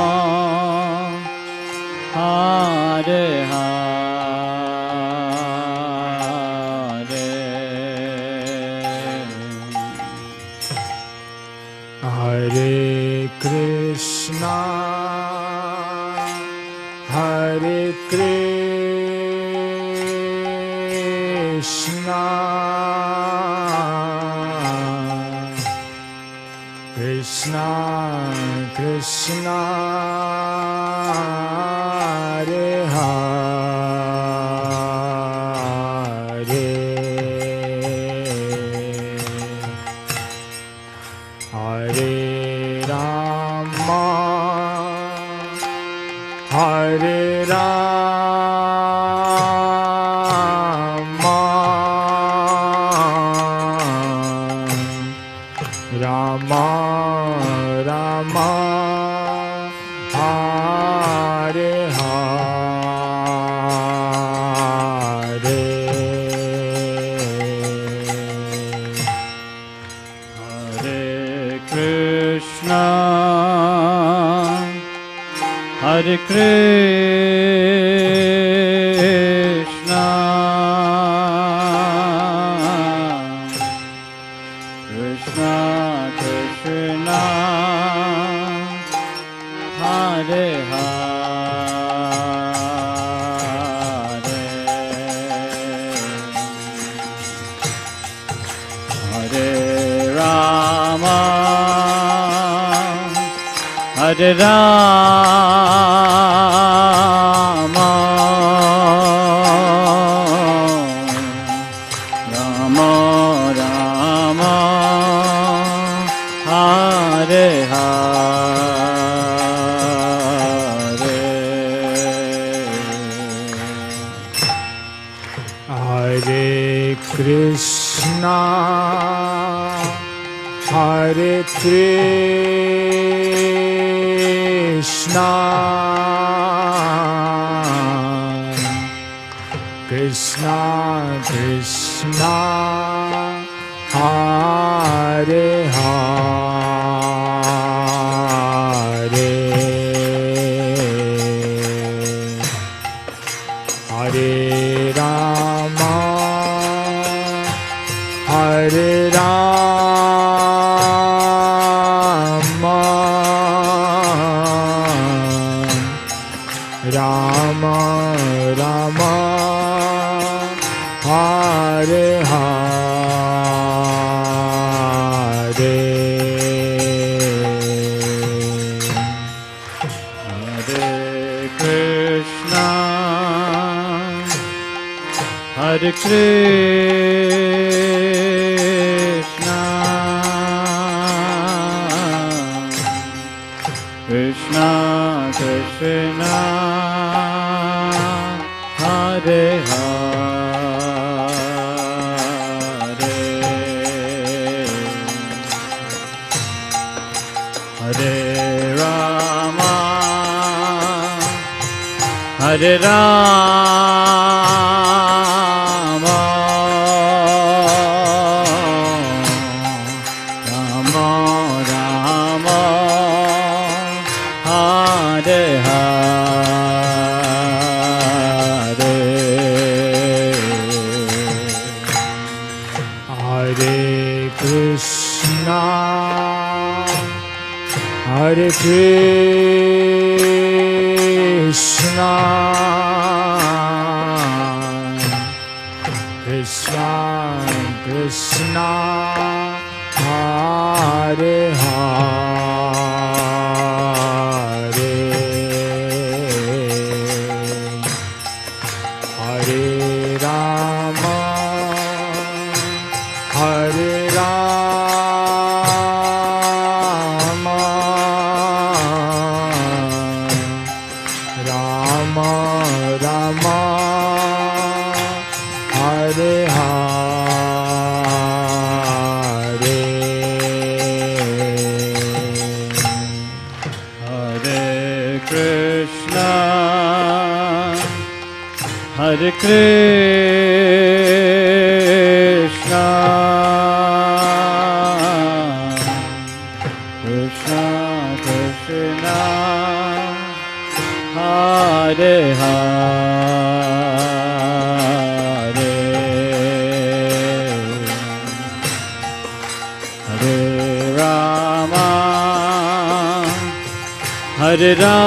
Hare Hare, Hare Krishna, Hare Krishna, Krishna Krishna, Hare Hare, Hare Krishna, Krishna Krishna, Hare Hare, Hare Rama, Hare Rama, Rama Rama, Hare Hare, Hare Krishna, Hare Krishna, Krishna Krishna, Hare Hare, Hare Rama, Hare Rama, Rama Rama, Hare Hare, Hare Krishna, Hare Krishna, Krishna Krishna, Hare Hare, Hare Rama, Hare Rama, Rama Rama, Hare Hare, Hare Krishna, Hare Krishna, Krishna Krishna, Hare Hare, Hare Rama, Hare Rama, Rama Rama, Hare Hare, Hare Krishna, Hare Krishna, Krishna Krishna, Hare Hare, Hare Rama, Hare Rama,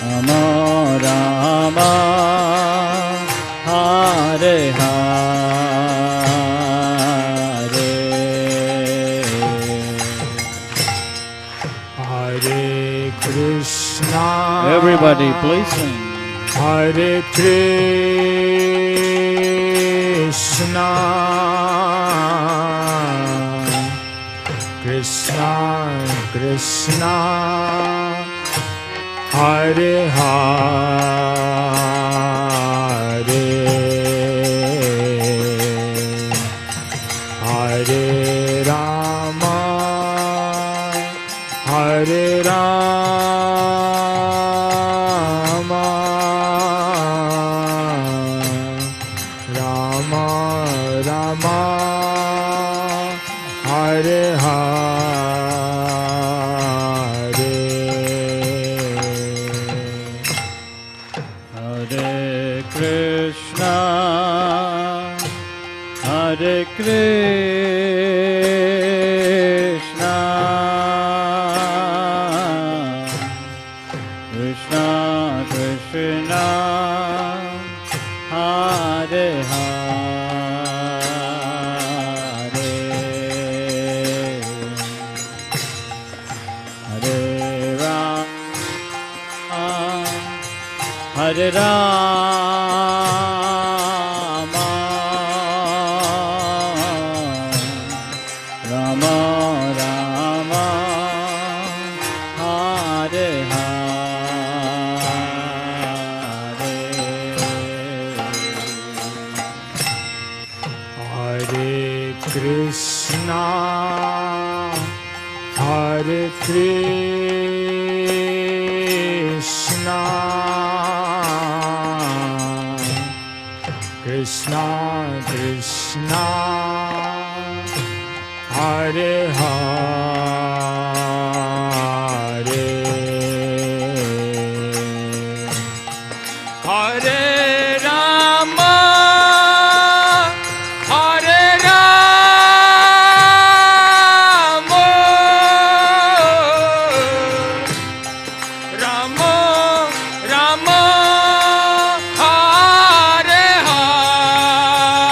Rama Rama, Hare Hare, Hare Krishna. Everybody, please sing. Hare Krishna, Krishna Krishna, Hare Hare, Hare Rama, Hare Rama, Rama Rama, Hare Krishna, Krishna Krishna, Hare Hare, Hare Rama, Hare Rama, Rama Rama, Hare Hare, Hare Krishna, Hare Krishna, Krishna Krishna, Hare Hare, Hare Rama, Hare Rama, Rama Rama, Hare Hare,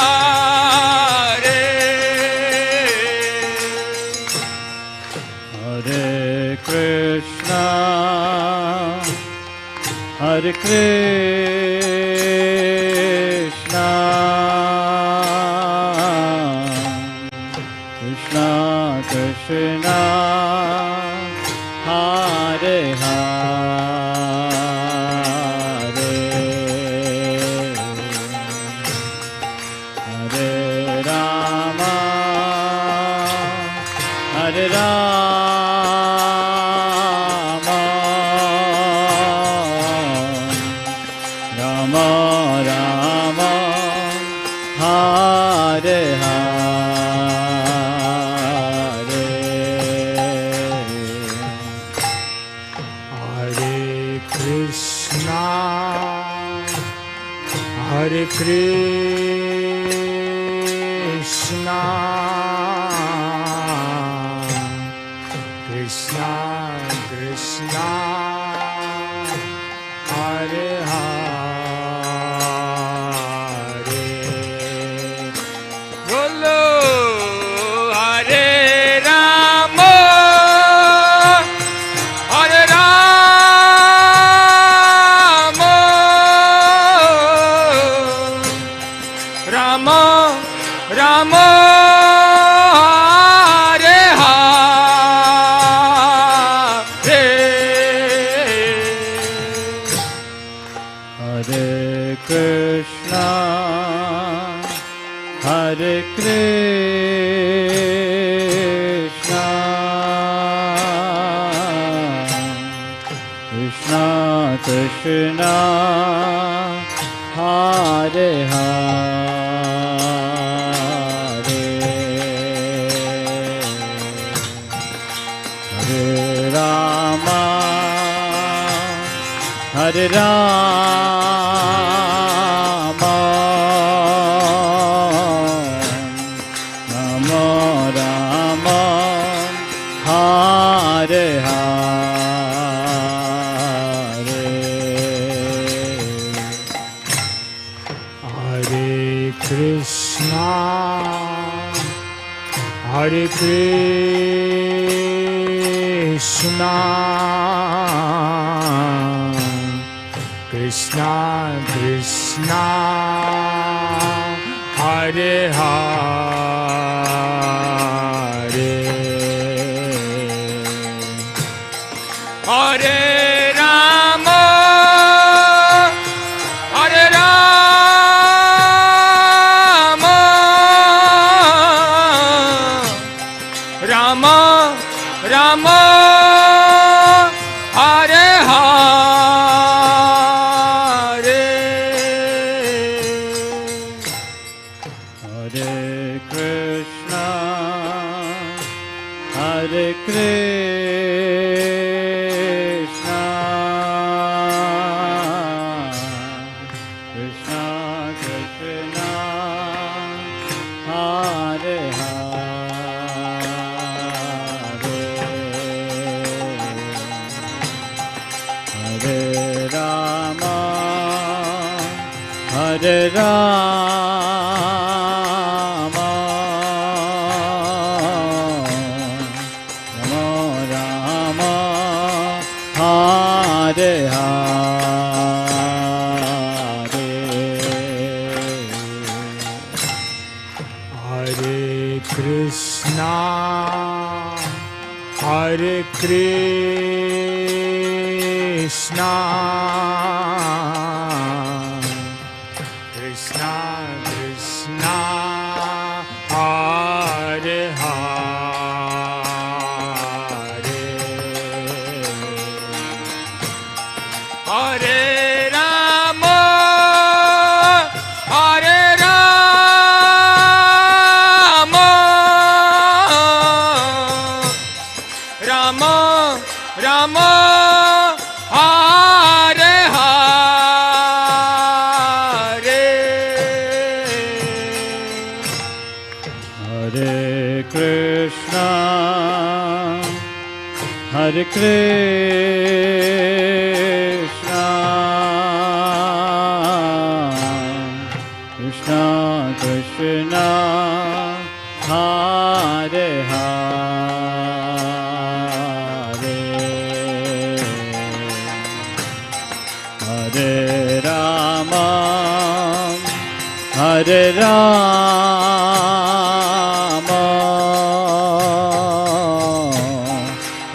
Hare Krishna, Hare Krishna, Krishna Krishna, Hare Hare, Hare Rama, Hare Rama, Rama Rama, Hare Hare, Hare Krishna, Hare Krishna, Krishna Krishna, Hare Hare, Bolo Hare Rama, Hare Rama, Rama Rama, Hare Hare, Hare Krishna, Hare Krishna, Krishna Krishna, Hare Hare, Hare Rama, Hare Rama, Rama Rama, Hare Hare, Hare Krishna, Hare Krishna, Krishna Krishna, Hare Hare, Hare Rama, Hare Rama, Rama Rama, Hare Hare, Hare Krishna, Hare Krishna, Krishna Krishna, Hare Hare Rama, Rama Rama, Hare Hare Krishna, Hare Krishna, Krishna Krishna, Hare Hare, Hare Rama, Hare Rama, Rama Rama, Hare Hare, Hare Krishna, Hare Krishna, Krishna Krishna, Hare Hare, Hare Rama, Hare Rama,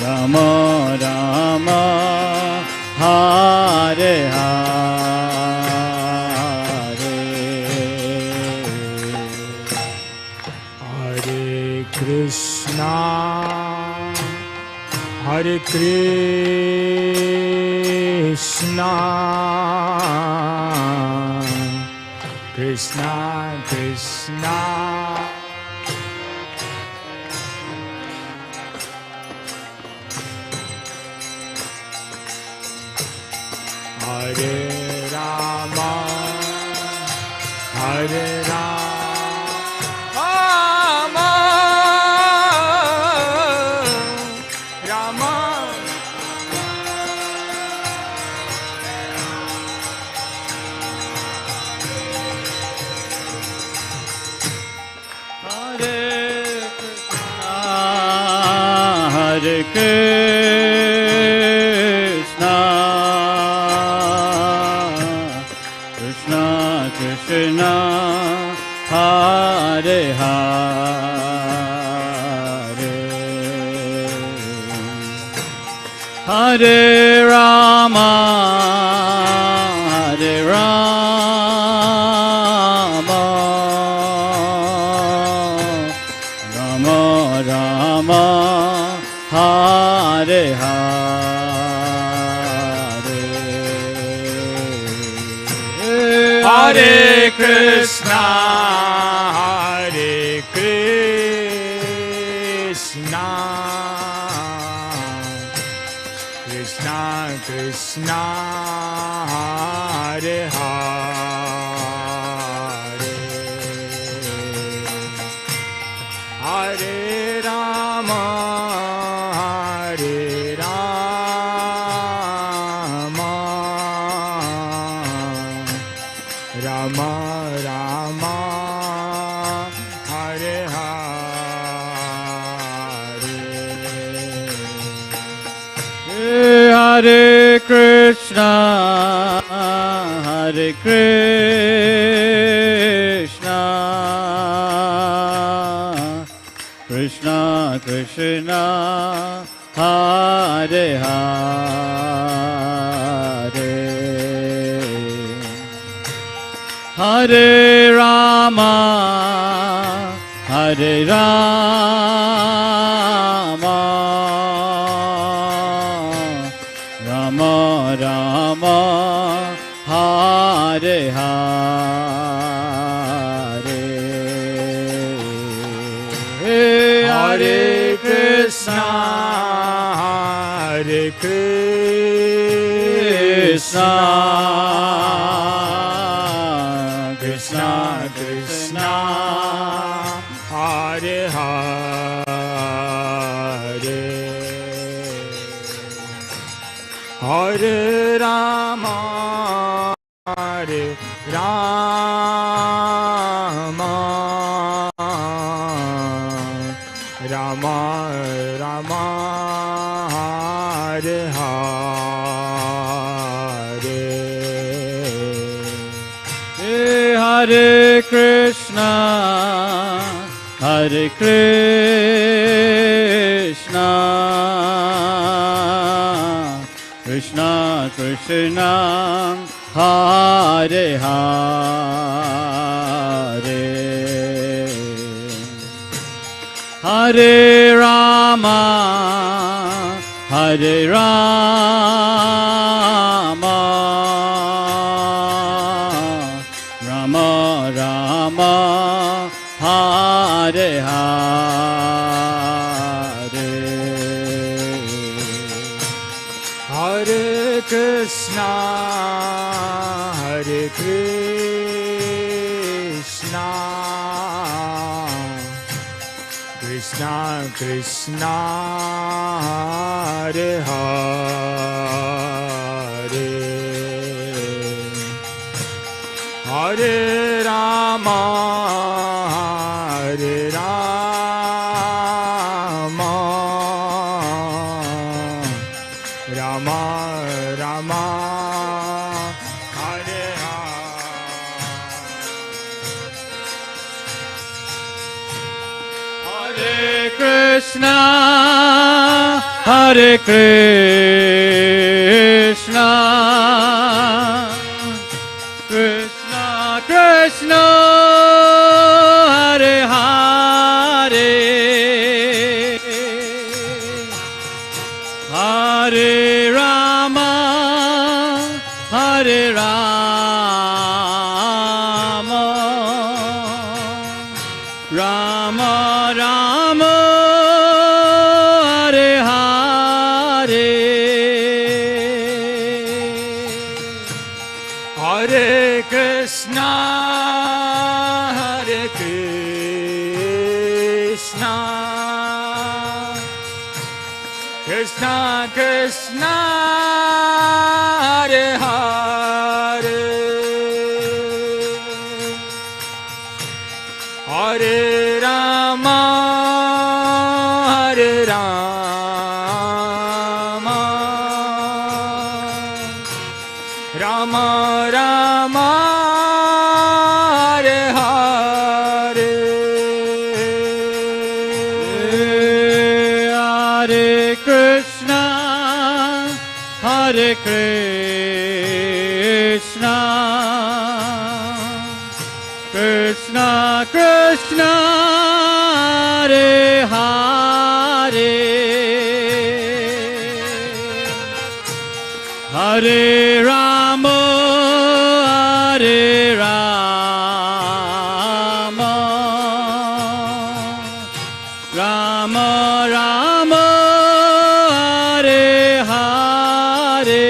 Rama Rama, Hare Hare, Hare Krishna, Hare Krishna, Krishna Krishna, Hare Rama, Hare Rama, Rama, Hare Krishna, Krishna Krishna, Hare Hare, Hare Rama, Hare Rama, Rama Rama, Hare Hare, Hare Krishna, Hare Krishna, Krishna Krishna, Hare Hare, Hare Rama, Hare Rama, Rama Rama, Hare Hare, Hare Krishna, Hare Krishna, Krishna Krishna, Hare Hare, Hare Rama, Hare Rama, Rama Rama, Hare Hare, Hare Krishna, Hare Krishna, Krishna Krishna, Hare Hare, Hare Rama, Hare Rama, Hare Hare. Hare Krishna, Hare Krishna, Krishna Krishna, Hare Hare, Hare Rama, Hare Rama, Rama Rama, Hare Hare, Hare Krishna, Hare Krishna, Krishna Krishna, Hare Hare, Hare Rama, Hare Rama, Rama Rama, Hare Hare Krishna, Hare Krishna, Krishna Krishna, Hare Hare, Hare Rama, Hare Rama, Rama Rama, Hare Hare, Hare Krishna, Hare Krishna, Krishna Krishna, Hare Hare, Hare Rama, Hare Rama, Rama Rama, Hare Hare, Hare Krishna, Hare Krishna, Krishna Krishna, Hare Hare, Hare Rama, Hare Rama, Rama Rama, Hare Hare,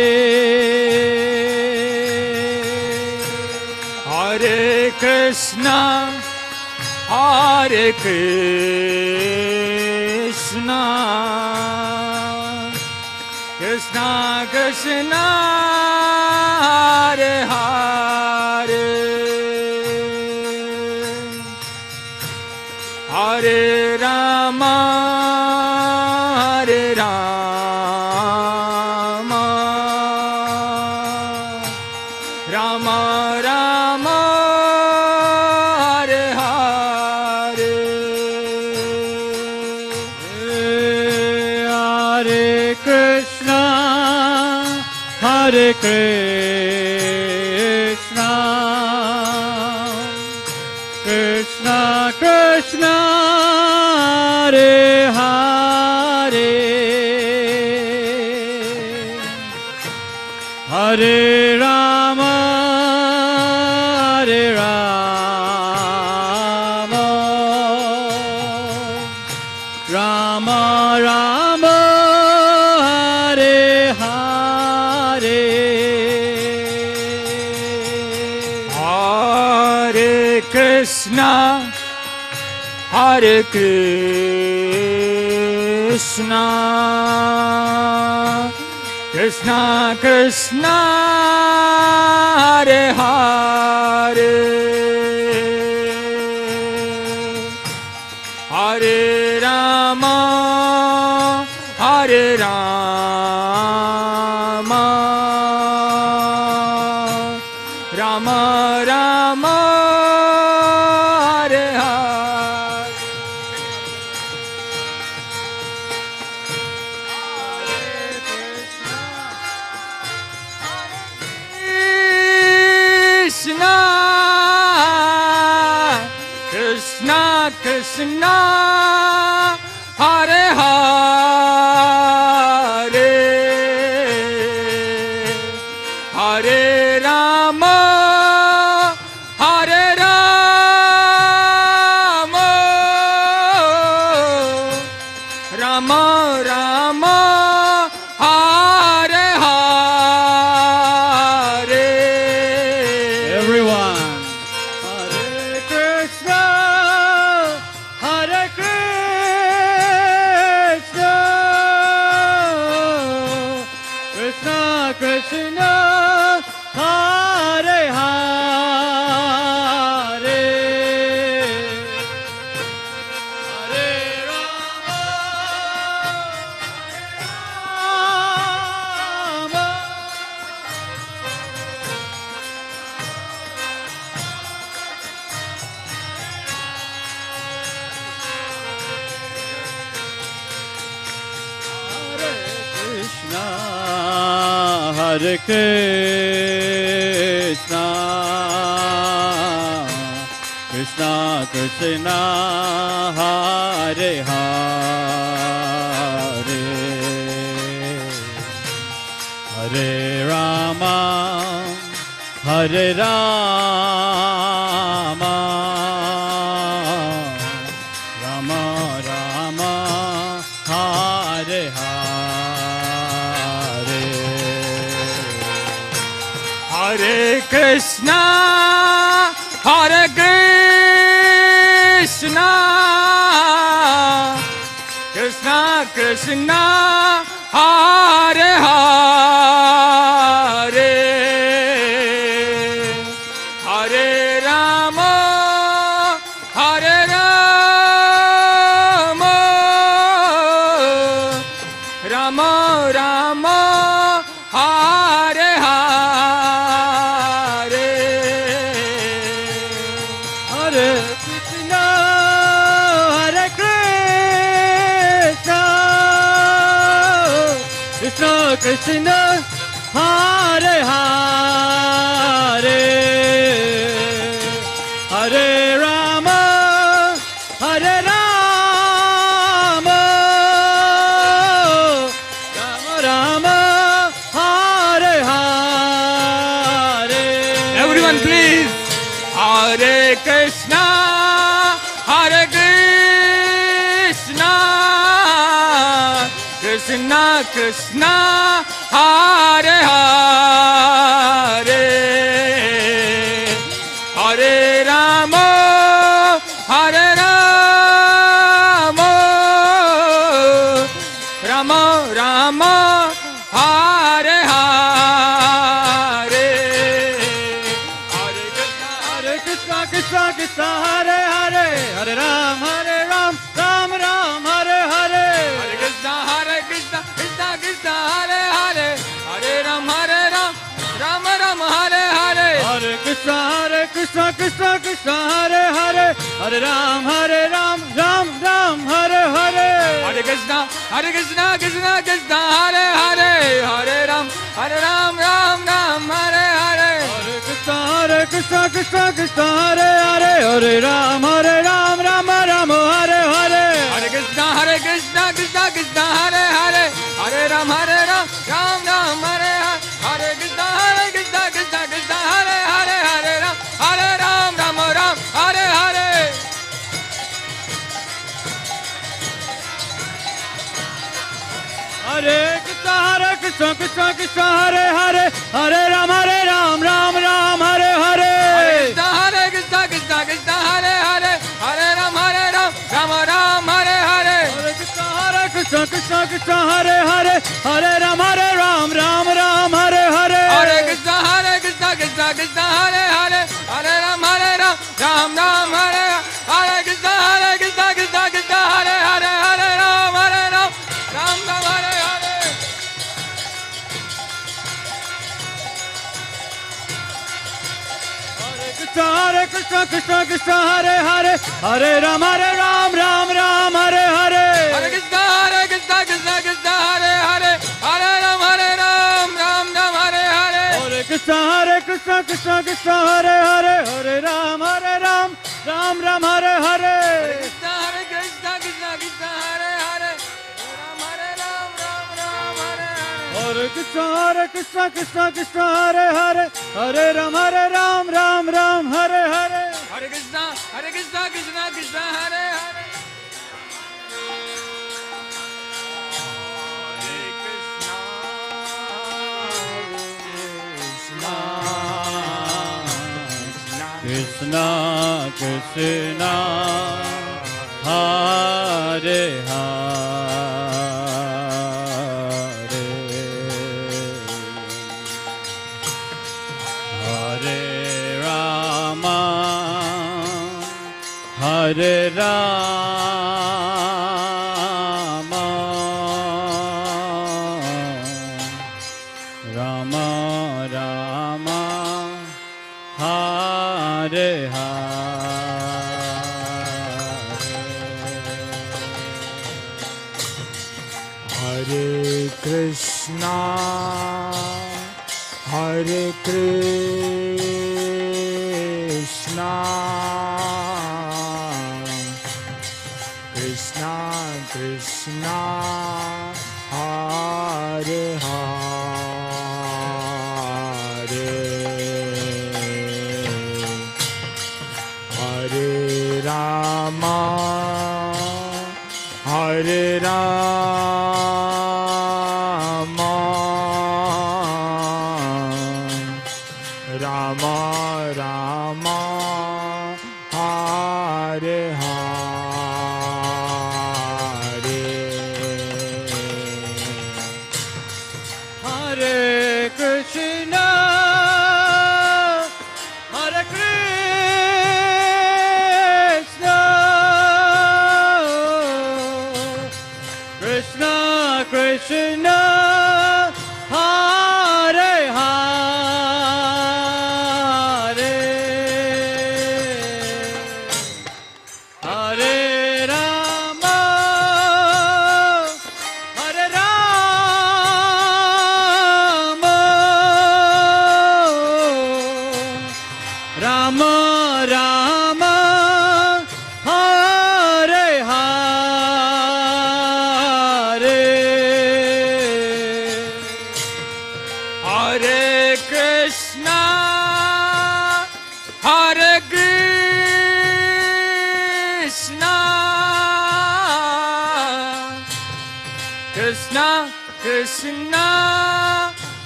Hare Krishna, Hare Krishna, Krishna Krishna, Hare Hare, Hare Rama, Hare Rama, Rama Rama, Hare Hare, Hare Krishna, Hare Krishna, Krishna Krishna, Hare Hare, Hare Rama, Hare Rama, Rama Rama, Hare Hare, Hare Krishna, Hare Krishna, Krishna Krishna, Hare Hare, Hare Rama, Hare Rama, Krishna, Hare Hare, Hare Rama, Hare Rama, Rama Rama, Hare Hare. Everyone. Hare Krishna, Hare Krishna, Krishna Krishna, Hare Hare, Hare Rama, Rama. Krishna, Hare Krishna, Krishna Krishna, Hare Hare, Hare Rama, Hare Rama, Rama Rama, Hare Hare. Hare Krishna, Hare Krishna, Krishna Krishna, Hare Hare, Hare Rama, Hare Rama, Rama Rama, Hare Hare. Hare Krishna, Hare Krishna, Krishna Krishna, Hare Hare, Hare Rama, Hare Rama, Rama Rama, Hare Hare. Everyone please. Hare Krishna, Hare Krishna, Krishna Krishna, Hare Hare, Hare Rama, Hare Rama, Rama Rama, Hare Hare. Hare Krishna, Krishna Krishna, Hare Hare, Hare Ram, Ram Ram, Hare Hare. Hare Krishna, Krishna Krishna, Hare Hare, Hare Ram, Ram Ram, Hare Hare. Hare Krishna, Krishna Krishna, Hare Hare, Hare Ram, Ram Ram, Hare Hare. Hare Krishna, Krishna Krishna, Hare Hare, Hare Ram, Ram Ram, Hare Hare. Hare Krishna, Krishna Krishna, Hare Hare, Hare Ram, Ram Ram, Hare Hare. Hare Krishna, Krishna Krishna, Hare Hare, Hare Ram, Ram Ram, Hare Hare. Hare Krishna, Krishna Krishna, Hare Hare, Hare Ram, Ram Ram, Hare Hare. Hare Krishna, Krishna Krishna, Hare Hare, Hare Ram, Ram Ram, Hare Hare. Hare Krishna, Krishna Hare Hare, Hare Ram, Ram Ram, Hare Hare. Hare Krishna, Krishna Krishna, Hare Hare, Hare Ram, Ram Ram, Hare Hare. Hare Krishna, Krishna Krishna, Hare Hare, Hare Ram, Ram Ram, Hare Hare. Hare Krishna, Krishna Krishna, Hare Hare, Hare Ram, Ram Ram, Hare Hare. Hare Krishna, Krishna Hare Hare, Hare Ram, Ram Ram, Hare Hare. Hare Krishna, Krishna Hare Hare, Hare Ram, Ram Ram, Hare Hare. Hare Krishna, Krishna Hare Hare, Hare Ram, Ram Ram Hare Hare. Hare Krishna Krishna Krishna Hare Hare, Ram Hare Ram Ram Ram Hare Hare. Hare Krishna Krishna Krishna Hare Hare, Hare Ram Ram Ram Hare Hare. Hare Krishna Krishna Krishna Hare Hare. Krishna Krishna Hare Hare, Hare Rama Hare Rama, Rama Rama Hare Hare Krishna Hare Krishna, Krishna Krishna Hare Hare, Hare Rama Hare Rama, Rama Rama Hare Hare, Hare Krishna Hare Krishna, Krishna Krishna Hare Hare, Hare Rama Hare Rama, Rama Rama Hare Hare, Hare Krishna Hare Krishna, Krishna Krishna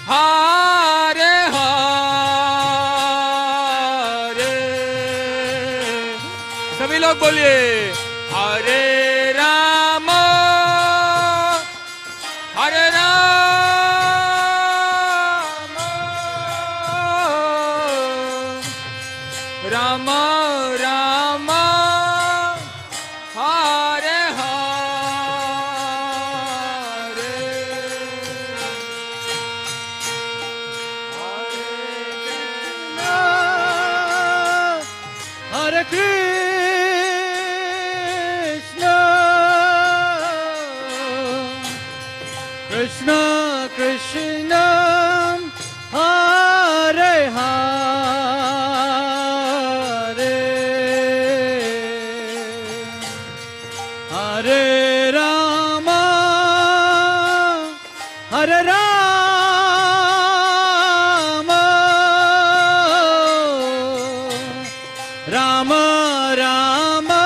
Hare Hare. सभी लोग बोलिए हरे राम हरे Ram Ram Ram Hare Hare. Hare Krishna, Krishna Krishna Hare Hare, Hare Rama Hare Rama, Rama Rama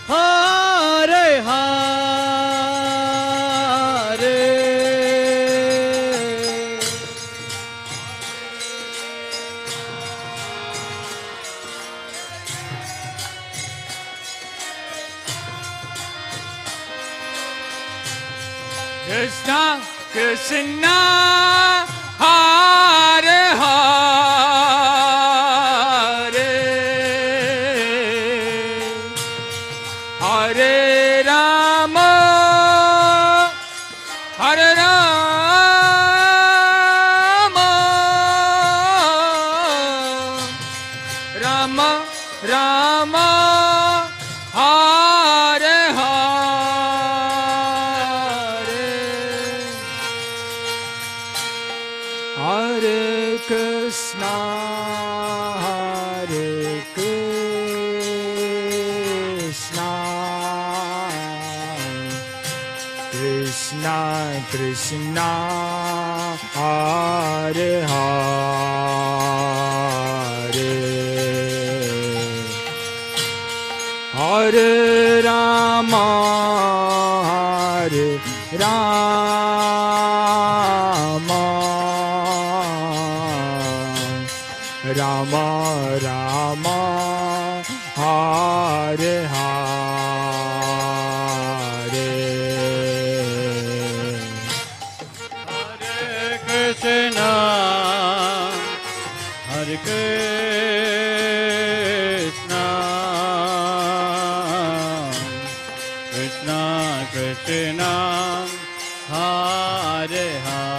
Hare Hare, Krishna Krishna Hare Hare, Hare Rama Hare Rama, Rama Rama Hare Hare. Hare Krishna Hare Krishna, Krishna, Hare Hare, Hare Rama, Hare Rama, Rama Rama, Hare Hare. Krishna, Hare Krishna, Krishna Krishna, Hare Hare,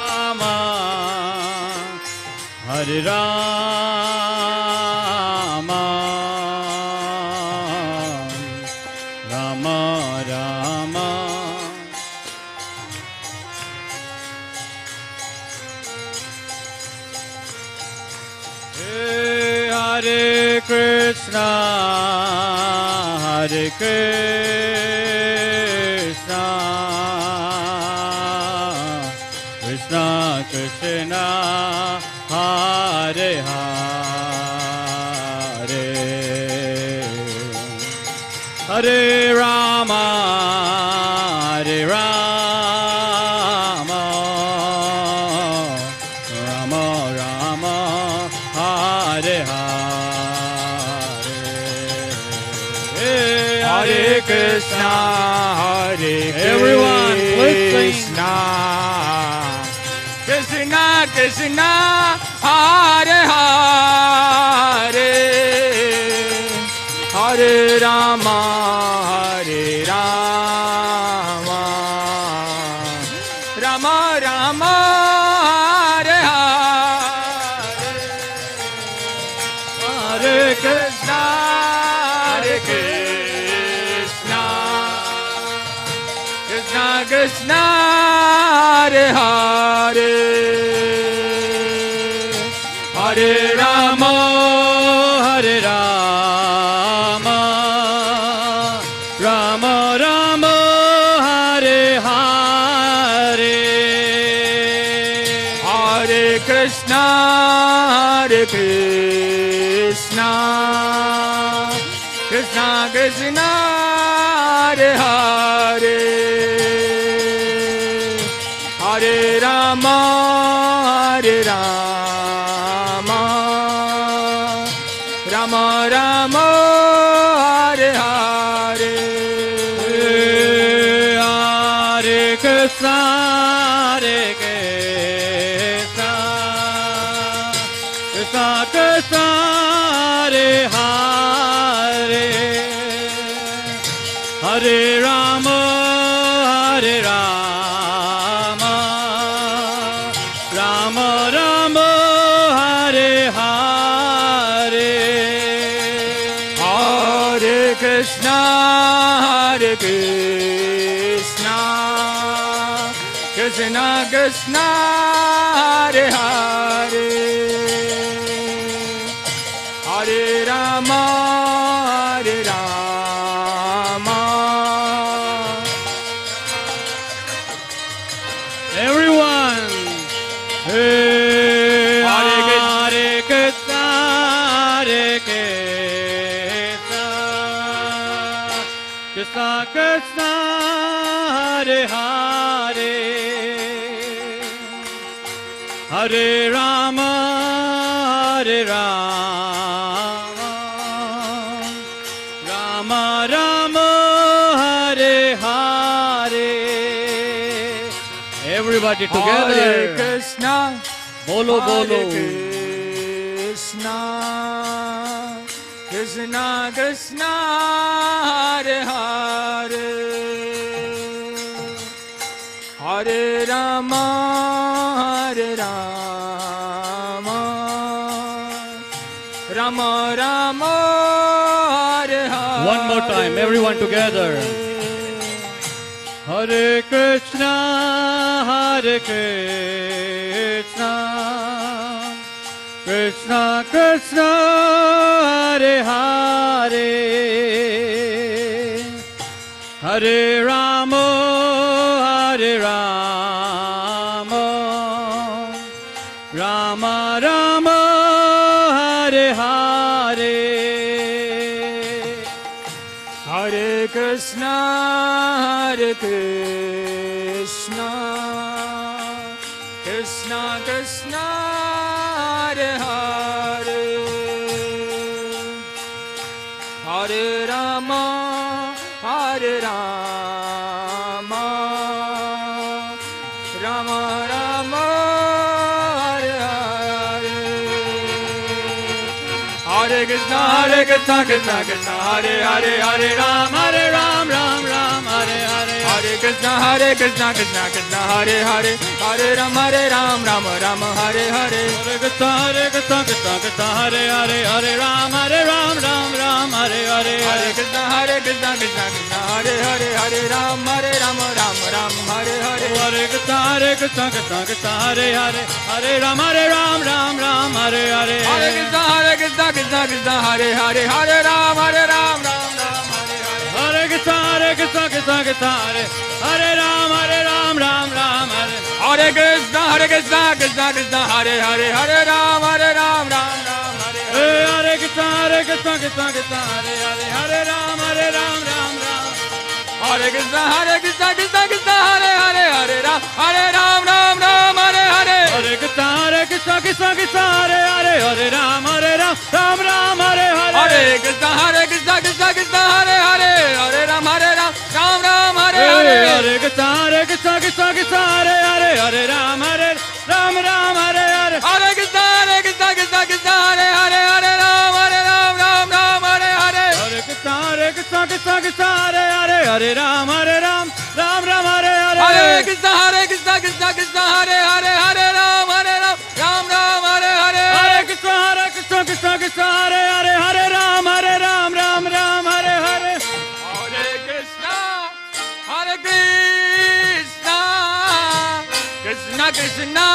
Rama, Hare Rama, Rama Rama, Hare Krishna, Hare Krishna, Krishna Krishna, Hare Hare, Hare Rama, Hare Rama, Rama Rama, Hare Hare, Hare Krishna, Hare everyone, let's sing. Krishna Krishna, Hare Hare, Hare Rama, Hare Rama, Rama Rama, Hare Hare, Hare Krishna, Hare Krishna, Krishna Krishna, Hare Hare, Hare Rama, Hare Rama, Rama Rama, Hare Hare, Hare Krishna, Hare Krishna, Krishna Krishna, Hare Hare, Hare Rama, Hare Rama, Rama Rama, Hare Hare, Hare Krishna, Hare Krishna, Krishna Krishna, Hare Hare, Hare Rama, Hare Rama, Rama Rama, Hare Hare, Hare Krishna, Hare Krishna, Krishna Krishna, Hare Hare, Hare Rama, Hare Rama. everyone, Hare Krishna, Hare Krishna, Krishna Krishna, Hare Hare, Hare Rama, Hare Rama, Rama Rama, Hare Hare. Everybody together. Hare Krishna, Bolo bolo. Hare Krishna, Krishna Krishna, Hare Hare, Hare Rama, Hare Rama, Rama Rama, Hare Hare. One more time, everyone together. Hare Krishna, Hare Krishna, Krishna Krishna Krishna Hare Hare Hare Rama Hare Rama Rama Rama Hare Hare Hare Krishna Hare Krishna Krishna Krishna Hare Hare Hare Rama Hare Rama Rama Rama Hare Hare Hare Krishna Krishna Krishna Hare Hare Hare Ram Ram Ram Hare Hare Hare Krishna Krishna Krishna Hare Hare Hare Ram Ram Hare Hare Hare Krishna Krishna Krishna Hare Hare Hare Ram Ram Hare Hare Hare Krishna Krishna Krishna Hare Hare Hare Ram Ram Hare Hare Hare Krishna Krishna Krishna Hare Hare Hare Ram Ram Hare Hare Hare Krishna Krishna Hare Hare Hare Ram Hare Hare Krishna Krishna Krishna Hare Hare Ram Hare Hare Krishna Krishna Hare Hare Hare Ram Hare Hare Krishna Krishna Krishna Hare Hare Hare Ram Hare Krishna Krishna Hare Hare Hare Ram Hare Hare Hare Krishna Krishna Krishna Hare Hare Hare Ram Hare Hare Hare Krishna Krishna Hare Hare Hare Ram Hare Hare Hare Krishna Krishna Krishna Hare Hare Hare Ram Hare Hare Hare Krishna Krishna Hare Hare Hare Ram Hare Hare Hare Krishna Krishna Krishna Hare Hare Hare Ram Hare Hare Hare Krishna Krishna Hare Hare Hare Ram Hare Hare Hare Krishna Krishna Krishna Hare Hare Hare Ram Hare Hare Hare Krishna Krishna Krishna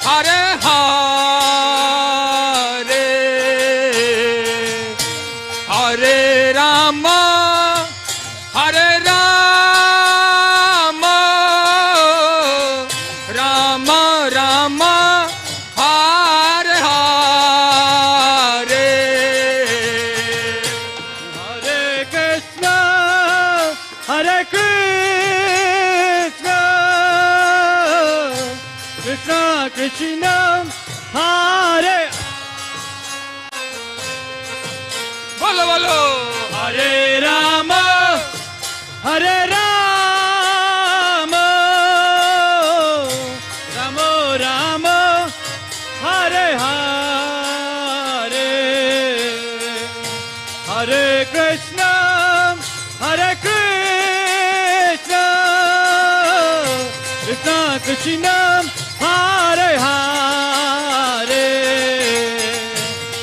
Hare Hare Hare Rama Hare Rama Rama Rama Hare Hare Hare Krishna Hare Krishna Krishna Krishna Hare Bolo bolo Hare Rama Hare Rama Rama Rama Hare Hare Hare Krishna Hare Krishna Krishna Krishna Hare Hare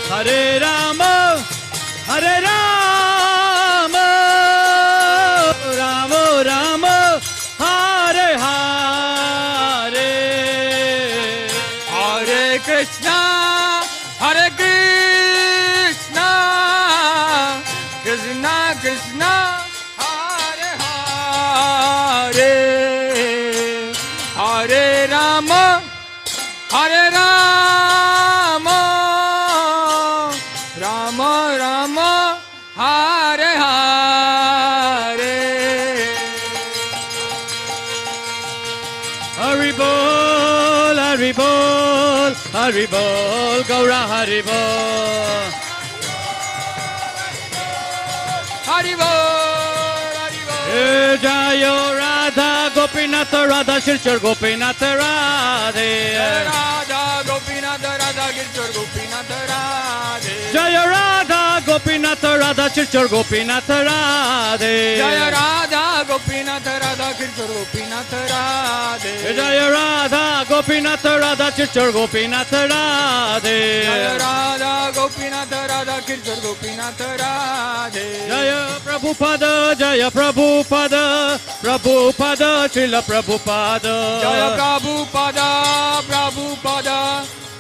Hare Rama Hare Rama Rama Rama Hare Hare Hare Krishna Krishna Krishna Hare Hare Hare Rama Rama Rama Hare Hare Haribol Haribol Haribol Gaura Haribol Jayo Radha Gopinath Radha Shirchar Gopinath Radhe Radha Gopinath Radha Girchar Gopinath Radhe Jaya Radha Gopinath Radha Shirchar Gopinath Radhe Jaya Radha Gopinath Radha Girchar Gopinath Radhe Jaya Radha Gopinath Radha Shirchar Gopinath Radhe Jaya Radha Gopinath Radha Girchar Gopinath Radhe Jaya Prabhupada Jaya Prabhupada Prabhupada Srila Prabhupada Jaya Prabhupada Prabhupada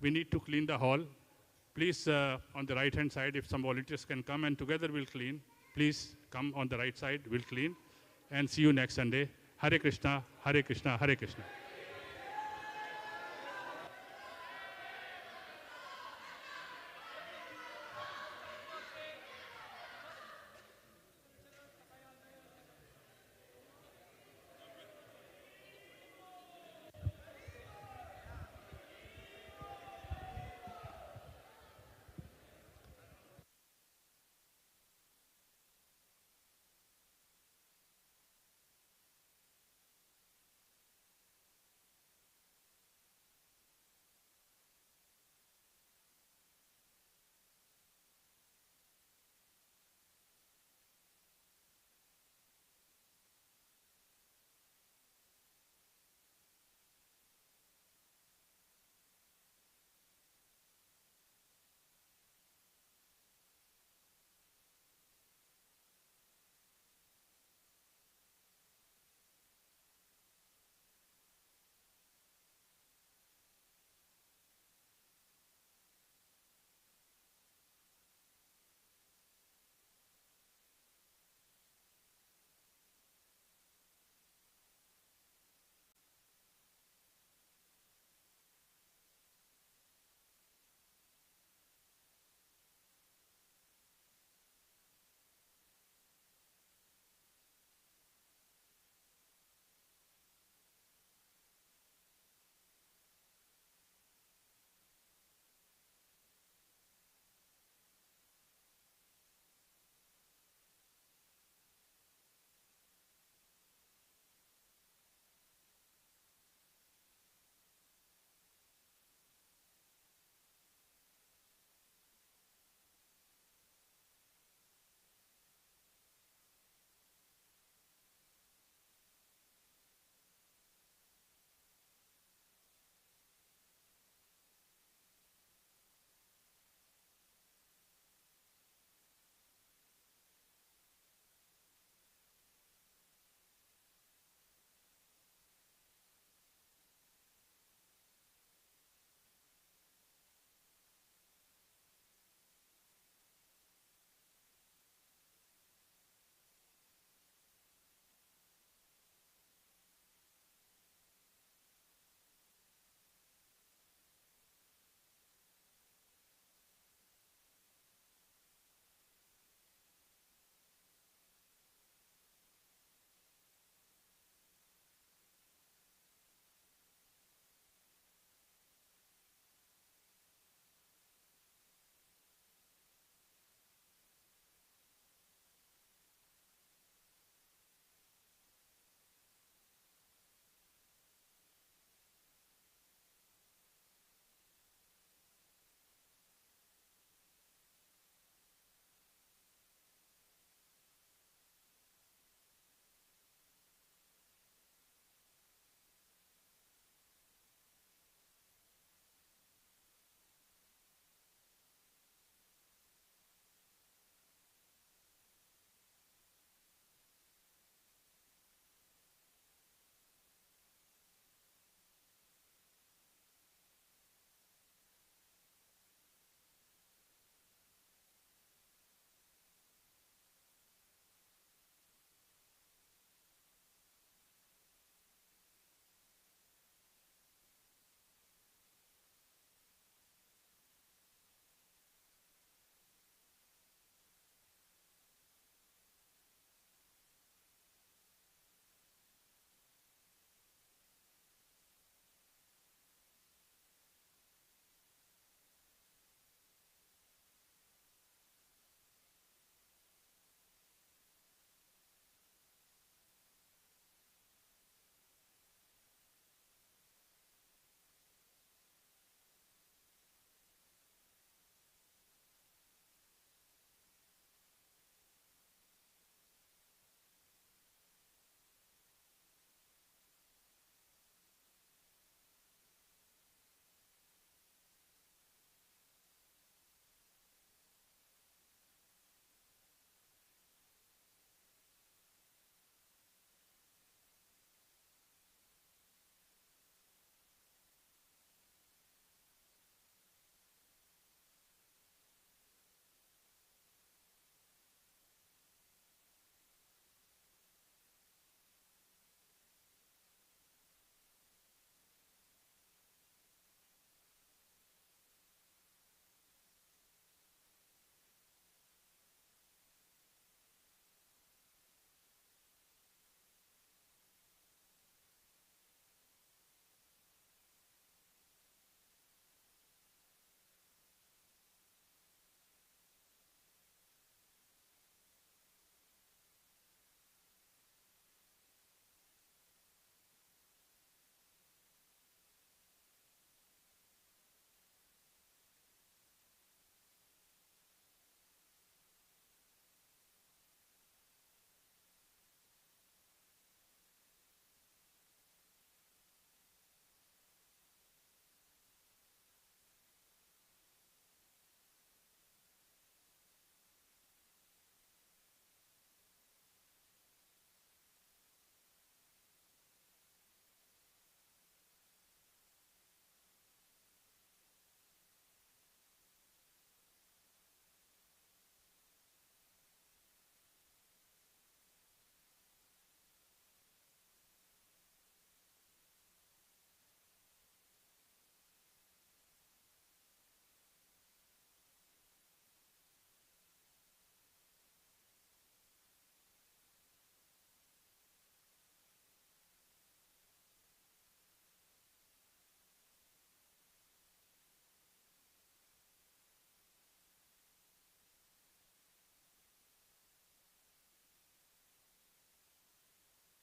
we need to clean the hall. Please, on the right-hand side, if some volunteers can come and together we'll clean. Please come on the right side, we'll clean. And see you next Sunday. Hare Krishna, Hare Krishna, Hare Krishna.